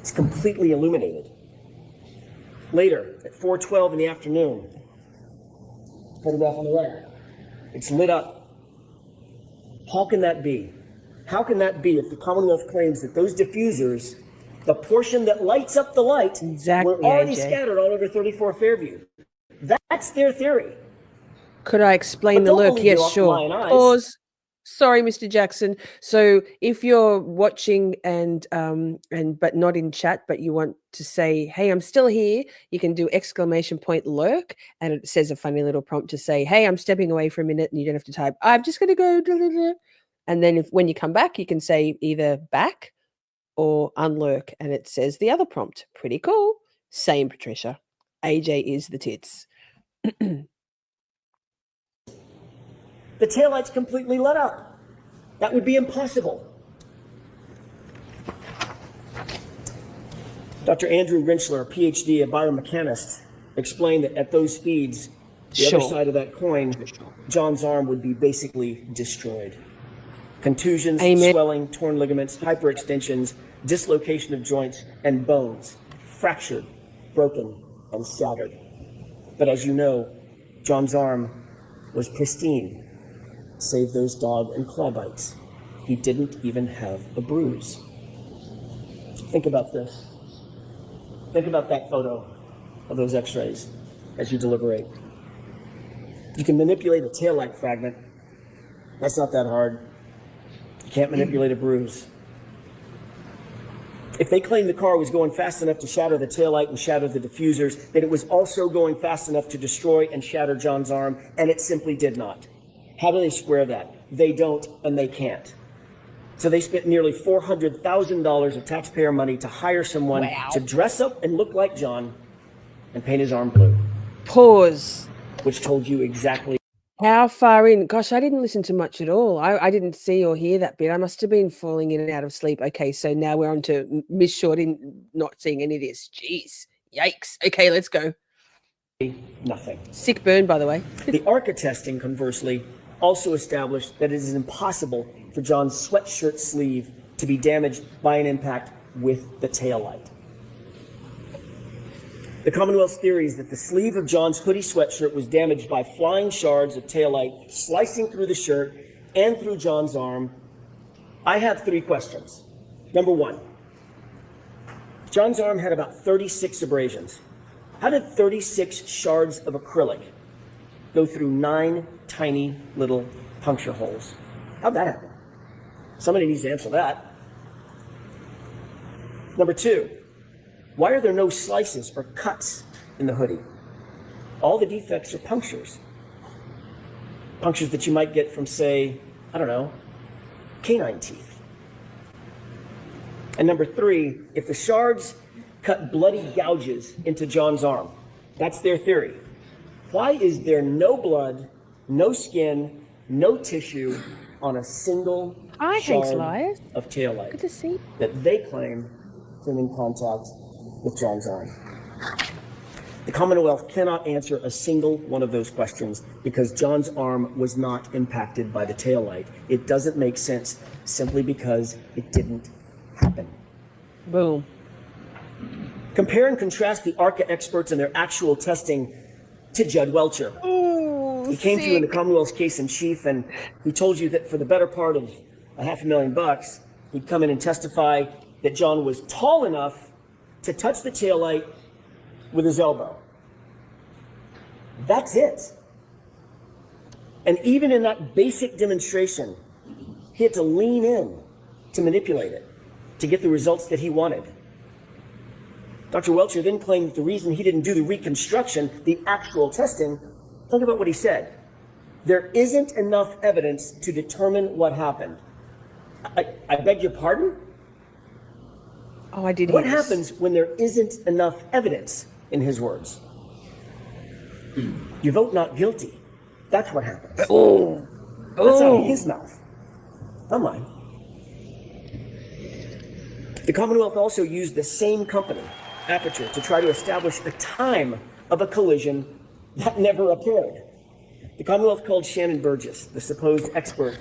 It's completely illuminated. Later, at 4:12 in the afternoon, photograph on the right, it's lit up. How can that be? How can that be if the Commonwealth claims that those diffusers, the portion that lights up the light, were already scattered all over 34 Fairview? That's their theory. Could I explain the look? Yes, sure. Pause. Sorry, Mr. Jackson. So if you're watching and but not in chat, but you want to say, "Hey, I'm still here," you can do !lurk, and it says a funny little prompt to say, "Hey, I'm stepping away for a minute," and you don't have to type, "I'm just going to go," blah, blah, blah. And then when you come back, you can say either back or unlurk, and it says the other prompt. Pretty cool. Same, Patricia. AJ is the tits. The taillight's completely lit up. That would be impossible. Dr. Andrew Rinchler, a PhD, a biomechanist, explained that at those speeds, the other side of that coin, John's arm would be basically destroyed. Contusions, swelling, torn ligaments, hyperextensions, dislocation of joints and bones, fractured, broken, and shattered. But as you know, John's arm was pristine, save those dog and claw bites. He didn't even have a bruise. Think about this. Think about that photo of those x-rays as you deliberate. You can manipulate a taillight fragment. That's not that hard. You can't manipulate a bruise. If they claim the car was going fast enough to shatter the taillight and shatter the diffusers, then it was also going fast enough to destroy and shatter John's arm, and it simply did not. How do they square that? They don't, and they can't. So they spent nearly $400,000 of taxpayer money to hire someone to dress up and look like John and paint his arm blue. Pause. Which told you exactly how far in. Gosh, I didn't listen to much at all. I didn't see or hear that bit. I must have been falling in and out of sleep. Okay, so now we're on to Miss Shorty not seeing any of this. Jeez. Yikes. Okay, let's go. Nothing. Sick burn, by the way. The ARCA testing, conversely, also established that it is impossible for John's sweatshirt sleeve to be damaged by an impact with the taillight. The Commonwealth's theory is that the sleeve of John's hoodie sweatshirt was damaged by flying shards of taillight slicing through the shirt and through John's arm. I have 3 questions. Number 1, John's arm had about 36 abrasions. How did 36 shards of acrylic go through 9 tiny little puncture holes? How'd that happen? Somebody needs to answer that. Number 2, why are there no slices or cuts in the hoodie? All the defects are punctures. Punctures that you might get from, say, I don't know, canine teeth. And number 3, if the shards cut bloody gouges into John's arm, that's their theory, why is there no blood, no skin, no tissue on a single shard of taillight Good to see. that they claim came in contact with John's arm? The Commonwealth cannot answer a single one of those questions because John's arm was not impacted by the taillight. It doesn't make sense simply because it didn't happen. Boom. Compare and contrast the ARCA experts and their actual testing to Judd Welcher. Ooh, he came to you in the Commonwealth's case in chief, and he told you that for the better part of $500,000, he'd come in and testify that John was tall enough to touch the taillight with his elbow. That's it. And even in that basic demonstration, he had to lean in to manipulate it, to get the results that he wanted. Dr. Welcher then claimed that the reason he didn't do the reconstruction, the actual testing, think about what he said. There isn't enough evidence to determine what happened. I beg your pardon? Oh, I did. What happens when there isn't enough evidence, in his words? You vote not guilty. That's what happens. Oh, That's out of his mouth, not mine. The Commonwealth also used the same company, Aperture, to try to establish a time of a collision that never occurred. The Commonwealth called Shannon Burgess, the supposed expert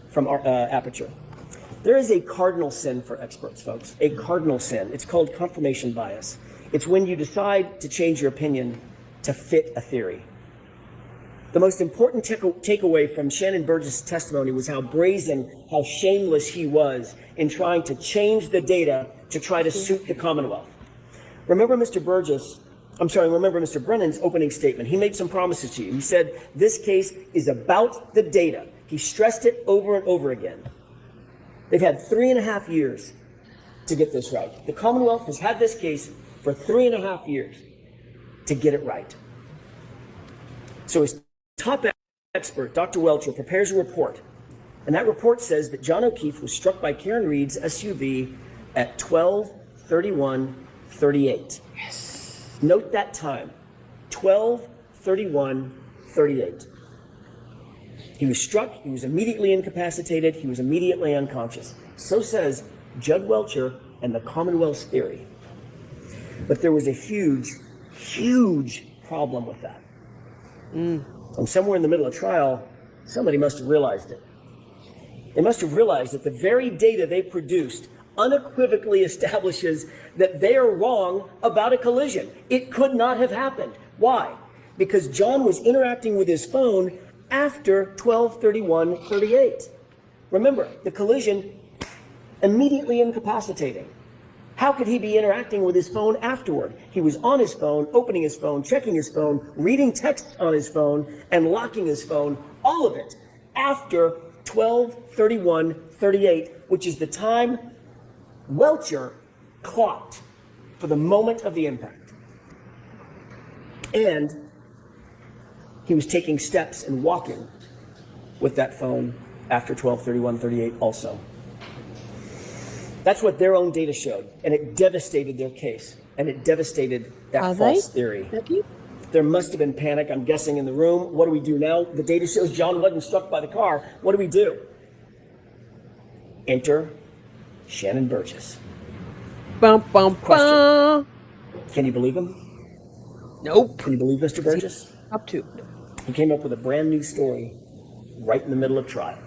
from Aperture. There is a cardinal sin for experts, folks, a cardinal sin. It's called confirmation bias. It's when you decide to change your opinion to fit a theory. The most important takeaway from Shannon Burgess' testimony was how brazen, how shameless he was in trying to change the data to try to suit the Commonwealth. Remember Mr. Brennan's opening statement. He made some promises to you. He said, this case is about the data. He stressed it over and over again. They've had 3.5 years to get this right. The Commonwealth has had this case for 3.5 years to get it right. So his top expert, Dr. Welcher, prepares a report. And that report says that John O'Keefe was struck by Karen Read's SUV at 12:31:38. Yes. Note that time, 12:31:38. He was struck, he was immediately incapacitated, he was immediately unconscious. So says Judd Welcher and the Commonwealth's theory. But there was a huge, huge problem with that. And somewhere in the middle of trial, somebody must have realized it. They must have realized that the very data they produced unequivocally establishes that they are wrong about a collision. It could not have happened. Why? Because John was interacting with his phone after 12:31:38. Remember, the collision immediately incapacitating. How could he be interacting with his phone afterward? He was on his phone, opening his phone, checking his phone, reading texts on his phone, and locking his phone, all of it, after 12:31:38, which is the time Welcher clocked for the moment of the impact. And he was taking steps and walking with that phone after 12:31:38 also. That's what their own data showed, and it devastated their case, and it devastated that false theory. There must have been panic, I'm guessing, in the room. What do we do now? The data shows John wasn't struck by the car. What do we do? Enter Shannon Burgess. Question. Can you believe him? Nope. Can you believe Mr. Burgess? Up to. He came up with a brand new story right in the middle of trial.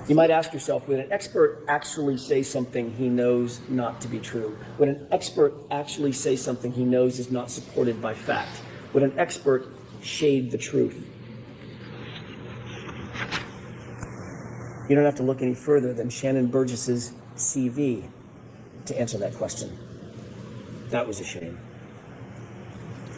You might ask yourself, would an expert actually say something he knows not to be true? Would an expert actually say something he knows is not supported by fact? Would an expert shade the truth? You don't have to look any further than Shannon Burgess's CV to answer that question. That was a shame.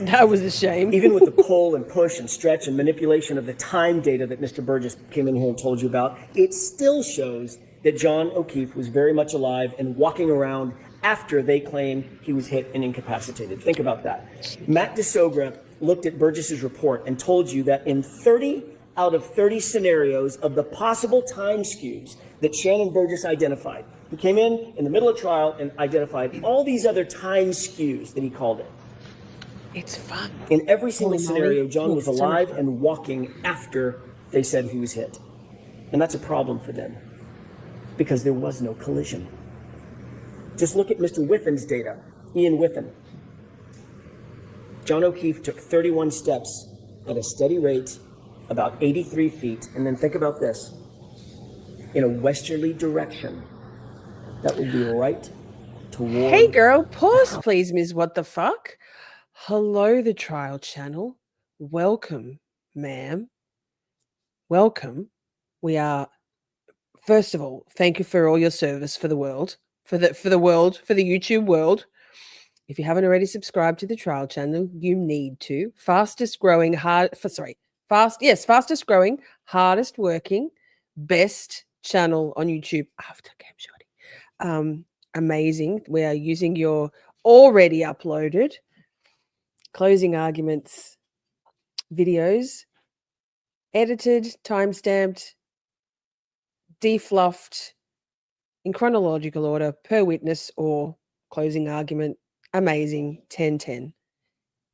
That was a shame. Even with the pull and push and stretch and manipulation of the time data that Mr. Burgess came in here and told you about, it still shows that John O'Keefe was very much alive and walking around after they claim he was hit and incapacitated. Think about that. Matt DeSogra looked at Burgess's report and told you that in 30 out of 30 scenarios of the possible time skews that Shannon Burgess identified, he came in the middle of trial and identified all these other time skews that he called it. It's fun. In every single scenario, John was alive and walking after they said he was hit. And that's a problem for them because there was no collision. Just look at Mr. Whiffen's data, Ian Whiffen. John O'Keefe took 31 steps at a steady rate, about 83 feet, and then think about this, in a westerly direction. That would be right toward... Hey girl, pause please, Ms. What the Fuck? Hello, the trial channel. Welcome, ma'am. Welcome. We are, first of all, thank you for all your service for the world, for the YouTube world. If you haven't already subscribed to the trial channel, you need to. Fastest growing, hardest growing, hardest working, best channel on YouTube after Caption This. Amazing. We are using your already uploaded closing arguments videos, edited, time-stamped, defluffed in chronological order per witness or closing argument. Amazing. 10-10.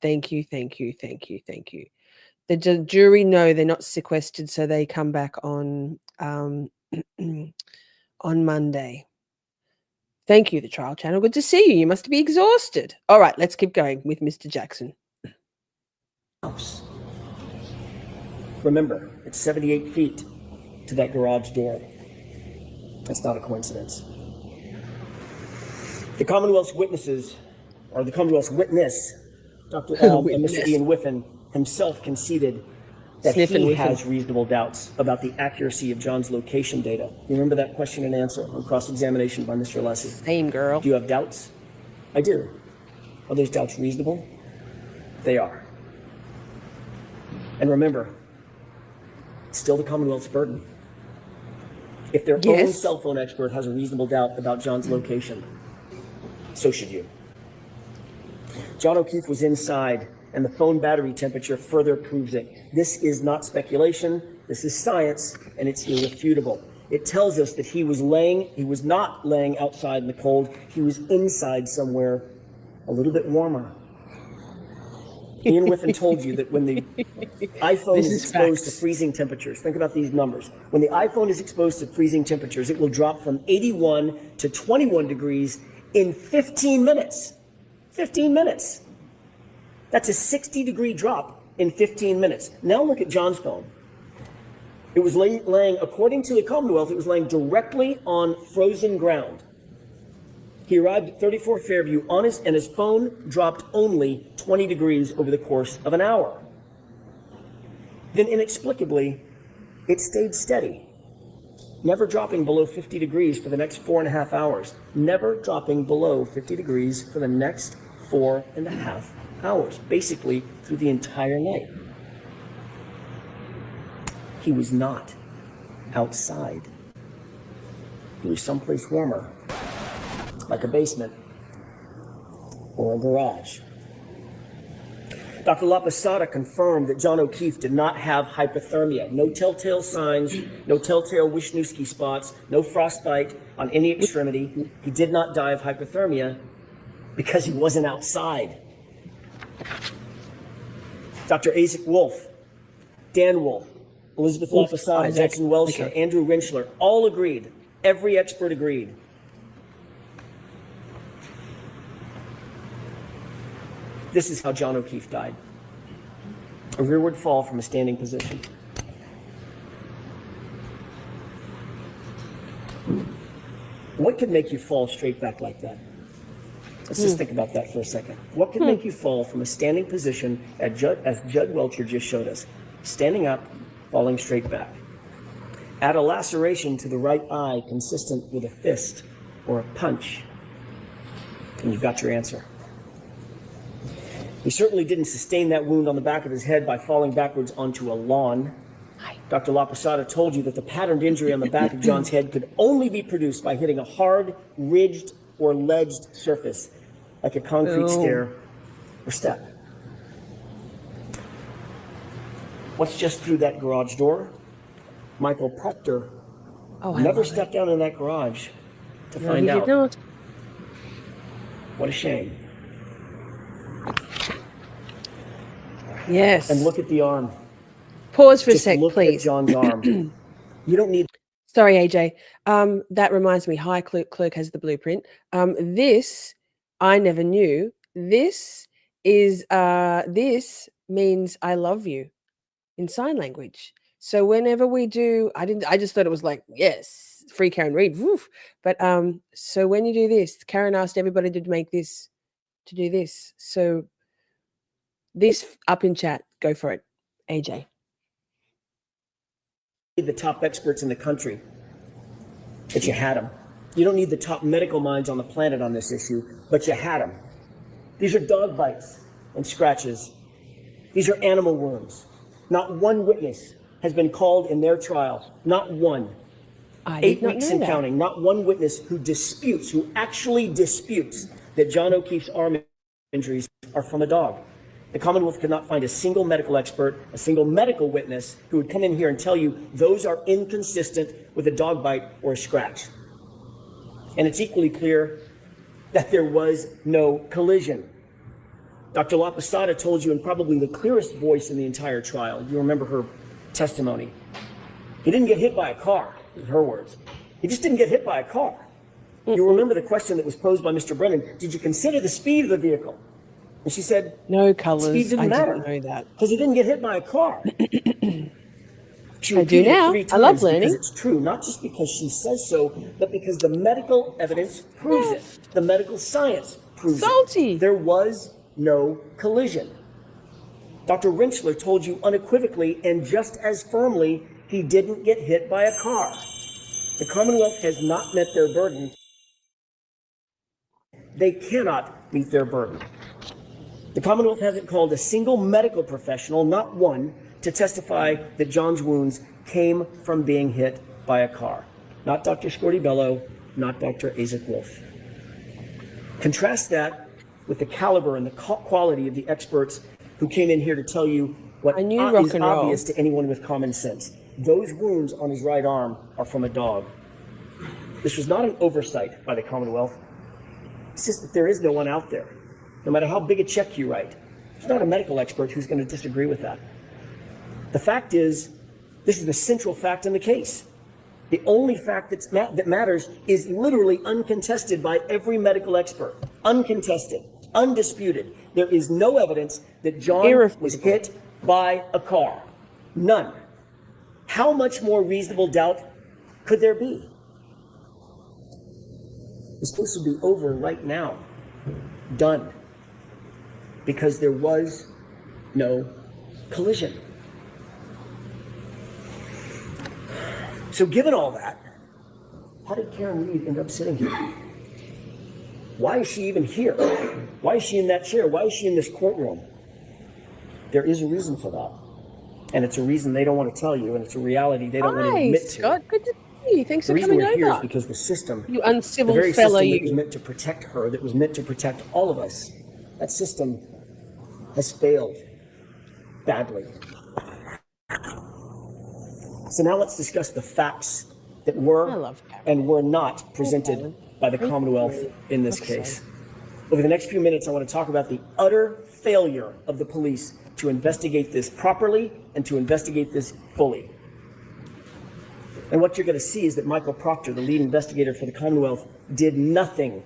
Thank you, thank you, thank you, thank you. The jury know they're not sequestered, so they come back on on Monday. Thank you, the trial channel. Good to see you. You must be exhausted. All right, let's keep going with Mr. Jackson. Remember, it's 78 feet to that garage door. That's not a coincidence. The Commonwealth's witnesses, or the Commonwealth's witness, Dr. Elm and Mr. Ian Whiffen himself conceded that he has reasonable doubts about the accuracy of John's location data. You remember that question and answer on cross-examination by Mr. Leslie? Same girl. Do you have doubts? I do. Are those doubts reasonable? They are. And remember, it's still the Commonwealth's burden. If their own cell phone expert has a reasonable doubt about John's location, so should you. John O'Keefe was inside, and the phone battery temperature further proves it. This is not speculation, this is science, and it's irrefutable. It tells us that he was not laying outside in the cold, he was inside somewhere a little bit warmer. Ian Whiffen told you that when the iPhone is exposed to freezing temperatures, think about these numbers. When the iPhone is exposed to freezing temperatures, it will drop from 81 to 21 degrees in 15 minutes. 15 minutes. That's a 60-degree drop in 15 minutes. Now look at John's phone. It was laying, according to the Commonwealth, it was laying directly on frozen ground. He arrived at 34 Fairview and his phone dropped only 20 degrees over the course of an hour. Then inexplicably, it stayed steady, never dropping below 50 degrees for the next 4.5 hours, never dropping below 50 degrees for the next 4.5 hours, basically through the entire night. He was not outside. He was someplace warmer, like a basement or a garage. Dr. LaPosada confirmed that John O'Keefe did not have hypothermia. No telltale signs, no telltale Wisniewski spots, no frostbite on any extremity. He did not die of hypothermia because he wasn't outside. Dr. Isaac Wolf, Dan Wolf, Elizabeth LaPosada, Jackson Welsher, Andrew Rinchler, all agreed. Every expert agreed. This is how John O'Keefe died. A rearward fall from a standing position. What could make you fall straight back like that? Let's just think about that for a second. What could make you fall from a standing position as Judd Welcher just showed us? Standing up, falling straight back. Add a laceration to the right eye consistent with a fist or a punch, and you've got your answer. He certainly didn't sustain that wound on the back of his head by falling backwards onto a lawn. Dr. LaPosada told you that the patterned injury on the back of John's head could only be produced by hitting a hard, ridged, or ledged surface, like a concrete stair or step. What's just through that garage door? Michael Proctor never stepped down in that garage to find out. Not. What a shame. Yes. And look at the arm. Pause for Just a sec, look please. at John's arm. You don't need. Sorry, AJ. That reminds me. Hi, Clerk has the blueprint. This I never knew. This is this means I love you in sign language. So whenever we do, I just thought it was like, yes, free Karen Read. Woof. But so when you do this, Karen asked everybody to make this, to do this. So this up in chat, go for it, AJ. The top experts in the country, but you had them. You don't need the top medical minds on the planet on this issue, but you had them. These are dog bites and scratches. These are animal wounds. Not one witness has been called in their trial. Not one. 8 weeks and counting. Not one witness who disputes, who actually disputes that John O'Keefe's arm injuries are from a dog. The Commonwealth could not find a single medical expert, a single medical witness who would come in here and tell you those are inconsistent with a dog bite or a scratch. And it's equally clear that there was no collision. Dr. La Posada told you in probably the clearest voice in the entire trial. You remember her testimony. He didn't get hit by a car, in her words. He just didn't get hit by a car. You remember the question that was posed by Mr. Brennan, did you consider the speed of the vehicle? And she said, no colors. Speed didn't matter. Didn't know that. Because he didn't get hit by a car. She I do repeated it now. 3 times I love learning. because it's true, not just because she says so, but because the medical evidence proves it. The medical science proves it. There was no collision. Dr. Rentschler told you unequivocally and just as firmly he didn't get hit by a car. The Commonwealth has not met their burden. They cannot meet their burden. The Commonwealth hasn't called a single medical professional, not one, to testify that John's wounds came from being hit by a car. Not Dr. Shorty Bello, not Dr. Isaac Wolf. Contrast that with the caliber and the quality of the experts who came in here to tell you what is obvious to anyone with common sense. Those wounds on his right arm are from a dog. This was not an oversight by the Commonwealth. It's just that there is no one out there. No matter how big a check you write, there's not a medical expert who's going to disagree with that. The fact is, this is the central fact in the case. The only fact that matters is literally uncontested by every medical expert. Uncontested, undisputed. There is no evidence that John was hit by a car. None. How much more reasonable doubt could there be? This case would be over right now. Done. Because there was no collision. So given all that, how did Karen Read end up sitting here? Why is she even here? Why is she in that chair? Why is she in this courtroom? There is a reason for that. And it's a reason they don't want to tell you, and it's a reality they don't want to admit to. Scott, good to see you. Thanks for coming over. The reason we're here is because the system, you uncivil the very fellow, system that was meant to protect her, that was meant to protect all of us, that system has failed badly. So now let's discuss the facts that were and were not presented by the Commonwealth in this case. Over the next few minutes, I want to talk about the utter failure of the police to investigate this properly and to investigate this fully. And what you're going to see is that Michael Proctor, the lead investigator for the Commonwealth, did nothing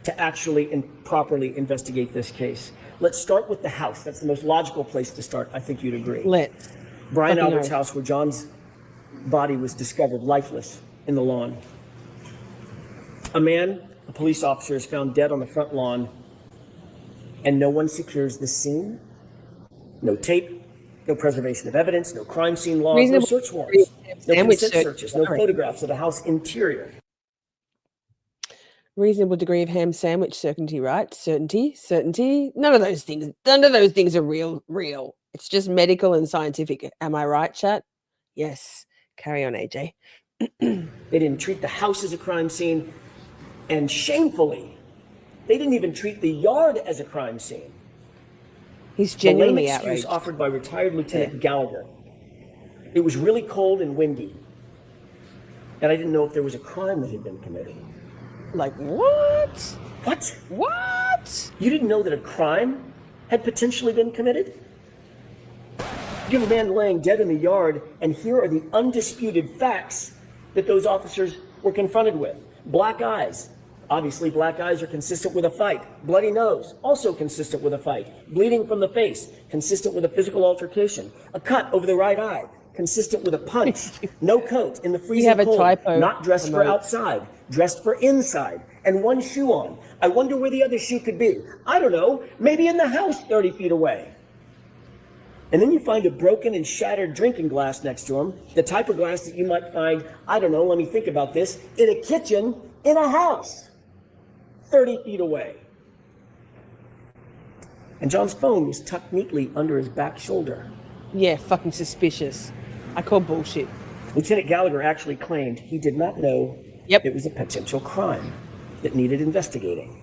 to actually and properly investigate this case. Let's start with the house. That's the most logical place to start. I think you'd agree. Let's. Brian Albert's house, where John's body was discovered lifeless in the lawn. A police officer, is found dead on the front lawn, and no one secures the scene. No tape, no preservation of evidence, no crime scene logs, no search warrants, no consent searches, no photographs of the house interior. Reasonable degree of ham sandwich certainty, right? Certainty. None of those things are real. It's just medical and scientific. Am I right, chat? Yes. Carry on, AJ. They didn't treat the house as a crime scene, and shamefully, they didn't even treat the yard as a crime scene. He's genuinely the lame excuse outraged. offered by retired Lieutenant Gallagher. It was really cold and windy, and I didn't know if there was a crime that had been committed. Like what? What? What? You didn't know that a crime had potentially been committed? You have a man laying dead in the yard, and here are the undisputed facts that those officers were confronted with. Black eyes. Obviously, black eyes are consistent with a fight. Bloody nose, also consistent with a fight. Bleeding from the face, consistent with a physical altercation. A cut over the right eye, consistent with a punch. No coat in the freezing cold. Not dressed for outside, dressed for inside. And one shoe on. I wonder where the other shoe could be. I don't know, maybe in the house 30 feet away. And then you find a broken and shattered drinking glass next to him, the type of glass that you might find, I don't know, let me think about this, in a kitchen in a house 30 feet away. And John's phone was tucked neatly under his back shoulder. Yeah, fucking suspicious. I call bullshit. Lieutenant Gallagher actually claimed he did not know it was a potential crime that needed investigating.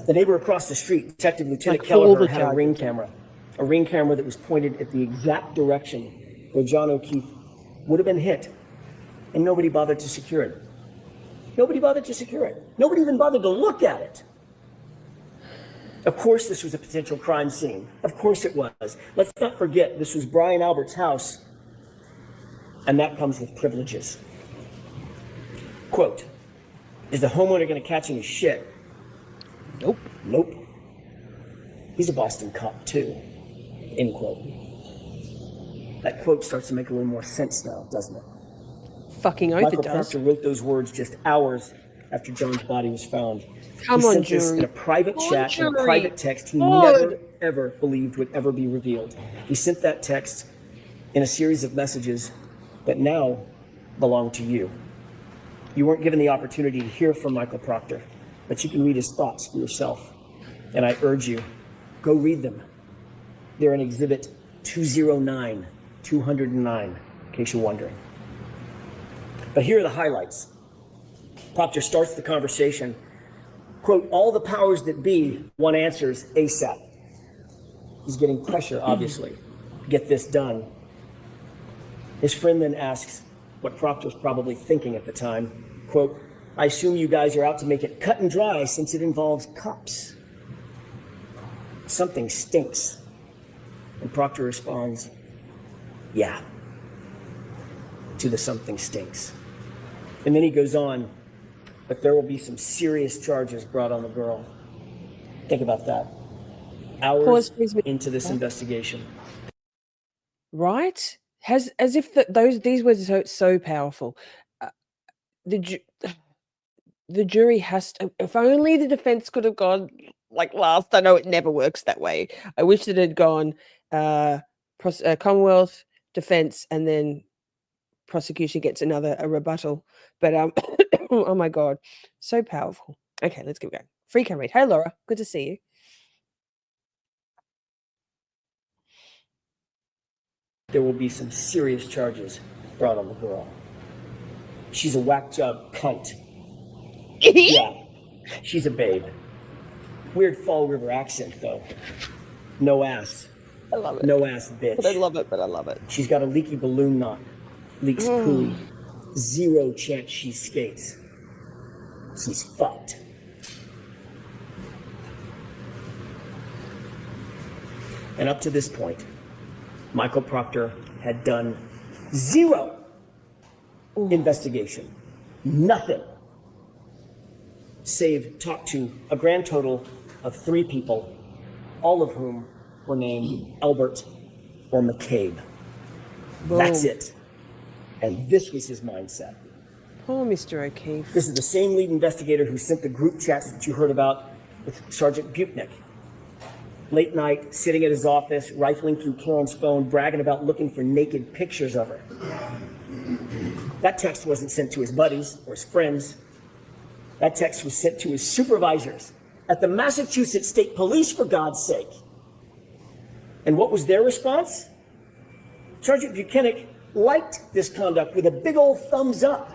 The neighbor across the street, Detective Lieutenant Kelleher, had a ring camera that was pointed at the exact direction where John O'Keefe would have been hit, and nobody bothered to secure it. Nobody bothered to secure it. Nobody even bothered to look at it. Of course this was a potential crime scene. Of course it was. Let's not forget this was Brian Albert's house, and that comes with privileges. Quote, is the homeowner going to catch any shit? Nope. Nope. He's a Boston cop too, end quote. That quote starts to make a little more sense now, doesn't it? Fucking oath Michael it does. Proctor wrote those words just hours after John's body was found. Come he on, sent this jury. in a private Come on, chat, in a jury. private text he God. never, ever believed would ever be revealed. He sent that text in a series of messages that now belong to you. You weren't given the opportunity to hear from Michael Proctor, but you can read his thoughts for yourself. And I urge you, go read them. They're in Exhibit 209, in case you're wondering. But here are the highlights. Proctor starts the conversation, quote, all the powers that be want answers ASAP. He's getting pressure, obviously, to get this done. His friend then asks what Proctor's probably thinking at the time, quote, I assume you guys are out to make it cut and dry since it involves cops. Something stinks. And Proctor responds, yeah, to the something stinks. And then he goes on, but there will be some serious charges brought on the girl. Think about that. Hours into this investigation. Right? As if these words are so powerful. The jury has to, if only the defense could have gone like last. I know it never works that way. I wish it had gone Commonwealth, defense, and then prosecution gets a rebuttal. But oh my God, so powerful. Okay, let's keep going. Free Karen Read. Hey Laura, good to see you. There will be some serious charges brought on the girl. She's a whack job cunt. Yeah, she's a babe. Weird Fall River accent though. No ass. I love it. No ass bitch. But I love it. She's got a leaky balloon knot. Leaks poo. Zero chance she skates. She's fucked. And up to this point, Michael Proctor had done zero investigation. Nothing. Save talked to a grand total of 3 people, all of whom were named Albert or McCabe. Boom. That's it. And this was his mindset. Poor Mr. O'Keefe. This is the same lead investigator who sent the group chats that you heard about with Sergeant Butnick. Late night, sitting at his office, rifling through Karen's phone, bragging about looking for naked pictures of her. That text wasn't sent to his buddies or his friends. That text was sent to his supervisors at the Massachusetts State Police, for God's sake. And what was their response? Sergeant Buchanan liked this conduct with a big old thumbs up.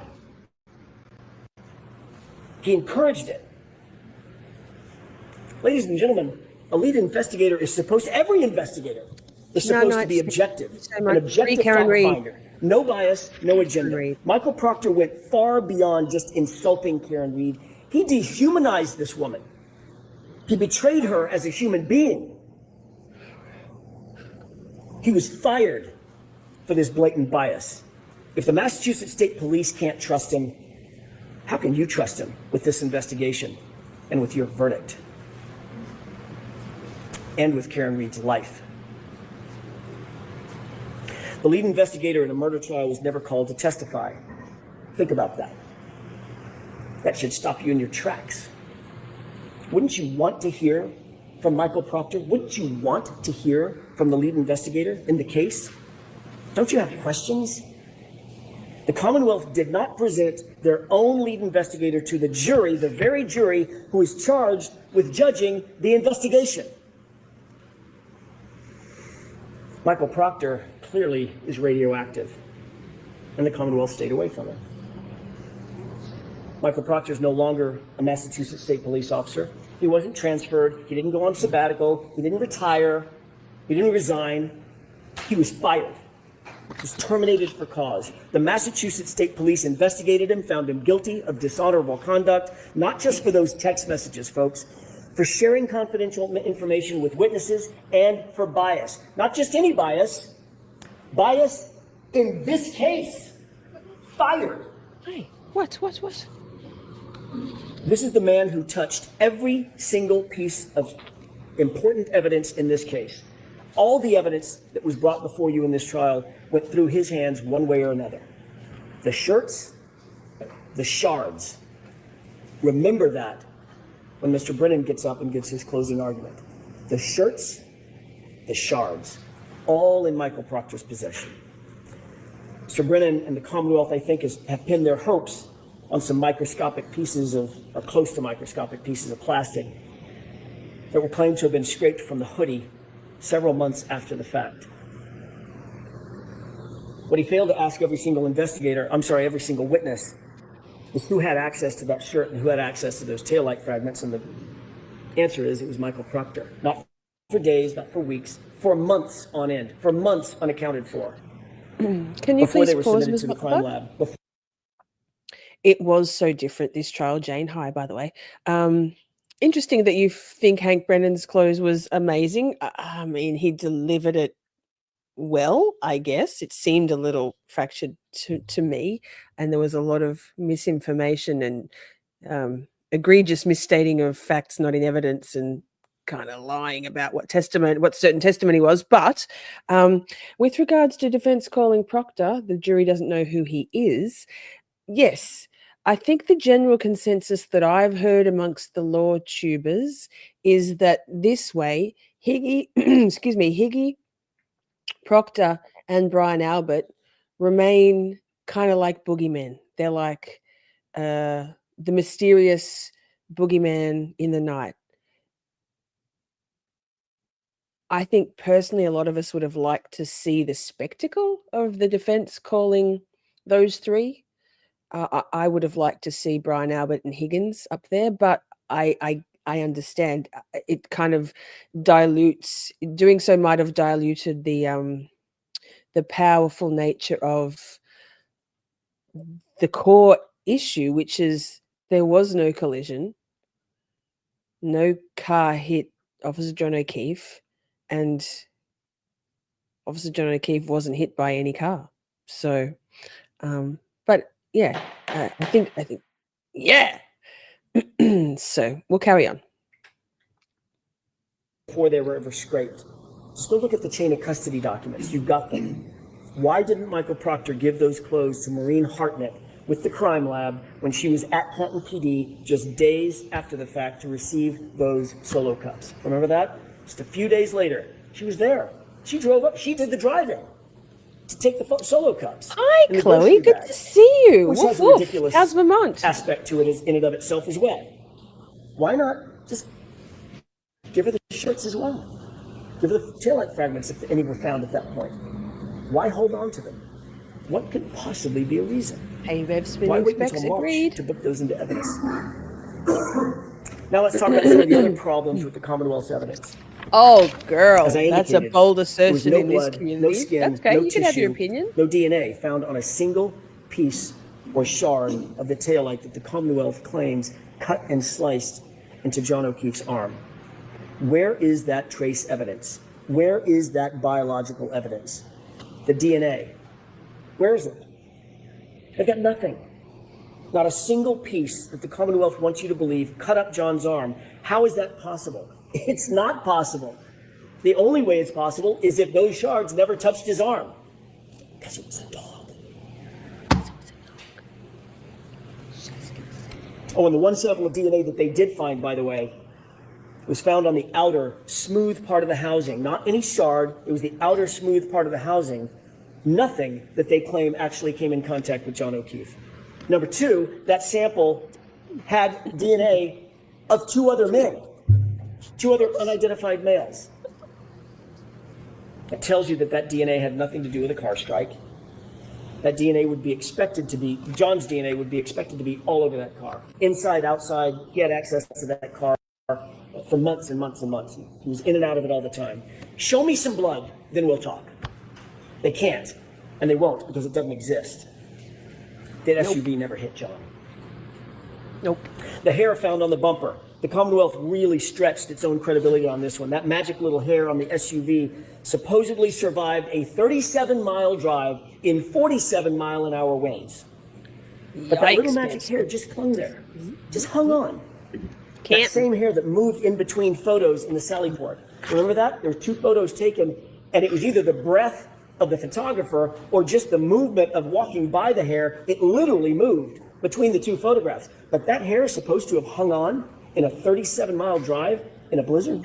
He encouraged it. Ladies and gentlemen, a lead investigator is supposed to, every investigator is supposed to be objective. An objective fact finder. No bias, no agenda. Michael Proctor went far beyond just insulting Karen Read. He dehumanized this woman. He betrayed her as a human being. He was fired for this blatant bias. If the Massachusetts State Police can't trust him, how can you trust him with this investigation and with your verdict? And with Karen Read's life. The lead investigator in a murder trial was never called to testify. Think about that. That should stop you in your tracks. Wouldn't you want to hear from Michael Proctor? Wouldn't you want to hear from the lead investigator in the case? Don't you have questions? The Commonwealth did not present their own lead investigator to the jury, the very jury who is charged with judging the investigation. Michael Proctor clearly is radioactive, and the Commonwealth stayed away from him. Michael Proctor is no longer a Massachusetts State Police officer. He wasn't transferred. He didn't go on sabbatical. He didn't retire. He didn't resign. He was fired. He was terminated for cause. The Massachusetts State Police investigated him, found him guilty of dishonorable conduct, not just for those text messages, folks, for sharing confidential information with witnesses, and for bias. Not just any bias, bias in this case. Fired. Hey, what? This is the man who touched every single piece of important evidence in this case. All the evidence that was brought before you in this trial went through his hands one way or another. The shirts, the shards. Remember that when Mr. Brennan gets up and gives his closing argument. The shirts, the shards, all in Michael Proctor's possession. Mr. Brennan and the Commonwealth, I think, have pinned their hopes on some microscopic pieces of, or close to microscopic pieces of plastic that were claimed to have been scraped from the hoodie several months after the fact. What he failed to ask every single every single witness, is who had access to that shirt and who had access to those taillight fragments, and the answer is it was Michael Proctor. Not for days, not for weeks, for months on end, for months unaccounted for. Can you before please they were pause, submitted Ms. to the crime lab. It was so different, this trial. Jane, hi, by the way. Interesting that you think Hank Brennan's close was amazing. I mean, he delivered it well, I guess. It seemed a little fractured to me, and there was a lot of misinformation and egregious misstating of facts not in evidence, and kind of lying about what certain testimony was. But with regards to defense calling Proctor, the jury doesn't know who he is. Yes, I think the general consensus that I've heard amongst the law tubers is that this way, Higgy, Proctor, and Brian Albert remain kind of like boogeymen. They're like the mysterious boogeyman in the night. I think personally a lot of us would have liked to see the spectacle of the defense calling those three. I would have liked to see Brian Albert and Higgins up there, but I understand it kind of dilutes. Doing so might have diluted the powerful nature of the core issue, which is there was no collision, no car hit Officer John O'Keefe, and Officer John O'Keefe wasn't hit by any car. So, but yeah, I think, yeah. So we'll carry on. Before they were ever scraped. Just go look at the chain of custody documents. You've got them. Why didn't Michael Proctor give those clothes to Maureen Hartnett with the crime lab when she was at Canton PD just days after the fact to receive those solo cups? Remember that? Just a few days later, she was there. She drove up. She did the driving to take the solo cups. Hi, Chloe. Good to see you. Which Woof, has a woof. ridiculous How's Vermont? aspect to it in and of itself as well. Why not just give her the shirts as well? Give her the taillight fragments if any were found at that point. Why hold on to them? What could possibly be a reason? Hey, Rev Why spinning wait specs until March agreed. to put those into evidence? Now let's talk about some of the other problems with the Commonwealth's evidence. Oh, girl, As I that's a indicated, bold there was assertion no in blood, this community. no skin, That's okay. no You can have your tissue, opinion. no DNA found on a single piece or shard of the taillight that the Commonwealth claims cut and sliced into John O'Keefe's arm. Where is that trace evidence? Where is that biological evidence? The DNA. Where is it? They've got nothing. Not a single piece that the Commonwealth wants you to believe cut up John's arm. How is that possible? It's not possible. The only way it's possible is if those shards never touched his arm. Because it was a dog. Oh, and the one sample of DNA that they did find, by the way, was found on the outer smooth part of the housing. Not any shard, it was the outer smooth part of the housing. Nothing that they claim actually came in contact with John O'Keefe. Number two, that sample had DNA of two other men, two other unidentified males. That tells you that that DNA had nothing to do with a car strike. That DNA would be expected to be, John's DNA would be expected to be all over that car. Inside, outside, he had access to that car for months and months and months. He was in and out of it all the time. Show me some blood, then we'll talk. They can't, and they won't because it doesn't exist. That SUV never hit John. Nope. The hair found on the bumper The Commonwealth really stretched its own credibility on this one. That magic little hair on the SUV supposedly survived a 37-mile drive in 47-mile-an-hour winds. But that little magic hair just clung there, just hung on. That same hair that moved in between photos in the Sally Port. Remember that? There were 2 photos taken, and it was either the breath of the photographer or just the movement of walking by the hair. It literally moved between the 2 photographs. But that hair is supposed to have hung on in a 37-mile drive in a blizzard.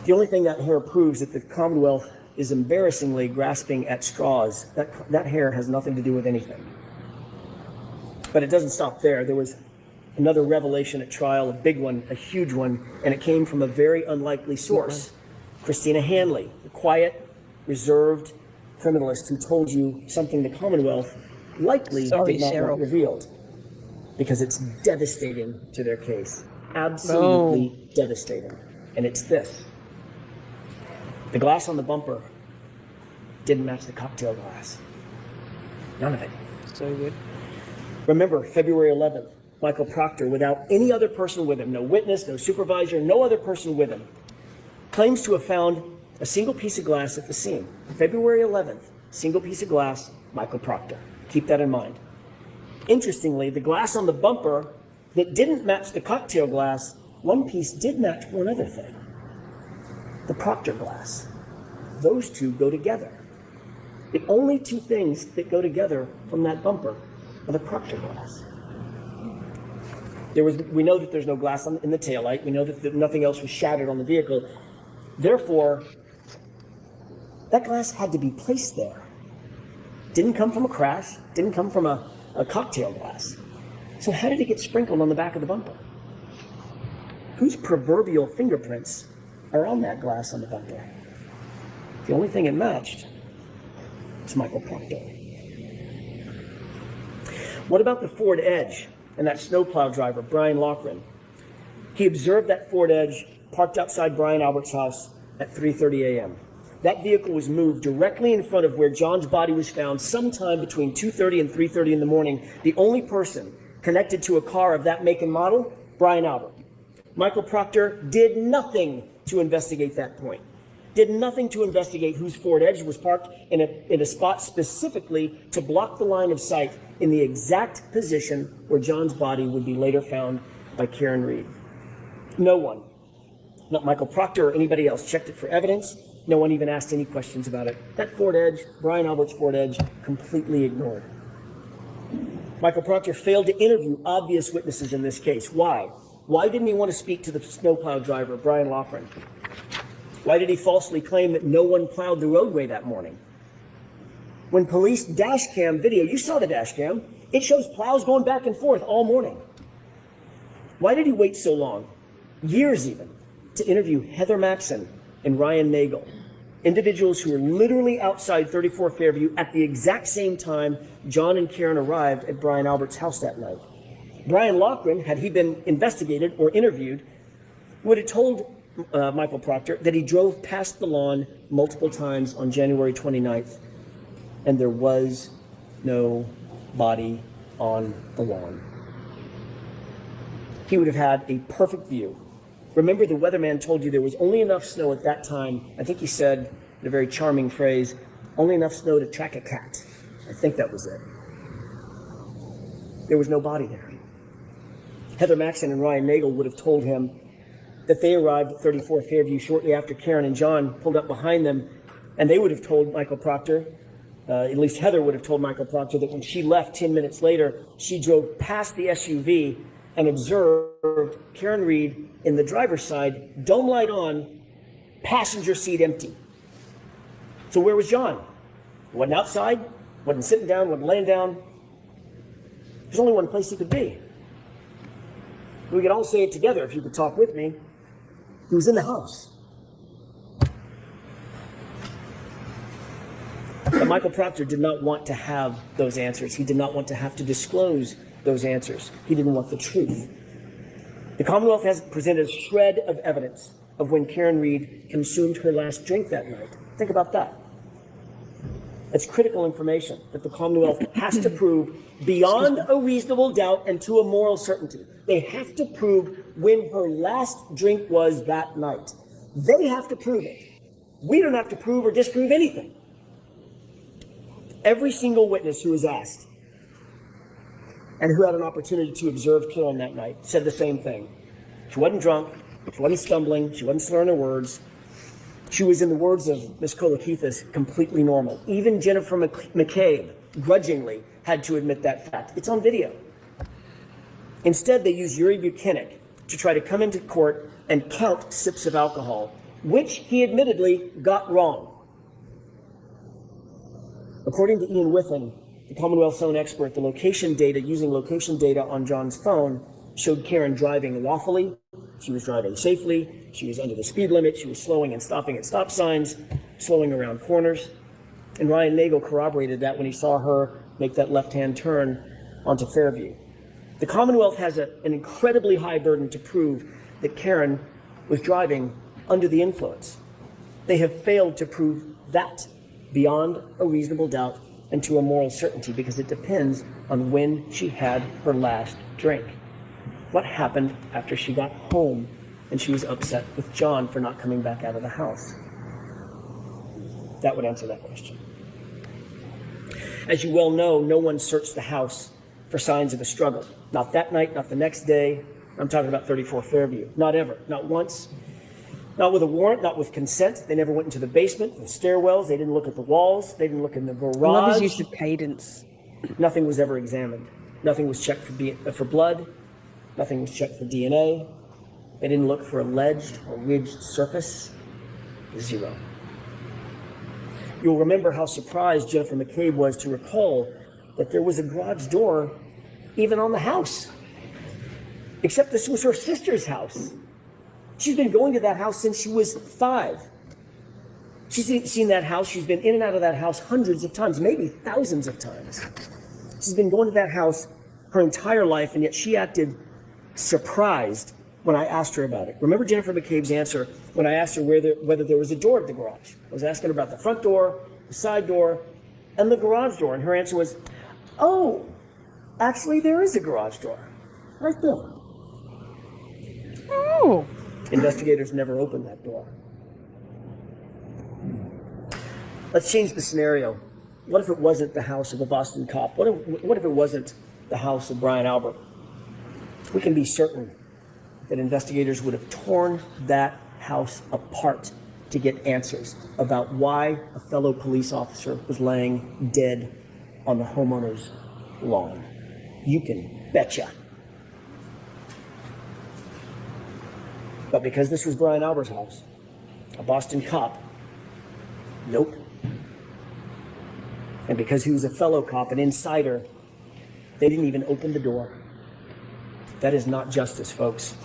The only thing that hair proves that the Commonwealth is embarrassingly grasping at straws. That hair has nothing to do with anything. But it doesn't stop there. There was another revelation at trial, a big one, a huge one, and it came from a very unlikely source. Christina Hanley, the quiet, reserved criminalist who told you something the Commonwealth likely did not want revealed, because it's devastating to their case. Absolutely devastating. And it's this. The glass on the bumper didn't match the cocktail glass. None of it. So good. Remember, February 11th, Michael Proctor, without any other person with him, no witness, no supervisor, no other person with him, claims to have found a single piece of glass at the scene. February 11th, single piece of glass, Michael Proctor. Keep that in mind. Interestingly, the glass on the bumper that didn't match the cocktail glass, one piece did match one other thing. The Proctor glass. Those 2 go together. The only 2 things that go together from that bumper are the Proctor glass. We know that there's no glass in the taillight. We know that nothing else was shattered on the vehicle. Therefore, that glass had to be placed there. Didn't come from a crash, didn't come from a cocktail glass. So how did it get sprinkled on the back of the bumper? Whose proverbial fingerprints are on that glass on the bumper? The only thing it matched is Michael Proctor. What about the Ford Edge and that snowplow driver, Brian Loughran? He observed that Ford Edge parked outside Brian Albert's house at 3:30 a.m. That vehicle was moved directly in front of where John's body was found sometime between 2:30 and 3:30 in the morning. The only person connected to a car of that make and model, Brian Albert. Michael Proctor did nothing to investigate that point. Did nothing to investigate whose Ford Edge was parked in a spot specifically to block the line of sight in the exact position where John's body would be later found by Karen Read. No one, not Michael Proctor or anybody else, checked it for evidence. No one even asked any questions about it. That Ford Edge, Brian Albert's Ford Edge, completely ignored. Michael Proctor failed to interview obvious witnesses in this case. Why? Why didn't he want to speak to the snowplow driver, Brian Loughran? Why did he falsely claim that no one plowed the roadway that morning? When police dash cam video, you saw the dash cam, it shows plows going back and forth all morning. Why did he wait so long, years even, to interview Heather Maxson and Ryan Nagel, individuals who were literally outside 34 Fairview at the exact same time John and Karen arrived at Brian Albert's house that night? Brian Loughran, had he been investigated or interviewed, would have told Michael Proctor that he drove past the lawn multiple times on January 29th, and there was no body on the lawn. He would have had a perfect view. Remember, the weatherman told you there was only enough snow at that time. I think he said, in a very charming phrase, only enough snow to track a cat. I think that was it. There was no body there. Heather Maxson and Ryan Nagel would have told him that they arrived at 34 Fairview shortly after Karen and John pulled up behind them, and they would have told Michael Proctor, at least Heather would have told Michael Proctor, that when she left 10 minutes later, she drove past the SUV and observed Karen Read in the driver's side, dome light on, passenger seat empty. So where was John? Wasn't outside, wasn't sitting down, wasn't laying down. There's only one place he could be. We could all say it together if you could talk with me. He was in the house. But Michael Proctor did not want to have those answers. He did not want to have to disclose those answers. He didn't want the truth. The Commonwealth has presented a shred of evidence of when Karen Read consumed her last drink that night. Think about that. That's critical information that the Commonwealth has to prove beyond a reasonable doubt and to a moral certainty. They have to prove when her last drink was that night. They have to prove it. We don't have to prove or disprove anything. Every single witness who was asked and who had an opportunity to observe Karen that night said the same thing. She wasn't drunk, she wasn't stumbling, she wasn't slurring her words. She was, in the words of Ms. Kolakithis, completely normal. Even Jennifer McCabe grudgingly had to admit that fact. It's on video. Instead, they used Yuri Buchanan to try to come into court and count sips of alcohol, which he admittedly got wrong. According to Ian Whiffen, the Commonwealth's own expert, the location data, using location data on John's phone, showed Karen driving lawfully. She was driving safely. She was under the speed limit. She was slowing and stopping at stop signs, slowing around corners. And Ryan Nagel corroborated that when he saw her make that left-hand turn onto Fairview. The Commonwealth has an incredibly high burden to prove that Karen was driving under the influence. They have failed to prove that beyond a reasonable doubt and to a moral certainty, because it depends on when she had her last drink. What happened after she got home and she was upset with John for not coming back out of the house? That would answer that question. As you well know, no one searched the house for signs of a struggle. Not that night, not the next day. I'm talking about 34 Fairview. Not ever, not once. Not with a warrant, not with consent. They never went into the basement, the stairwells. They didn't look at the walls. They didn't look in the garage. I love his use of cadence. Nothing was ever examined. Nothing was checked for blood. Nothing was checked for DNA. They didn't look for alleged or ridged surface. Zero. You'll remember how surprised Jennifer McCabe was to recall that there was a garage door even on the house. Except this was her sister's house. She's been going to that house since she was 5. She's seen that house. She's been in and out of that house hundreds of times, maybe thousands of times. She's been going to that house her entire life, and yet she acted surprised when I asked her about it. Remember Jennifer McCabe's answer when I asked her whether there was a door at the garage? I was asking her about the front door, the side door, and the garage door, and her answer was, oh, actually there is a garage door right there. Oh. Investigators never opened that door. Let's change the scenario. What if it wasn't the house of a Boston cop? What if it wasn't the house of Brian Albert? We can be certain that investigators would have torn that house apart to get answers about why a fellow police officer was laying dead on the homeowner's lawn. You can betcha. But because this was Brian Albert's house, a Boston cop, nope. And because he was a fellow cop, an insider, they didn't even open the door. That is not justice, folks.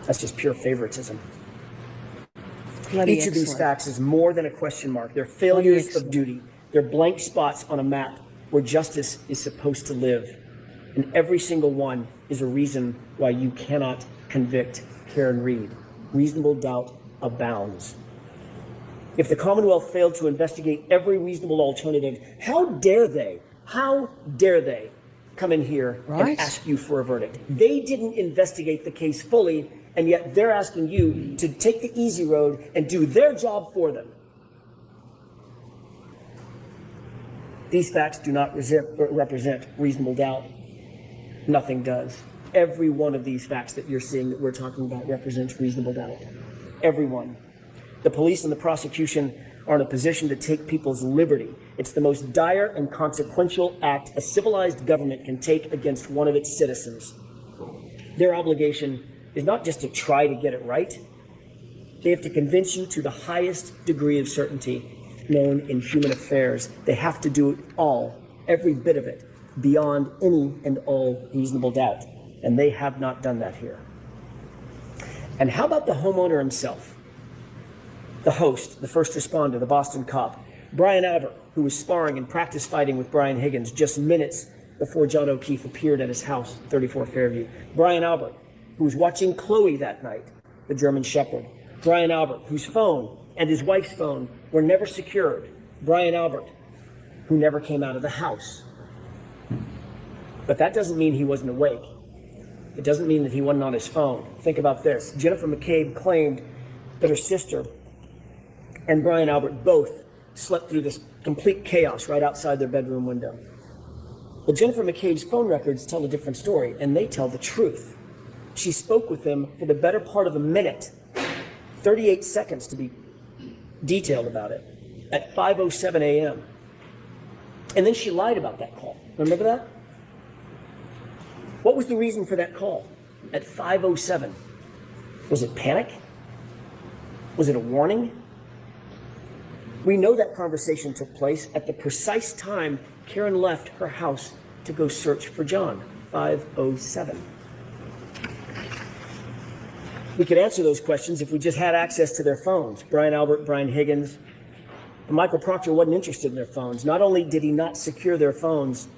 That's just pure favoritism. Each of these facts is more than a question mark. They're failures of duty. They're blank spots on a map where justice is supposed to live. And every single one is a reason why you cannot convict Karen Read. Reasonable doubt abounds. If the Commonwealth failed to investigate every reasonable alternative, how dare they come in here and ask you for a verdict? They didn't investigate the case fully, and yet they're asking you to take the easy road and do their job for them. These facts do not represent reasonable doubt. Nothing does. Every one of these facts that you're seeing that we're talking about represents reasonable doubt. Every one. The police and the prosecution are in a position to take people's liberty. It's the most dire and consequential act a civilized government can take against one of its citizens. Their obligation is not just to try to get it right. They have to convince you to the highest degree of certainty known in human affairs. They have to do it all, every bit of it, beyond any and all reasonable doubt. And they have not done that here. And how about the homeowner himself? The host, the first responder, the Boston cop, Brian Albert, who was sparring and practice fighting with Brian Higgins just minutes before John O'Keefe appeared at his house, 34 Fairview. Brian Albert, who was watching Chloe that night, the German Shepherd. Brian Albert, whose phone and his wife's phone were never secured. Brian Albert, who never came out of the house. But that doesn't mean he wasn't awake. It doesn't mean that he wasn't on his phone. Think about this. Jennifer McCabe claimed that her sister and Brian Albert both slept through this complete chaos right outside their bedroom window. But Jennifer McCabe's phone records tell a different story, and they tell the truth. She spoke with them for the better part of a minute, 38 seconds to be detailed about it, at 5:07 a.m. And then she lied about that call. Remember that? What was the reason for that call at 5:07? Was it panic? Was it a warning? We know that conversation took place at the precise time Karen left her house to go search for John, 5:07. We could answer those questions if we just had access to their phones. Brian Albert, Brian Higgins, and Michael Proctor wasn't interested in their phones. Not only did he not secure their phones,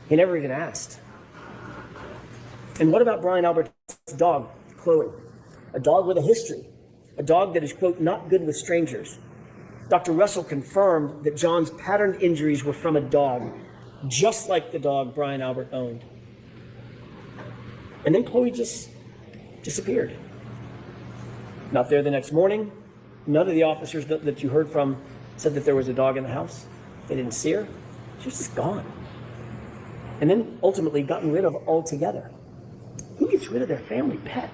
he never even asked. And what about Brian Albert's dog, Chloe? A dog with a history, a dog that is, quote, not good with strangers. Dr. Russell confirmed that John's patterned injuries were from a dog, just like the dog Brian Albert owned. And then Chloe just disappeared. Not there the next morning. None of the officers that you heard from said that there was a dog in the house. They didn't see her. She was just gone. And then ultimately gotten rid of altogether. Who gets rid of their family pet?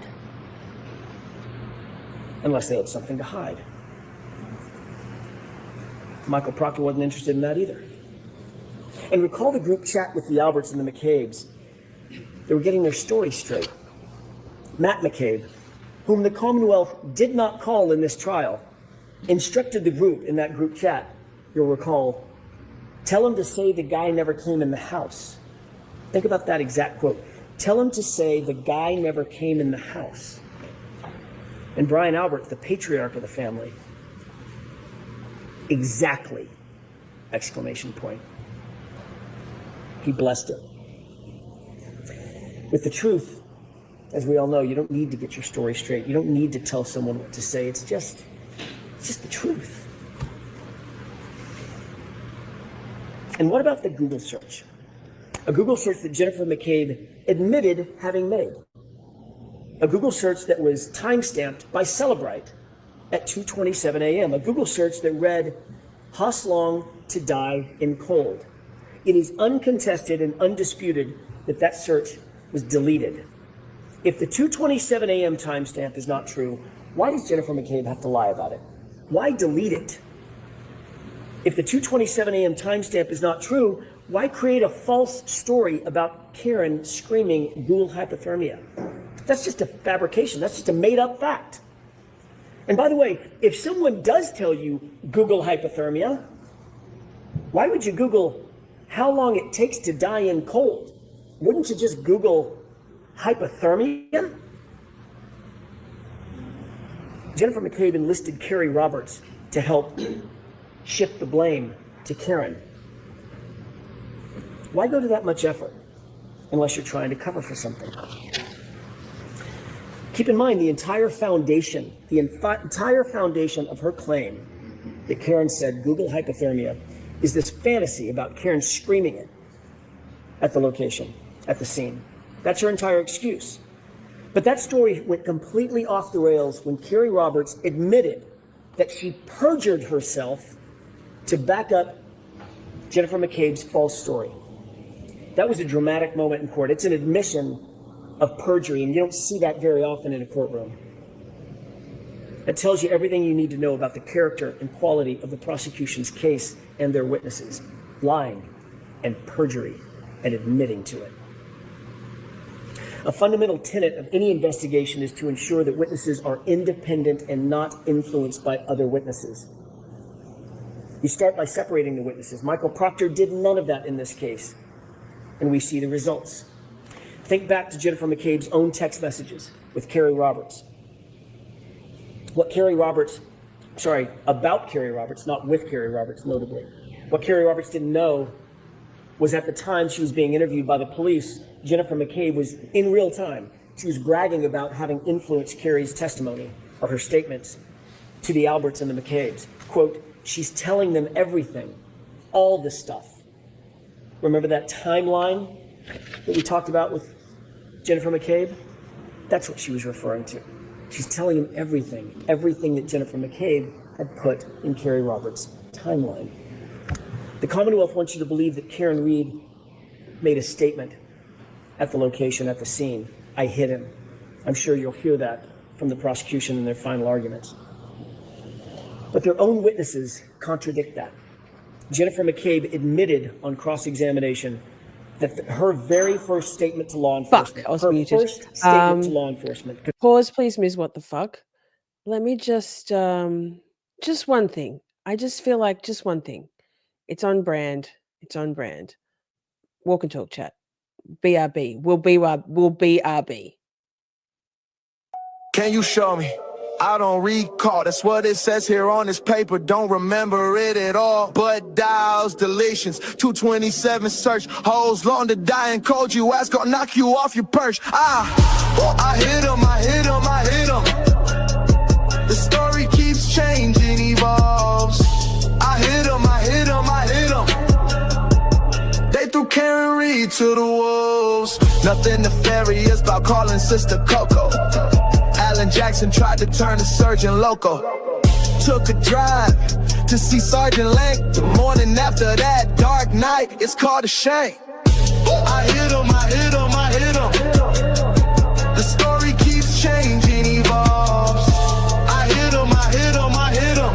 Unless they had something to hide. Michael Proctor wasn't interested in that either. And recall the group chat with the Alberts and the McCabes. They were getting their story straight. Matt McCabe, whom the Commonwealth did not call in this trial, instructed the group in that group chat, you'll recall, tell him to say the guy never came in the house. Think about that exact quote. Tell him to say the guy never came in the house. And Brian Albert, the patriarch of the family, exactly, exclamation point. He blessed it. With the truth, as we all know, you don't need to get your story straight. You don't need to tell someone what to say. It's just the truth. And what about the Google search? A Google search that Jennifer McCabe admitted having made. A Google search that was time-stamped by Celebrite at 2:27 a.m. A Google search that read, Haas Long to die in cold. It is uncontested and undisputed that that search was deleted. If the 2:27 a.m. timestamp is not true, why does Jennifer McCabe have to lie about it? Why delete it? If the 2:27 a.m. timestamp is not true, why create a false story about Karen screaming Google hypothermia? That's just a fabrication. That's just a made-up fact. And by the way, if someone does tell you Google hypothermia, why would you Google how long it takes to die in cold? Wouldn't you just Google hypothermia? Jennifer McCabe enlisted Carrie Roberts to help shift the blame to Karen. Why go to that much effort unless you're trying to cover for something? Keep in mind the entire foundation of her claim that Karen said Google hypothermia is this fantasy about Karen screaming it at the location, at the scene. That's her entire excuse. But that story went completely off the rails when Carrie Roberts admitted that she perjured herself to back up Jennifer McCabe's false story. That was a dramatic moment in court. It's an admission of perjury, and you don't see that very often in a courtroom. It tells you everything you need to know about the character and quality of the prosecution's case and their witnesses, lying and perjury and admitting to it. A fundamental tenet of any investigation is to ensure that witnesses are independent and not influenced by other witnesses. You start by separating the witnesses. Michael Proctor did none of that in this case, and we see the results. Think back to Jennifer McCabe's own text messages with Carrie Roberts. About Carrie Roberts, not with Carrie Roberts, notably. What Carrie Roberts didn't know was at the time she was being interviewed by the police, Jennifer McCabe was in real time. She was bragging about having influenced Carrie's testimony or her statements to the Alberts and the McCabes. Quote, she's telling them everything. all the stuff. Remember that timeline that we talked about with Jennifer McCabe? That's what she was referring to. She's telling him everything that Jennifer McCabe had put in Carrie Roberts' timeline. The Commonwealth wants you to believe that Karen Read made a statement at the location, at the scene. I hit him. I'm sure you'll hear that from the prosecution in their final arguments. But their own witnesses contradict that. Jennifer McCabe admitted on cross-examination that her very first statement to law enforcement, I was her muted. first statement to law enforcement. Pause, please, Ms. What the fuck? Let me just one thing. I just feel like just one thing. It's on brand. It's on brand. Walk and talk chat. BRB. Will BRB. Can you show me? I don't recall, that's what it says here on this paper. Don't remember it at all, but dials, deletions, 227 search, holes long to die and cold. You ask, gonna knock you off your perch. I hit him, I hit him, I hit him. The story keeps changing, evolves. I hit him, I hit him, I hit him. They threw Karen Read to the wolves. Nothing nefarious about calling Sister Coco. Alan Jackson tried to turn the surgeon loco. Took a drive to see Sergeant Lang. The morning after that dark night, it's called a shame. I hit him, I hit him, I hit him. The story keeps changing, evolves. I hit him, I hit him, I hit him.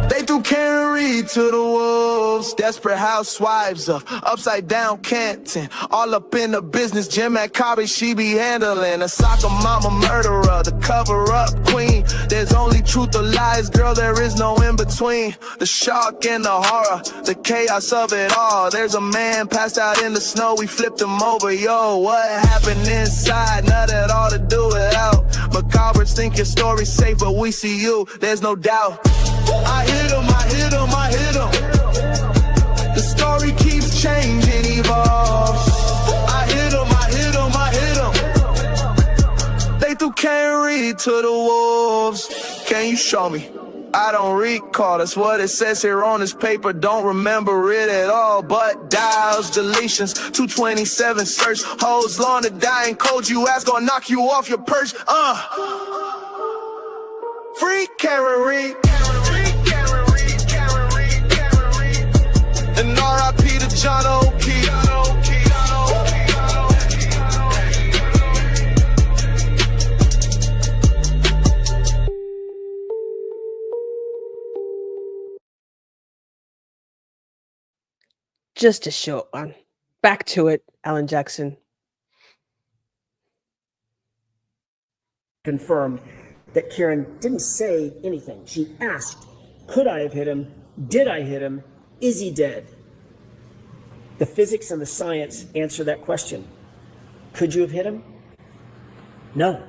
They threw Karen Read to the wolves. Desperate housewives of upside down Canton. All up in the business, Jim and Cobby, she be handling. A soccer mama murderer, the cover up queen. There's only truth or lies, girl, there is no in between. The shock and the horror, the chaos of it all. There's a man passed out in the snow, we flipped him over. Yo, what happened inside? Not at all to do without. Macabres think your story's safe, but we see you, there's no doubt. I hit him, I hit him, I hit him. The story keeps changing, evolves. I hit him, I hit him, I hit him. They threw Karen Read to the wolves. Can you show me? I don't recall, that's what it says here on this paper. Don't remember it at all, but dials, deletions, 227 search, holes long to die and cold. You ask, gonna knock you off your perch. Free Karen Read. And R.I.P. to John O'Keefe. Just a short one. Back to it, Alan Jackson. Confirmed that Karen didn't say anything. She asked, could I have hit him? Did I hit him? Is he dead? The physics and the science answer that question. Could you have hit him? No,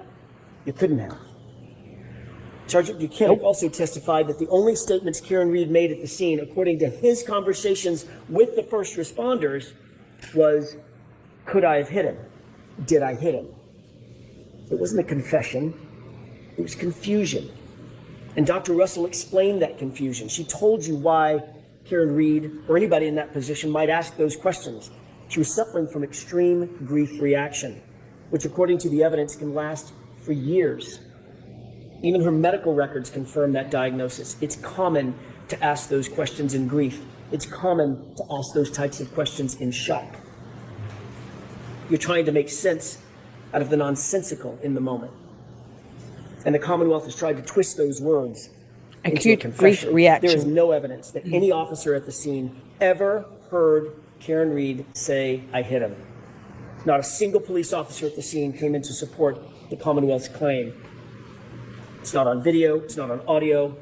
you couldn't have. Sergeant Buchanan also testified that the only statements Karen Read made at the scene, according to his conversations with the first responders, was, could I have hit him? Did I hit him? It wasn't a confession, it was confusion. And Dr. Russell explained that confusion. She told you why Karen Read, or anybody in that position, might ask those questions. She was suffering from extreme grief reaction, which according to the evidence can last for years. Even her medical records confirm that diagnosis. It's common to ask those questions in grief. It's common to ask those types of questions in shock. You're trying to make sense out of the nonsensical in the moment. And the Commonwealth has tried to twist those words into a confession. Grief reaction. There is no evidence that any officer at the scene ever heard Karen Read say, I hit him. Not a single police officer at the scene came in to support the Commonwealth's claim. It's not on video, it's not on audio,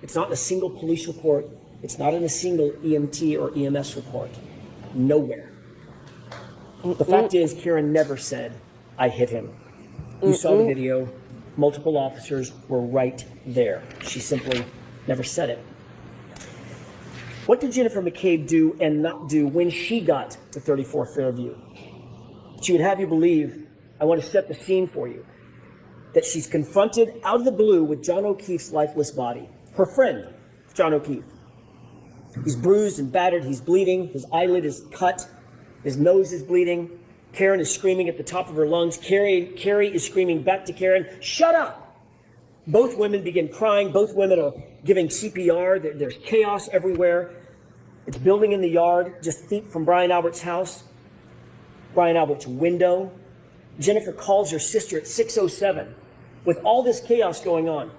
it's not in a single police report, it's not in a single EMT or EMS report. Nowhere. The fact is, Karen never said, I hit him. You saw the video, multiple officers were right there. She simply never said it. What did Jennifer McCabe do and not do when she got to 34 Fairview? She would have you believe, I want to set the scene for you, that she's confronted out of the blue with John O'Keefe's lifeless body. Her friend, John O'Keefe. He's bruised and battered. He's bleeding. His eyelid is cut. His nose is bleeding. Karen is screaming at the top of her lungs. Carrie is screaming back to Karen, "Shut up!" Both women begin crying. Both women are giving CPR. There's chaos everywhere. It's building in the yard, just feet from Brian Albert's house. Brian Albert's window. Jennifer calls her sister at 6:07. With all this chaos going on,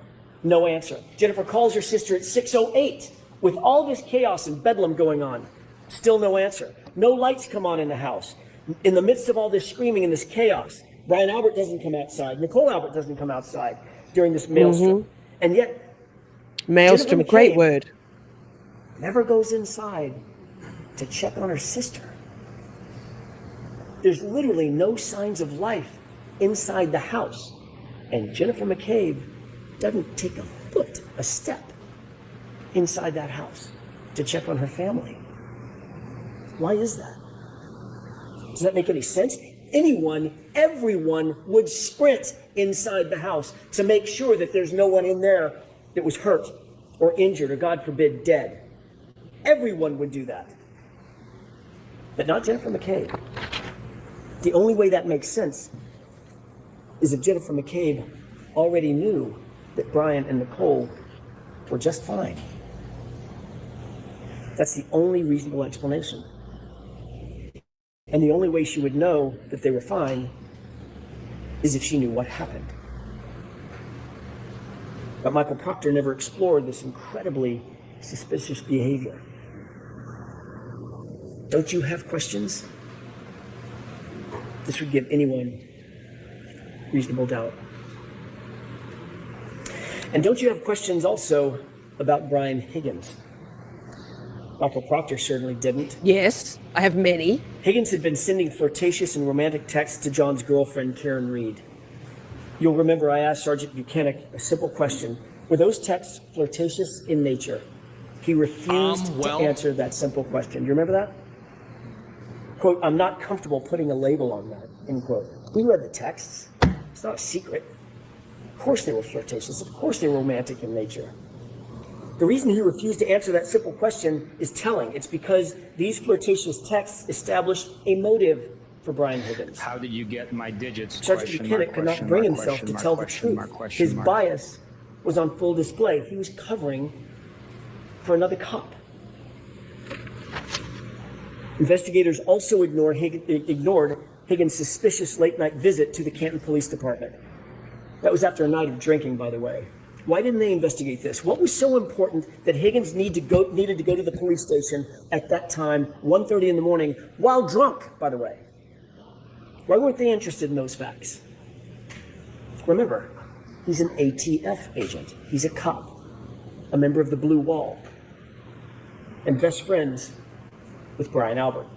no answer. Jennifer calls her sister at 6:08. With all this chaos and bedlam going on, still no answer. No lights come on in the house. In the midst of all this screaming and this chaos, Brian Albert doesn't come outside. Nicole Albert doesn't come outside during this maelstrom. And yet, Maelstrom, great word. Never goes inside to check on her sister. There's literally no signs of life inside the house. And Jennifer McCabe doesn't take a step inside that house to check on her family. Why is that? Does that make any sense? Everyone would sprint inside the house to make sure that there's no one in there that was hurt or injured or, God forbid, dead. Everyone would do that. But not Jennifer McCabe. The only way that makes sense is if Jennifer McCabe already knew that Brian and Nicole were just fine. That's the only reasonable explanation. And the only way she would know that they were fine is if she knew what happened. But Michael Proctor never explored this incredibly suspicious behavior. Don't you have questions? This would give anyone reasonable doubt. And don't you have questions also about Brian Higgins? Michael Proctor certainly didn't. Yes, I have many. Higgins had been sending flirtatious and romantic texts to John's girlfriend, Karen Read. You'll remember I asked Sergeant Buchanan a simple question. Were those texts flirtatious in nature? He refused to answer that simple question. You remember that? Quote, "I'm not comfortable putting a label on that," end quote. We read the texts. It's not a secret. Of course they were flirtatious. Of course they were romantic in nature. The reason he refused to answer that simple question is telling. It's because these flirtatious texts established a motive for Brian Higgins. How did you get my digits? Sergeant Buchanan could not bring himself to tell the truth. His bias was on full display. He was covering for another cop. Investigators also ignored Higgins' suspicious late-night visit to the Canton Police Department. That was after a night of drinking, by the way. Why didn't they investigate this? What was so important that Higgins needed to go to the police station at that time, 1:30 in the morning, while drunk, by the way? Why weren't they interested in those facts? Remember, he's an ATF agent. He's a cop, a member of the Blue Wall, and best friends with Brian Albert.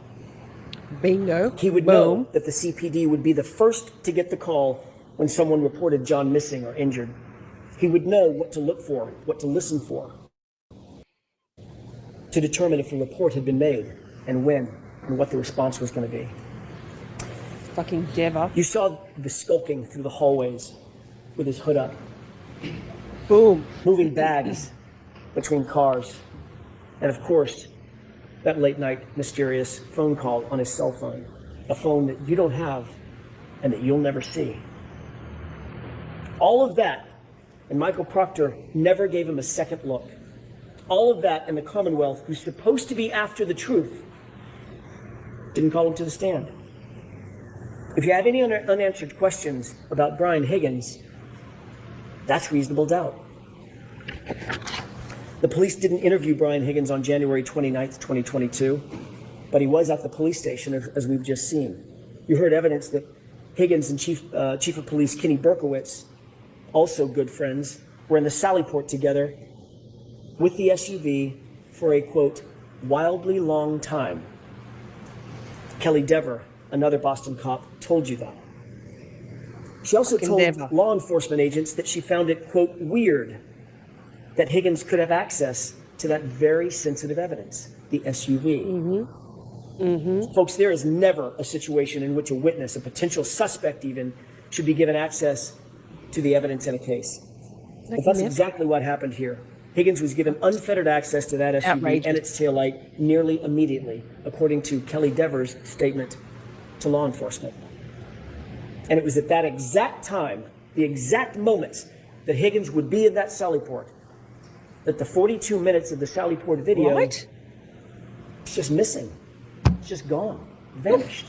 Bingo. He would know that the CPD would be the first to get the call when someone reported John missing or injured. He would know what to look for, what to listen for, to determine if a report had been made and when and what the response was going to be. Fucking Dever. You saw the skulking through the hallways with his hood up. Boom. Moving bags between cars. And of course, that late night mysterious phone call on his cell phone. A phone that you don't have and that you'll never see. All of that, and Michael Proctor never gave him a second look. All of that, and the Commonwealth, who's supposed to be after the truth, didn't call him to the stand. If you have any unanswered questions about Brian Higgins, that's reasonable doubt. The police didn't interview Brian Higgins on January 29th, 2022, but he was at the police station, as we've just seen. You heard evidence that Higgins and Chief of Police Kenny Berkowitz, also good friends, were in the Sallyport together with the SUV for a, quote, wildly long time. Kelly Dever, another Boston cop, told you that. She also told law enforcement agents that she found it, quote, weird that Higgins could have access to that very sensitive evidence, the SUV. Folks, there is never a situation in which a witness, a potential suspect even, should be given access to the evidence in a case. But that's exactly what happened here. Higgins was given unfettered access to that SUV Outrageous. and its taillight nearly immediately, according to Kelly Devers' statement to law enforcement. And it was at that exact time, the exact moments that Higgins would be in that Sallyport, that the 42 minutes of the Sallyport video is just missing. It's just gone, vanished.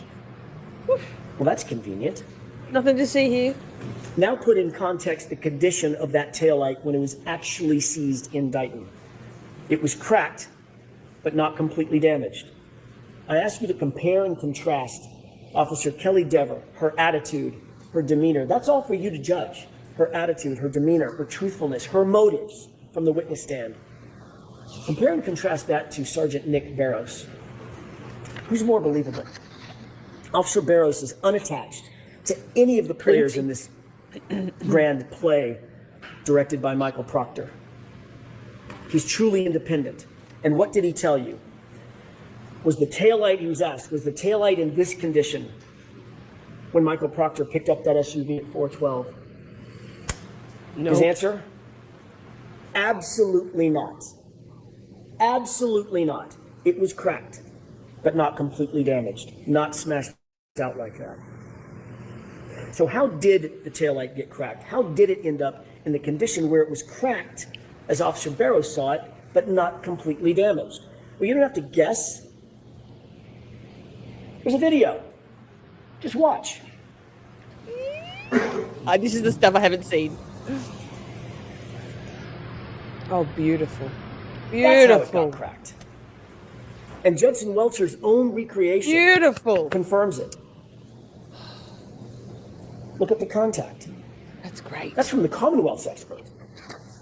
Well, that's convenient. Nothing to see here. Now put in context the condition of that taillight when it was actually seized in Dighton. It was cracked, but not completely damaged. I ask you to compare and contrast Officer Kelly Dever, her attitude, her demeanor. That's all for you to judge. Her attitude, her demeanor, her truthfulness, her motives from the witness stand. Compare and contrast that to Sergeant Nick Barrows. Who's more believable? Officer Barrows is unattached to any of the players in this grand play directed by Michael Proctor. He's truly independent. And what did he tell you? Was the taillight, he was asked, was the taillight in this condition when Michael Proctor picked up that SUV at 412? No. His answer? Absolutely not. Absolutely not. It was cracked, but not completely damaged, not smashed out like that. So how did the taillight get cracked? How did it end up in the condition where it was cracked, as Officer Barrows saw it, but not completely damaged? Well, you don't have to guess. There's a video. Just watch. This is the stuff I haven't seen. Oh, beautiful. That's how it Beautiful. got cracked. And Judson Welcher's own recreation Beautiful. confirms it. Look at the contact. That's great. That's from the Commonwealth's expert.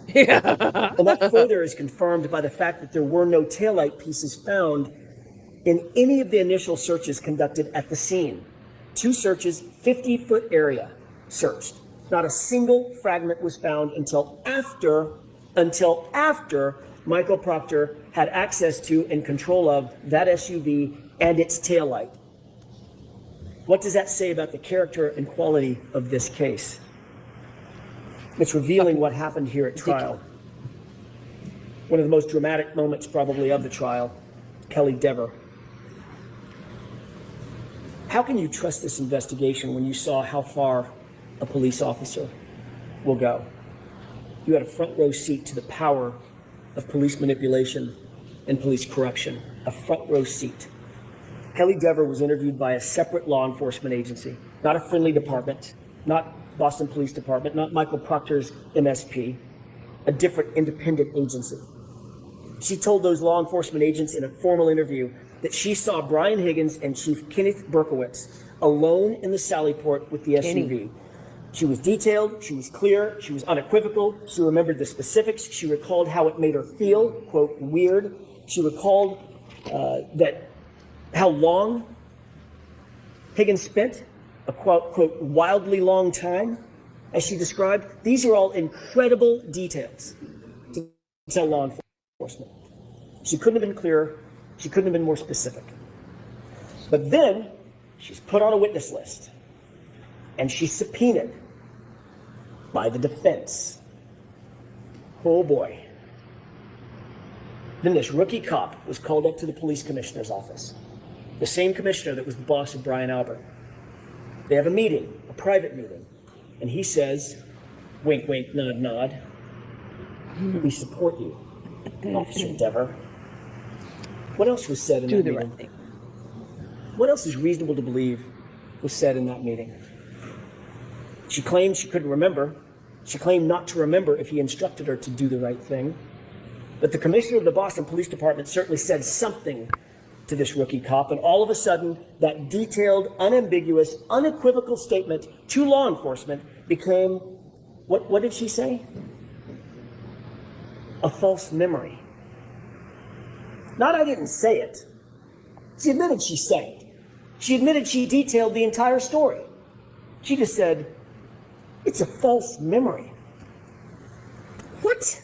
Yeah. And that further is confirmed by the fact that there were no taillight pieces found in any of the initial searches conducted at the scene. 2 searches, 50-foot area searched. Not a single fragment was found until after Michael Proctor had access to and control of that SUV and its taillight. What does that say about the character and quality of this case? It's revealing what happened here at trial. One of the most dramatic moments probably of the trial, Kelly Dever. How can you trust this investigation when you saw how far a police officer will go? You had a front row seat to the power of police manipulation and police corruption, a front row seat. Kelly Dever was interviewed by a separate law enforcement agency, not a friendly department, not Boston Police Department, not Michael Proctor's MSP, a different independent agency. She told those law enforcement agents in a formal interview that she saw Brian Higgins and Chief Kenneth Berkowitz alone in the Sallyport with the SUV. She was detailed, she was clear, she was unequivocal, she remembered the specifics, she recalled how it made her feel, quote, weird. She recalled how long Higgins spent, a quote, wildly long time, as she described. These are all incredible details to tell law enforcement. She couldn't have been clearer, she couldn't have been more specific. But then she's put on a witness list and she's subpoenaed by the defense. Oh boy. Then this rookie cop was called up to the police commissioner's office. The same commissioner that was the boss of Brian Albert. They have a meeting, a private meeting, and he says, wink, wink, nod, nod, we support you, Officer Dever. What else was said in that meeting? Right thing. What else is reasonable to believe was said in that meeting? She claimed she couldn't remember. She claimed not to remember if he instructed her to do the right thing. But the commissioner of the Boston Police Department certainly said something to this rookie cop, and all of a sudden, that detailed, unambiguous, unequivocal statement to law enforcement became, what did she say? A false memory. Not I didn't say it. She admitted she said it. She admitted she detailed the entire story. She just said, it's a false memory. What?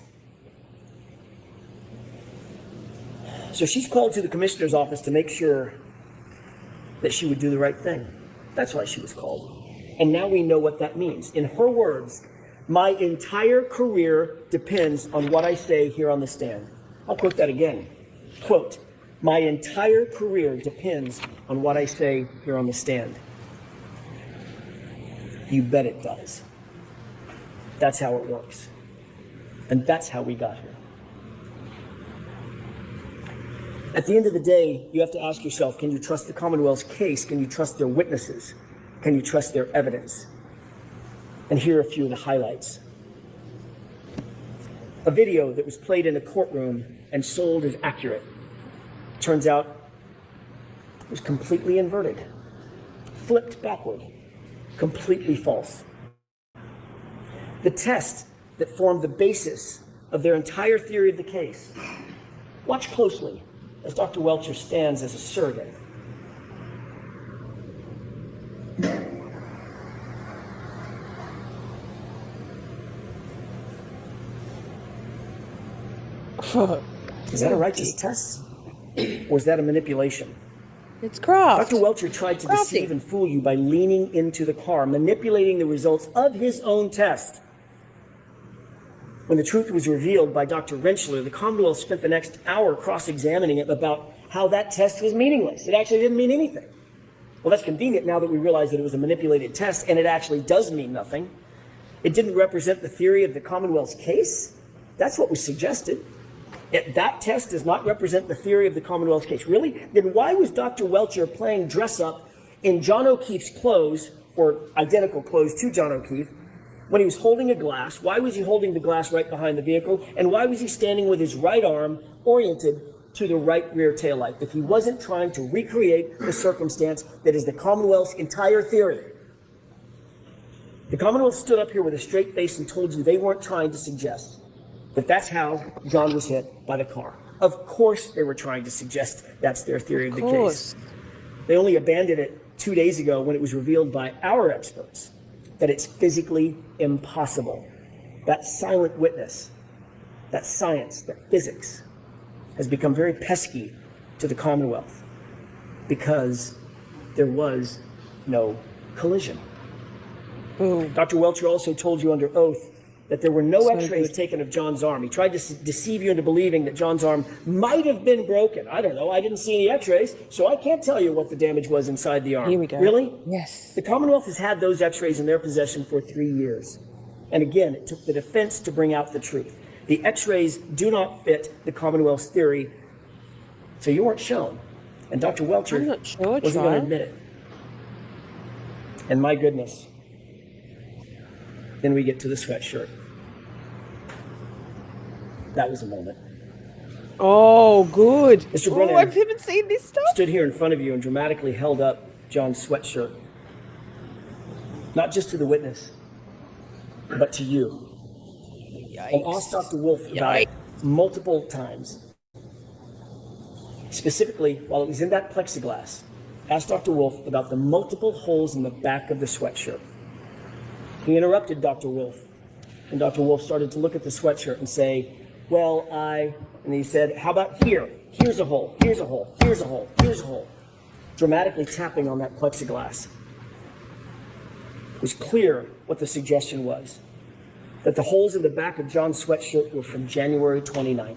So she's called to the commissioner's office to make sure that she would do the right thing. That's why she was called. And now we know what that means. In her words, My entire career depends on what I say here on the stand. I'll quote that again. Quote, my entire career depends on what I say here on the stand. You bet it does. That's how it works. And that's how we got here. At the end of the day, you have to ask yourself, can you trust the Commonwealth's case? Can you trust their witnesses? Can you trust their evidence? And here are a few of the highlights. A video that was played in a courtroom and sold as accurate. Turns out it was completely inverted, flipped backward, completely false. The test that formed the basis of their entire theory of the case. Watch closely as Dr. Welcher stands as a surrogate. Is that a righteous test? Or is that a manipulation? It's craft. Dr. Welcher tried to deceive and fool you by leaning into the car, manipulating the results of his own test. When the truth was revealed by Dr. Rentschler, the Commonwealth spent the next hour cross-examining him about how that test was meaningless. It actually didn't mean anything. Well, that's convenient now that we realize that it was a manipulated test, and it actually does mean nothing. It didn't represent the theory of the Commonwealth's case. That's what was suggested. That test does not represent the theory of the Commonwealth's case. Really? Then why was Dr. Welcher playing dress-up in John O'Keefe's clothes, or identical clothes to John O'Keefe, when he was holding a glass? Why was he holding the glass right behind the vehicle? And why was he standing with his right arm oriented to the right rear taillight? If he wasn't trying to recreate the circumstance that is the Commonwealth's entire theory. The Commonwealth stood up here with a straight face and told you they weren't trying to suggest that that's how John was hit by the car. Of course they were trying to suggest that's their theory of the case. They only abandoned it 2 days ago when it was revealed by our experts that it's physically impossible. That silent witness, that science, that physics, has become very pesky to the Commonwealth because there was no collision. Dr. Welcher also told you under oath that there were no x-rays taken of John's arm. He tried to deceive you into believing that John's arm might have been broken. I don't know. I didn't see any x-rays, so I can't tell you what the damage was inside the arm. Here we go. Really? Yes. The Commonwealth has had those x-rays in their possession for 3 years. And again, it took the defense to bring out the truth. The x-rays do not fit the Commonwealth's theory, so you weren't shown. And Dr. Welcher wasn't going to admit it. And my goodness, then we get to the sweatshirt. That was a moment. Oh, good. Mr. Brennan, I haven't seen this stuff. Stood here in front of you and dramatically held up John's sweatshirt. Not just to the witness, but to you. Yikes. And asked Dr. Wolf about it multiple times. Specifically, while it was in that plexiglass, asked Dr. Wolf about the multiple holes in the back of the sweatshirt. He interrupted Dr. Wolf, and Dr. Wolf started to look at the sweatshirt and say, well, and he said, how about here? Here's a hole, here's a hole, here's a hole, here's a hole. Dramatically tapping on that plexiglass. It was clear what the suggestion was, that the holes in the back of John's sweatshirt were from January 29th.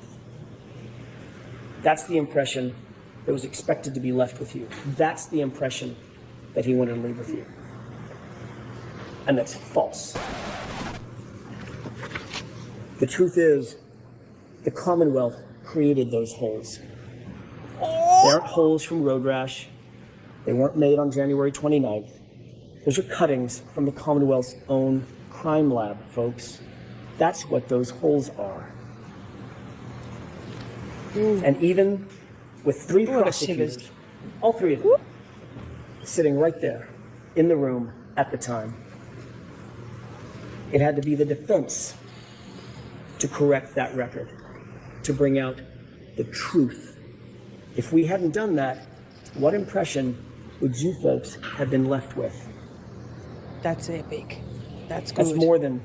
That's the impression that was expected to be left with you. That's the impression that he wanted to leave with you. And that's false. The truth is, the Commonwealth created those holes. They aren't holes from road rash. They weren't made on January 29th. Those are cuttings from the Commonwealth's own crime lab, folks. That's what those holes are. And even with 3 prosecutors, all 3 of them, sitting right there in the room at the time, it had to be the defense to correct that record, to bring out the truth. If we hadn't done that, what impression would you folks have been left with? That's epic. That's good. That's more than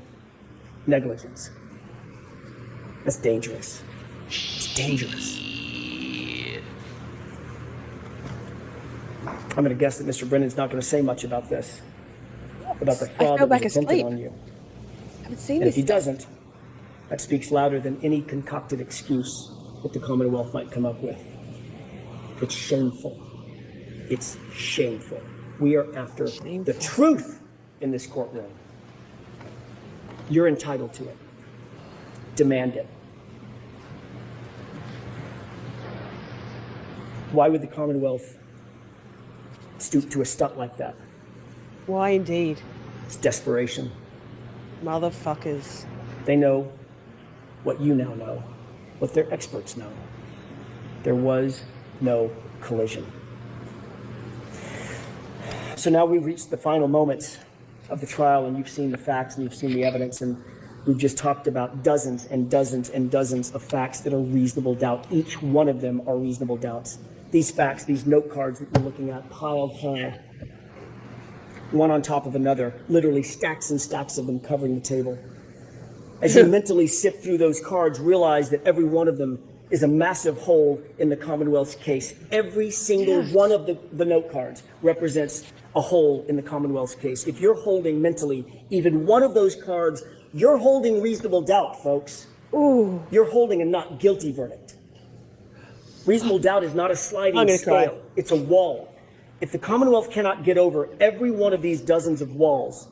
negligence. That's dangerous. It's dangerous. I'm going to guess that Mr. Brennan's not going to say much about this, about the fraud that was attempted on you. haven't seen And if this he doesn't, that speaks louder than any concocted excuse that the Commonwealth might come up with. It's shameful. It's shameful. We are after the truth in this courtroom. You're entitled to it. Demand it. Why would the Commonwealth stoop to a stunt like that? Why indeed? It's desperation. Motherfuckers. They know what you now know, what their experts know. There was no collision. So now we've reached the final moments of the trial, and you've seen the facts and you've seen the evidence, and we've just talked about dozens and dozens and dozens of facts that are reasonable doubt. Each one of them are reasonable doubts. These facts, these note cards that you're looking at, piled high, one on top of another, literally stacks and stacks of them covering the table. As you mentally sift through those cards, realize that every one of them is a massive hole in the Commonwealth's case. Every single one of the note cards represents a hole in the Commonwealth's case. If you're holding mentally even one of those cards, you're holding reasonable doubt, folks. Ooh. You're holding a not guilty verdict. Reasonable doubt is not a sliding scale. It's a wall. If the Commonwealth cannot get over every one of these dozens of walls,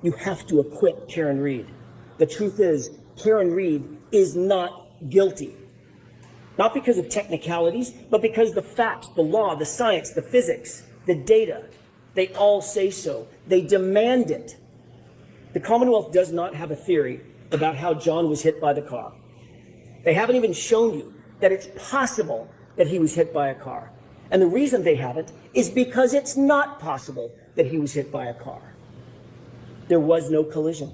you have to acquit Karen Read. The truth is, Karen Read is not guilty. Not because of technicalities, but because the facts, the law, the science, the physics, the data, they all say so. They demand it. The Commonwealth does not have a theory about how John was hit by the car. They haven't even shown you that it's possible that he was hit by a car. And the reason they haven't is because it's not possible that he was hit by a car. There was no collision.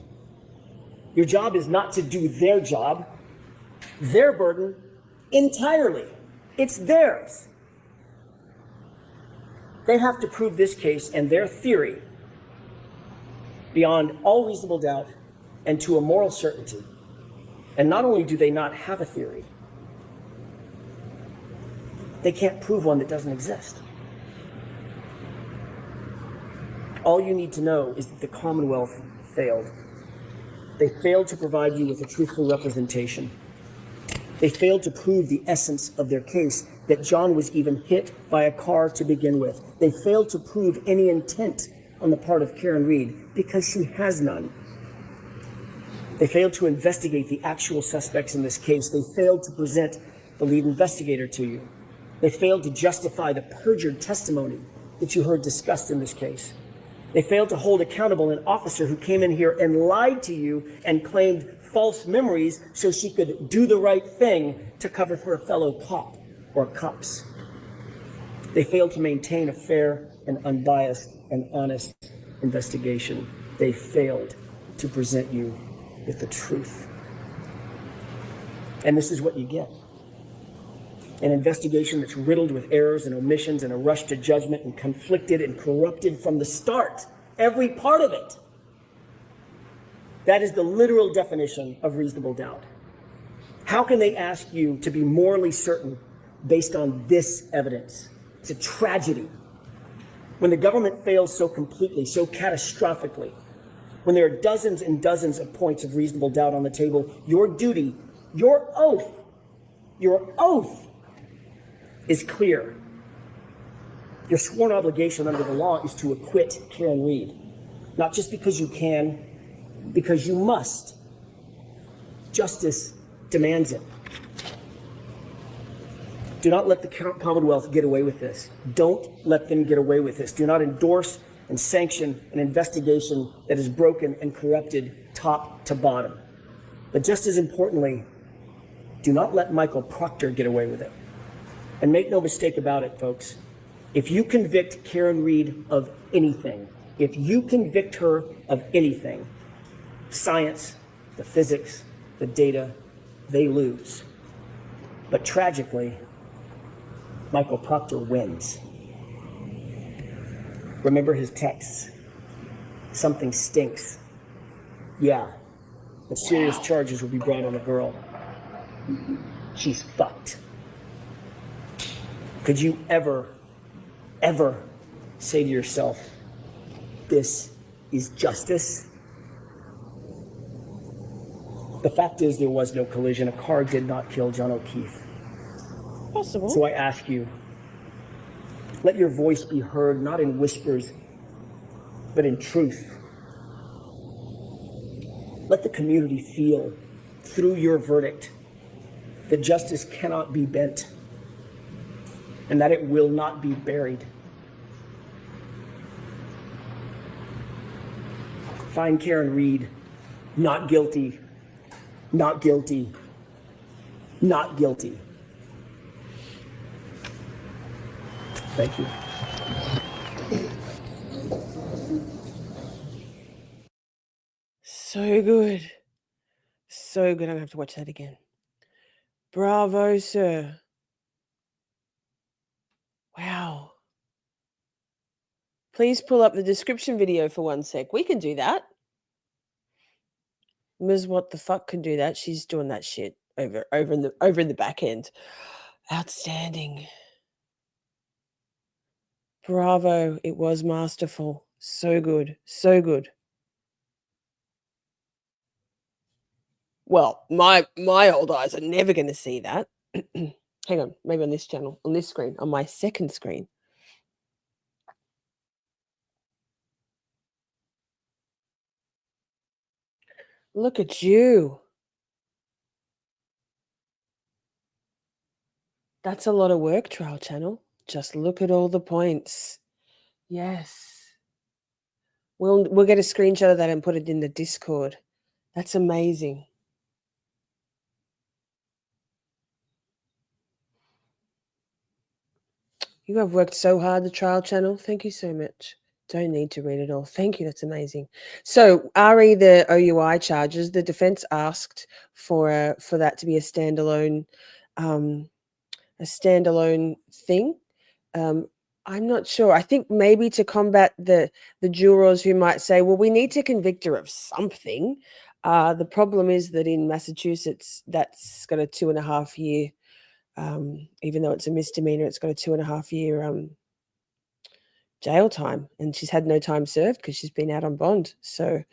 Your job is not to do their job, their burden entirely. It's theirs. They have to prove this case and their theory beyond all reasonable doubt and to a moral certainty. And not only do they not have a theory, they can't prove one that doesn't exist. All you need to know is that the Commonwealth failed. They failed to provide you with a truthful representation. They failed to prove the essence of their case, that John was even hit by a car to begin with. They failed to prove any intent on the part of Karen Read because she has none. They failed to investigate the actual suspects in this case. They failed to present the lead investigator to you. They failed to justify the perjured testimony that you heard discussed in this case. They failed to hold accountable an officer who came in here and lied to you and claimed false memories so she could do the right thing to cover for a fellow cop or cops. They failed to maintain a fair and unbiased and honest investigation. They failed to present you with the truth. And this is what you get. An investigation that's riddled with errors and omissions and a rush to judgment and conflicted and corrupted from the start. Every part of it. That is the literal definition of reasonable doubt. How can they ask you to be morally certain based on this evidence? It's a tragedy. When the government fails so completely, so catastrophically, when there are dozens and dozens of points of reasonable doubt on the table, your duty, your oath is clear. Your sworn obligation under the law is to acquit Karen Read. Not just because you can, because you must. Justice demands it. Do not let the Commonwealth get away with this. Don't let them get away with this. Do not endorse and sanction an investigation that is broken and corrupted top to bottom. But just as importantly, do not let Michael Proctor get away with it. And make no mistake about it, folks. If you convict Karen Read of anything, if you convict her of anything, science, the physics, the data, they lose. But tragically, Michael Proctor wins. Remember his texts. Something stinks. Yeah, but serious charges will be brought on the girl. She's fucked. Could you ever say to yourself, this is justice? The fact is there was no collision. A car did not kill John O'Keefe. Possible. So I ask you, let your voice be heard, not in whispers, but in truth. Let the community feel, through your verdict, that justice cannot be bent and that it will not be buried. Find Karen Read not guilty, not guilty, not guilty. Thank you. So good. So good. I'm going to have to watch that again. Bravo, sir. Wow. Please pull up the description video for 1 sec. We can do that. Ms. What the fuck can do that. She's doing that shit over in the back end. Outstanding. Bravo. It was masterful. So good. So good. Well, my old eyes are never going to see that. Hang on, maybe on this channel, on this screen, on my second screen. Look at you. That's a lot of work, Trial Channel. Just look at all the points. Yes. We'll get a screenshot of that and put it in the Discord. That's amazing. You have worked so hard, the Trial Channel. Thank you so much. Don't need to read it all. Thank you. That's amazing. So, RE, the OUI charges, the defense asked for that to be a standalone thing. I'm not sure. I think maybe to combat the jurors who might say, well, we need to convict her of something. The problem is that in Massachusetts, that's got a 2.5 year. Even though it's a misdemeanor, it's got a 2.5 year jail time, and she's had no time served because she's been out on bond. So,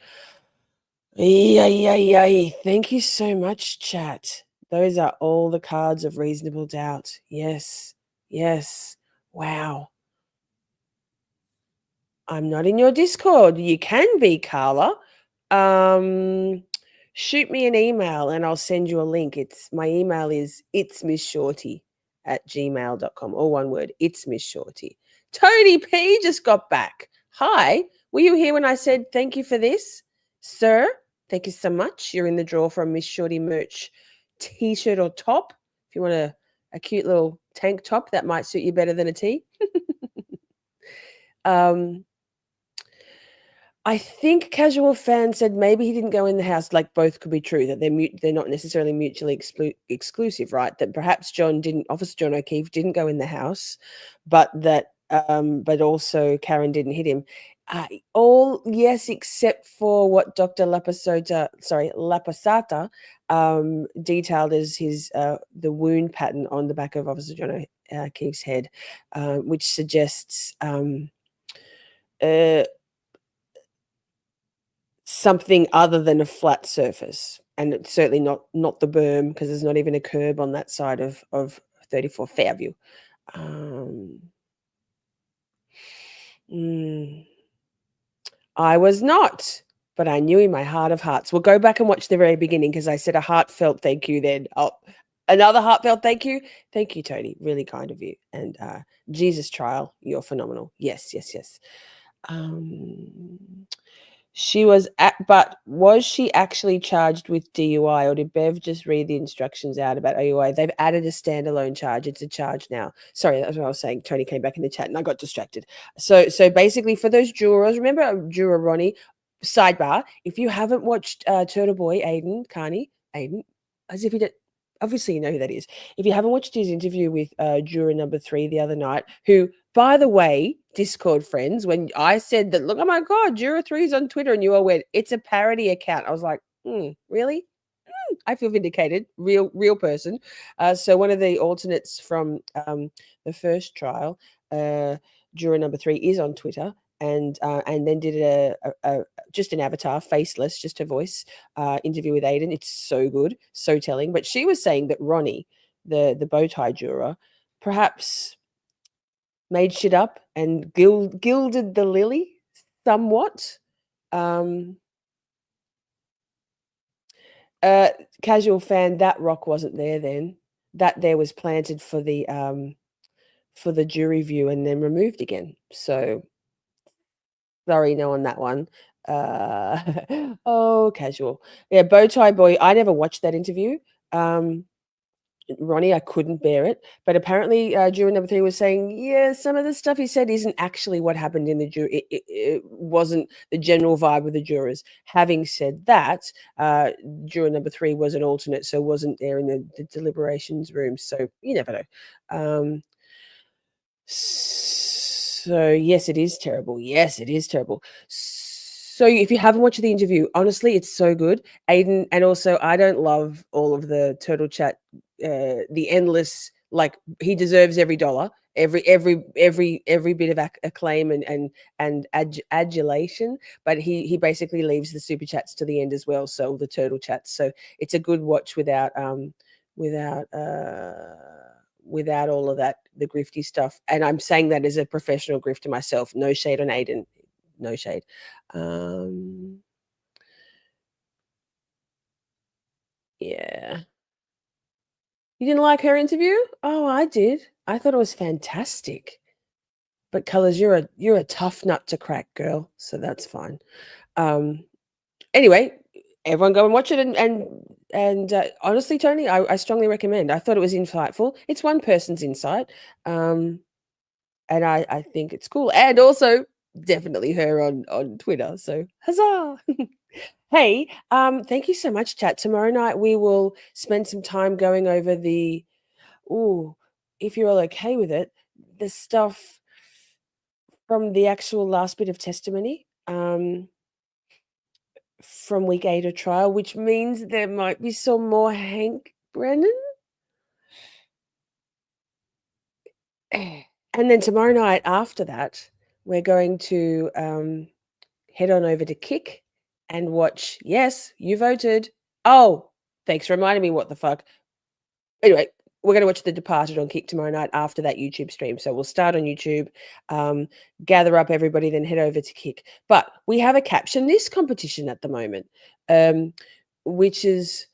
thank you so much, chat. Those are all the cards of reasonable doubt. Yes, yes. Wow. I'm not in your Discord. You can be, Carla. Shoot me an email and I'll send you a link. My email is itsmisshorty@gmail.com. All one word, it's Miss Shorty. Tony P just got back. Hi, were you here when I said thank you for this? Sir, thank you so much. You're in the draw for a Miss Shorty merch t-shirt or top. If you want a cute little tank top, that might suit you better than a tee. I think Casual Fan said maybe he didn't go in the house. Like, both could be true, that they're not necessarily mutually exclusive, right? That perhaps Officer John O'Keefe didn't go in the house, but that but also Karen didn't hit him. All yes, except for what Dr. Lapasata detailed as his the wound pattern on the back of Officer John O'Keefe's head, which suggests something other than a flat surface, and it's certainly not the berm, because there's not even a curb on that side of 34 Fairview. I was not, but I knew in my heart of hearts. We'll go back and watch the very beginning, because I said a heartfelt thank you then. Oh, another heartfelt thank you. Thank you, Tony. Really kind of you. And Jesus Trial, you're phenomenal. Yes. But was she actually charged with DUI, or did Bev just read the instructions out about OUI? They've added a standalone charge. It's a charge now. Sorry, that's what I was saying. Tony came back in the chat and I got distracted. So basically, for those jurors, remember juror Ronnie, SideBAH, if you haven't watched Turtle Boy, Aiden, as if you did, obviously you know who that is. If you haven't watched his interview with juror number 3 the other night, who, by the way, Discord friends, when I said that, look, oh my God, juror 3 is on Twitter, and you all went, it's a parody account. I was like, really? I feel vindicated. Real person. So one of the alternates from the first trial, juror number 3, is on Twitter, and then did a just an avatar, faceless, just her voice interview with Aiden. It's so good, so telling. But she was saying that Ronnie, the bow tie juror, perhaps made shit up and gilded the lily somewhat. Casual fan, that rock wasn't there then. That there was planted for the jury view and then removed again. So sorry, no on that one. Oh, casual. Yeah, Bowtie Boy. I never watched that interview. Ronnie, I couldn't bear it. But apparently, juror number 3 was saying, yeah, some of the stuff he said isn't actually what happened in the jury. It wasn't the general vibe of the jurors. Having said that, juror number 3 was an alternate, so wasn't there in the deliberations room. So you never know. So yes, it is terrible. Yes, it is terrible. So if you haven't watched the interview, honestly, it's so good. Aiden, and also I don't love all of the turtle chat, the endless, like he deserves every dollar, every bit of acclaim and adulation. But he basically leaves the super chats to the end as well. So the turtle chats. So it's a good watch without all of that, the grifty stuff. And I'm saying that as a professional grifter myself. No shade on Aiden. No shade. Yeah. You didn't like her interview? Oh, I did. I thought it was fantastic. But Colors, you're a tough nut to crack, girl. So that's fine. Anyway, everyone go and watch it, and honestly, Tony, I strongly recommend. I thought it was insightful. It's one person's insight, and I think it's cool. And also, definitely her on Twitter. So huzzah! Hey, thank you so much, chat. Tomorrow night we will spend some time going over the, if you're all okay with it, the stuff from the actual last bit of testimony. From week 8 of trial, which means there might be some more Hank Brennan. And then tomorrow night after that, we're going to head on over to Kick and watch. Yes, you voted. Oh, thanks for reminding me. What the fuck? Anyway, we're going to watch The Departed on Kick tomorrow night after that YouTube stream. So we'll start on YouTube, gather up everybody, then head over to Kick. But we have a Caption This competition at the moment, which is,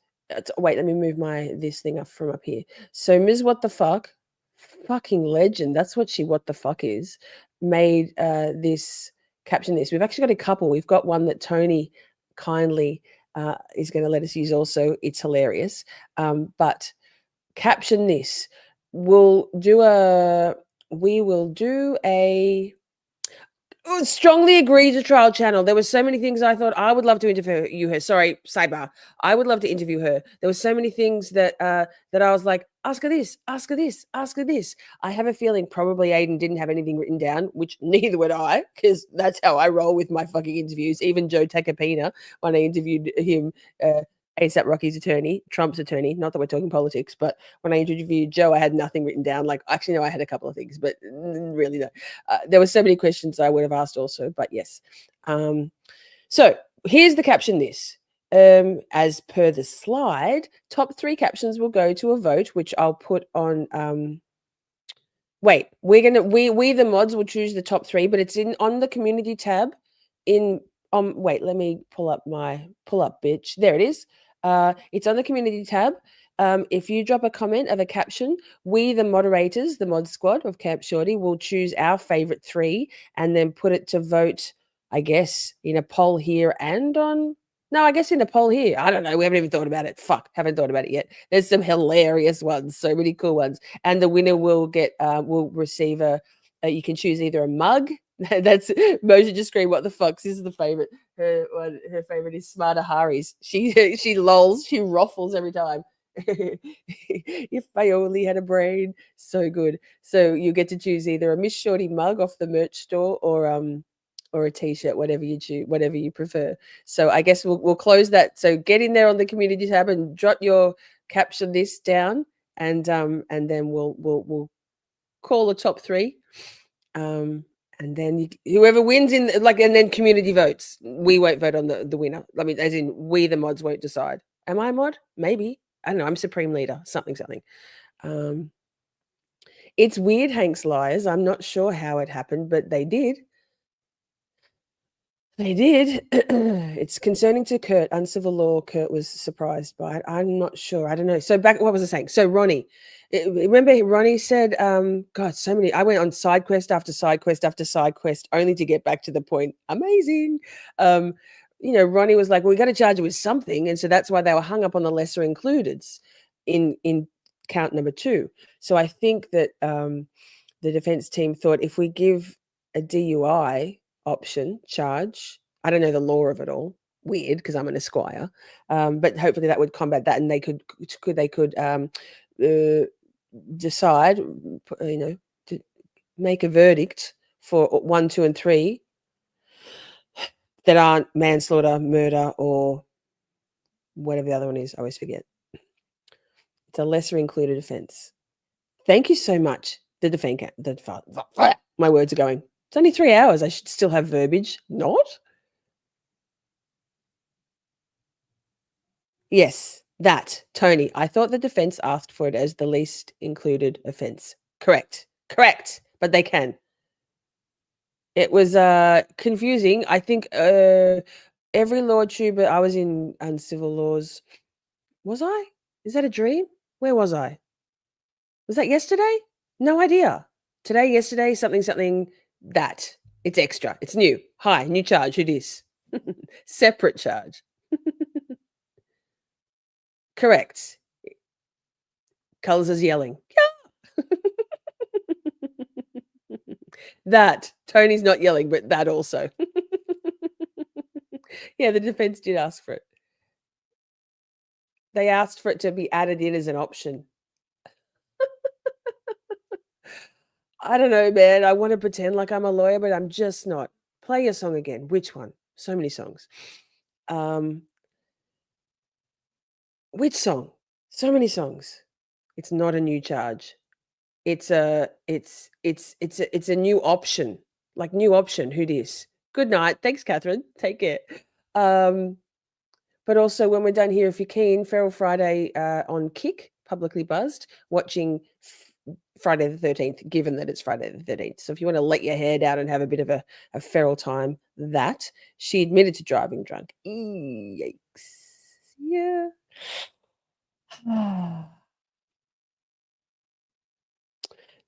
wait, let me move this thing up from up here. So Ms. What the Fuck, fucking legend, that's what what the fuck is, made this Caption This. We've actually got a couple. We've got one that Tony kindly is going to let us use also. It's hilarious. But Caption This. We will do a strongly agreed to trial channel. There were so many things I thought I would love to interview her. Sorry, SideBAH. I would love to interview her. There were so many things that I was like, ask her this, ask her this, ask her this. I have a feeling probably Aiden didn't have anything written down, which neither would I, because that's how I roll with my fucking interviews. Even Joe Tacopina, when I interviewed him, ASAP Rocky's attorney, Trump's attorney, not that we're talking politics, but when I interviewed Joe, I had nothing written down. Like, actually, no, I had a couple of things, but really no. There were so many questions I would have asked also, but yes. So here's the Caption This. As per the slide, top 3 captions will go to a vote, which I'll put on. Wait, we the mods will choose the top 3, but it's on the community tab wait, let me pull up, bitch. There it is. It's on the community tab. If you drop a comment of a caption, we, the moderators, the mod squad of Camp Shorty, will choose our favorite 3 and then put it to vote, I guess, in a poll here and on. No, I guess in a poll here. I don't know. We haven't even thought about it. Fuck, haven't thought about it yet. There's some hilarious ones, so many cool ones. And the winner will receive you can choose either a mug. That's Moja just screamed, what the fuck? This is the favorite. Her favorite is Smarter Haris. She lolls, she ruffles every time. If I only had a brain. So good. So you get to choose either a Miss Shorty mug off the merch store or a t-shirt, whatever you choose, whatever you prefer. So I guess we'll close that. So get in there on the community tab and jot your Caption This down, and then we'll call the top 3. And And then whoever wins and then community votes. We won't vote on the winner. I mean, as in we, the mods, won't decide. Am I a mod? Maybe. I don't know. I'm supreme leader. Something. It's weird, Hank's liars. I'm not sure how it happened, but they did. They did. It's concerning to Kurt. Uncivil Law. Kurt was surprised by it. I'm not sure. I don't know. So back, what was I saying? So Ronnie, remember Ronnie said, God, so many. I went on side quest after side quest after side quest only to get back to the point. Amazing. Ronnie was like, well, we got to charge it with something. And so that's why they were hung up on the lesser includeds in count number 2. So I think that the defense team thought if we give a DUI option charge, I don't know the law of it all, weird because I'm an esquire, but hopefully that would combat that, and they could decide, to make a verdict for 1, 2, and 3 that aren't manslaughter, murder, or whatever the other one is. I always forget. It's a lesser included offense. Thank you so much. My words are going. It's only 3 hours. I should still have verbiage. Not? Yes, that. Tony, I thought the defense asked for it as the least included offense. Correct. But they can. It was confusing. I think every law tuber, I was in Uncivil Laws. Was I? Is that a dream? Where was I? Was that yesterday? No idea. Today, yesterday, something, that. It's extra. It's new. Hi, new charge. Who dis? Separate charge. Correct. Colors is yelling. Yeah. That. Tony's not yelling, but that also. Yeah, the defense did ask for it. They asked for it to be added in as an option. I don't know, man. I want to pretend like I'm a lawyer, but I'm just not. Play your song again. Which one? So many songs. Which song? So many songs. It's not a new charge. It's a new option. Like new option. Who dis? Good night. Thanks, Catherine. Take care. But also when we're done here, if you're keen, Feral Friday on Kick, publicly buzzed, watching Friday the 13th, given that it's Friday the 13th. So if you want to let your hair down and have a bit of a feral time, that. She admitted to driving drunk. Yikes. Yeah.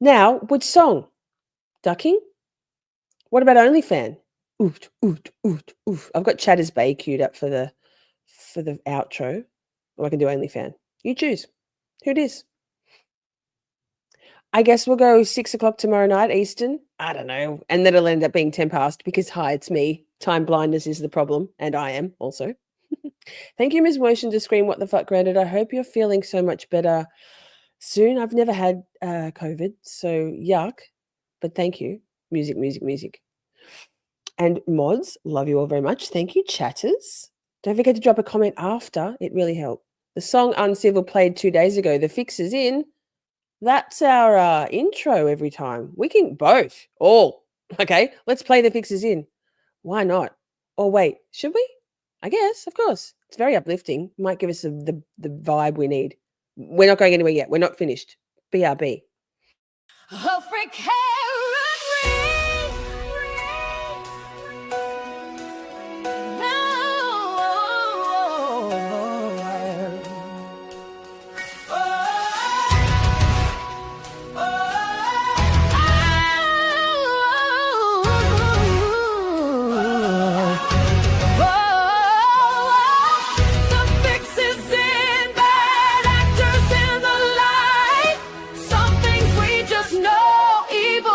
Now, which song? Ducking? What about OnlyFan? Oot, oot, oot, oof. I've got SideBAH queued up for the outro. Or I can do OnlyFan. You choose. Who it is. I guess we'll go 6 o'clock tomorrow night, Eastern. I don't know. And then it'll end up being 10 past because, hi, it's me. Time blindness is the problem. And I am also. Thank you, Ms. Motion to Scream What the Fuck Granted. I hope you're feeling so much better soon. I've never had COVID, so yuck. But thank you. Music, music, music. And mods, love you all very much. Thank you, chatters. Don't forget to drop a comment after. It really helped. The song Uncivil played 2 days ago. The fix is in. That's our intro every time. We can both. All. Okay, let's play the fixes in. Why not? Or wait, should we? I guess, of course. It's very uplifting. Might give us the vibe we need. We're not going anywhere yet. We're not finished. BRB. Evil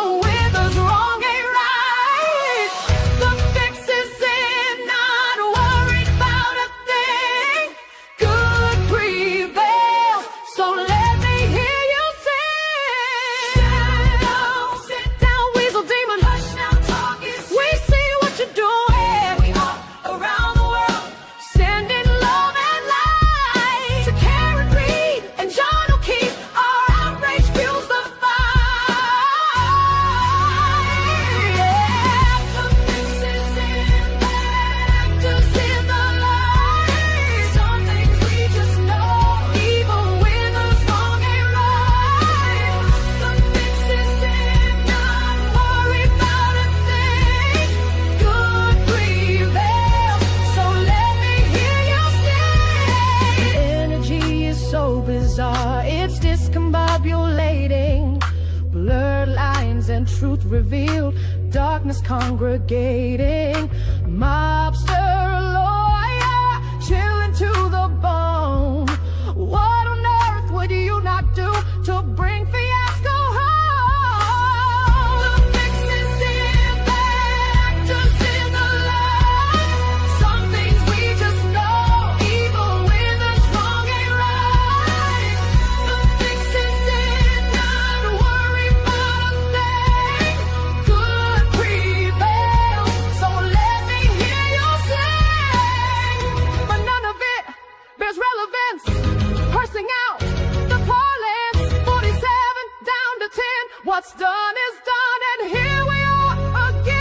revealed, darkness congregating, mobster lawyer, chilling to the bone. What on earth would you not do to bring fiasco home? The fix is in the actors in the line. Some things we just know, even when the wrong ain't right. The fix is in not worry about a thing. Good prevails, so let me hear you sing. But none of it bears relevance. Parsing out the parlance, 47 down to 10. What's done is done, and here we are again.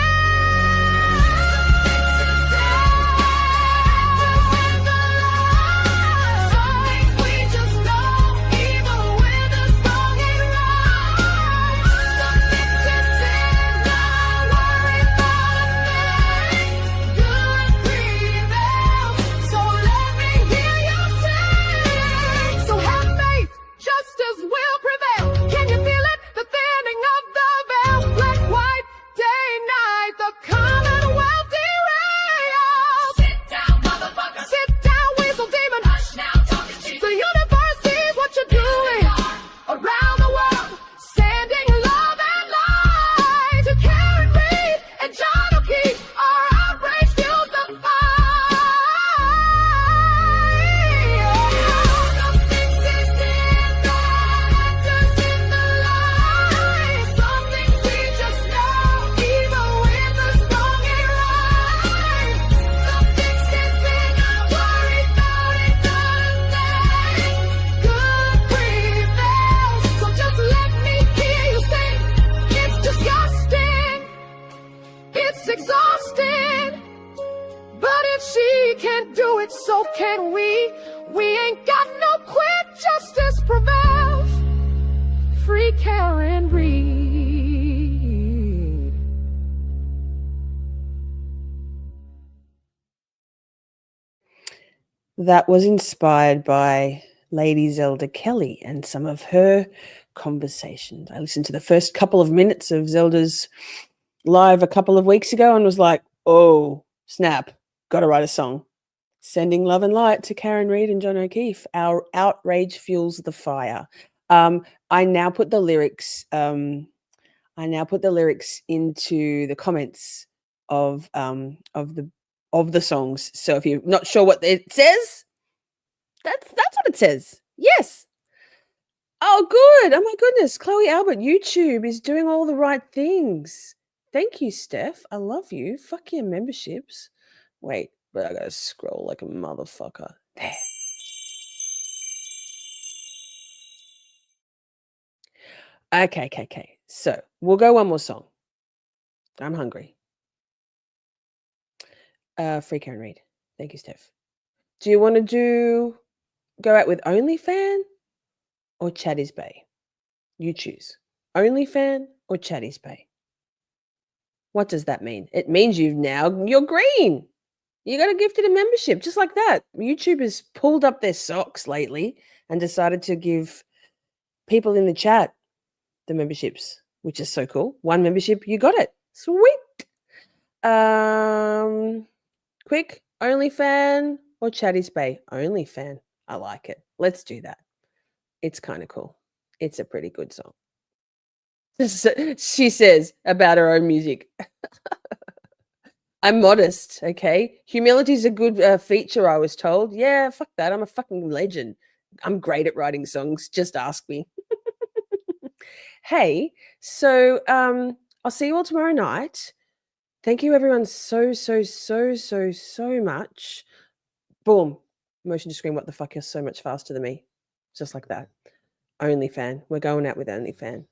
Some things we just know, even when the wrong ain't right. The fix is in, not worry about a thing. Good prevails, so let me hear you sing. So have faith, justice will prevail. Can you feel it? The thinning of the veil. Black, white, day, night, the Commonwealth derails. Sit down, motherfucker. Sit down, weasel demon. Hush now, talk is cheap. The universe sees what you're doing. Around the world, sending love and light to Karen Read and John O'Keefe. Our outrage fuels the fight. The fix is in the actors in the line. Some things we just know, even when the wrong ain't right. The fix is in, not worry about it, not a thing. Good prevails, so just let me hear you sing. It's disgusting, it's exhausting, but if she can't do it, so can we. We ain't got no quit, justice prevails. Free Karen Read. That was inspired by Lady Zelda Kelly and some of her conversations. I listened to the first couple of minutes of Zelda's live a couple of weeks ago and was like, oh, snap, got to write a song. Sending love and light to Karen Read and John O'Keefe. Our outrage fuels the fire. I now put the lyrics. I now put the lyrics into the comments of the songs. So if you're not sure what it says, that's what it says. Yes. Oh, good. Oh my goodness. Chloe Albert, YouTube is doing all the right things. Thank you, Steph. I love you. Fuck your memberships. Wait, but I gotta scroll like a motherfucker. There. Okay. So we'll go one more song. I'm hungry. Free Karen Read. Thank you, Steph. Do you want to go out with OnlyFan or SideBAH? You choose. OnlyFan or SideBAH? What does that mean? It means you're green. You got a gifted a membership just like that. YouTube has pulled up their socks lately and decided to give people in the chat the memberships, which is so cool. One membership, you got it. Sweet. Quick, OnlyFan or SideBAH? OnlyFan. I like it. Let's do that. It's kind of cool. It's a pretty good song. She says about her own music. I'm modest, okay? Humility is a good feature, I was told. Yeah, fuck that. I'm a fucking legend. I'm great at writing songs. Just ask me. Hey, so I'll see you all tomorrow night. Thank you, everyone, so much. Boom. Motion to scream, what the fuck, you're so much faster than me. Just like that. OnlyFan. We're going out with OnlyFan.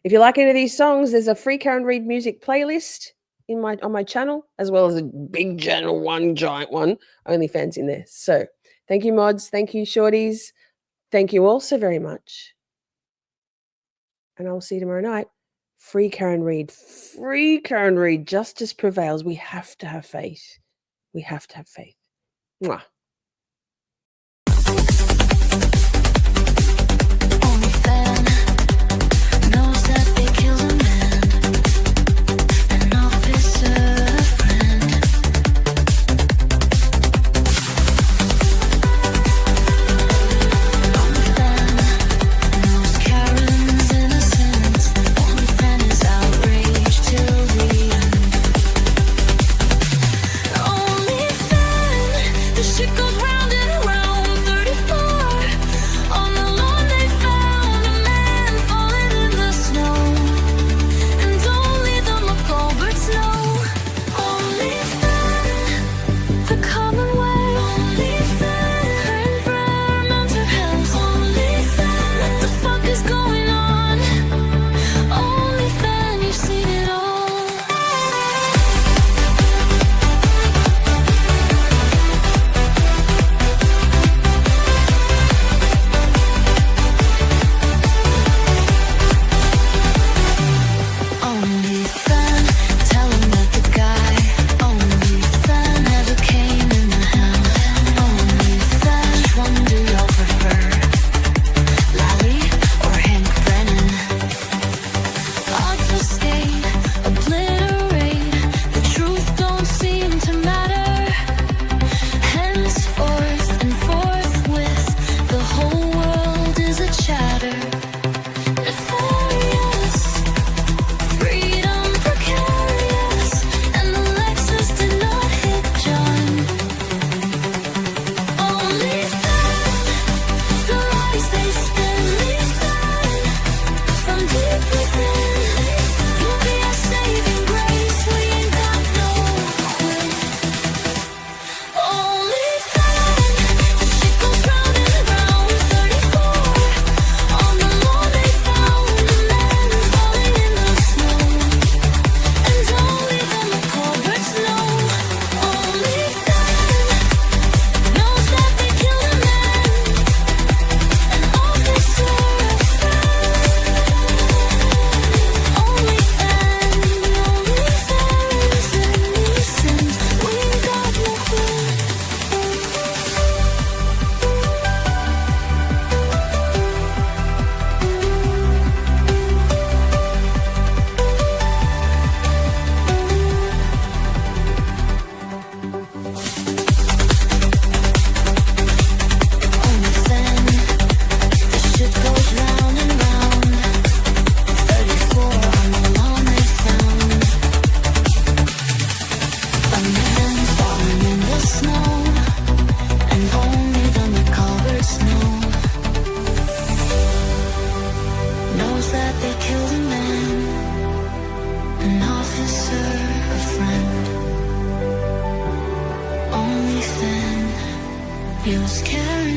If you like any of these songs, there's a free Karen Read music playlist on my channel, as well as a big channel, one giant one. OnlyFans in there. So thank you, mods. Thank you, shorties. Thank you all so very much. And I'll see you tomorrow night. Free Karen Read. Free Karen Read. Justice prevails. We have to have faith. We have to have faith. Mwah. OnlyFan knows that they kill a man.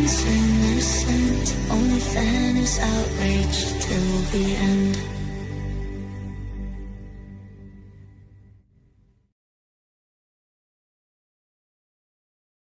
innocent. OnlyFan is outraged till the end.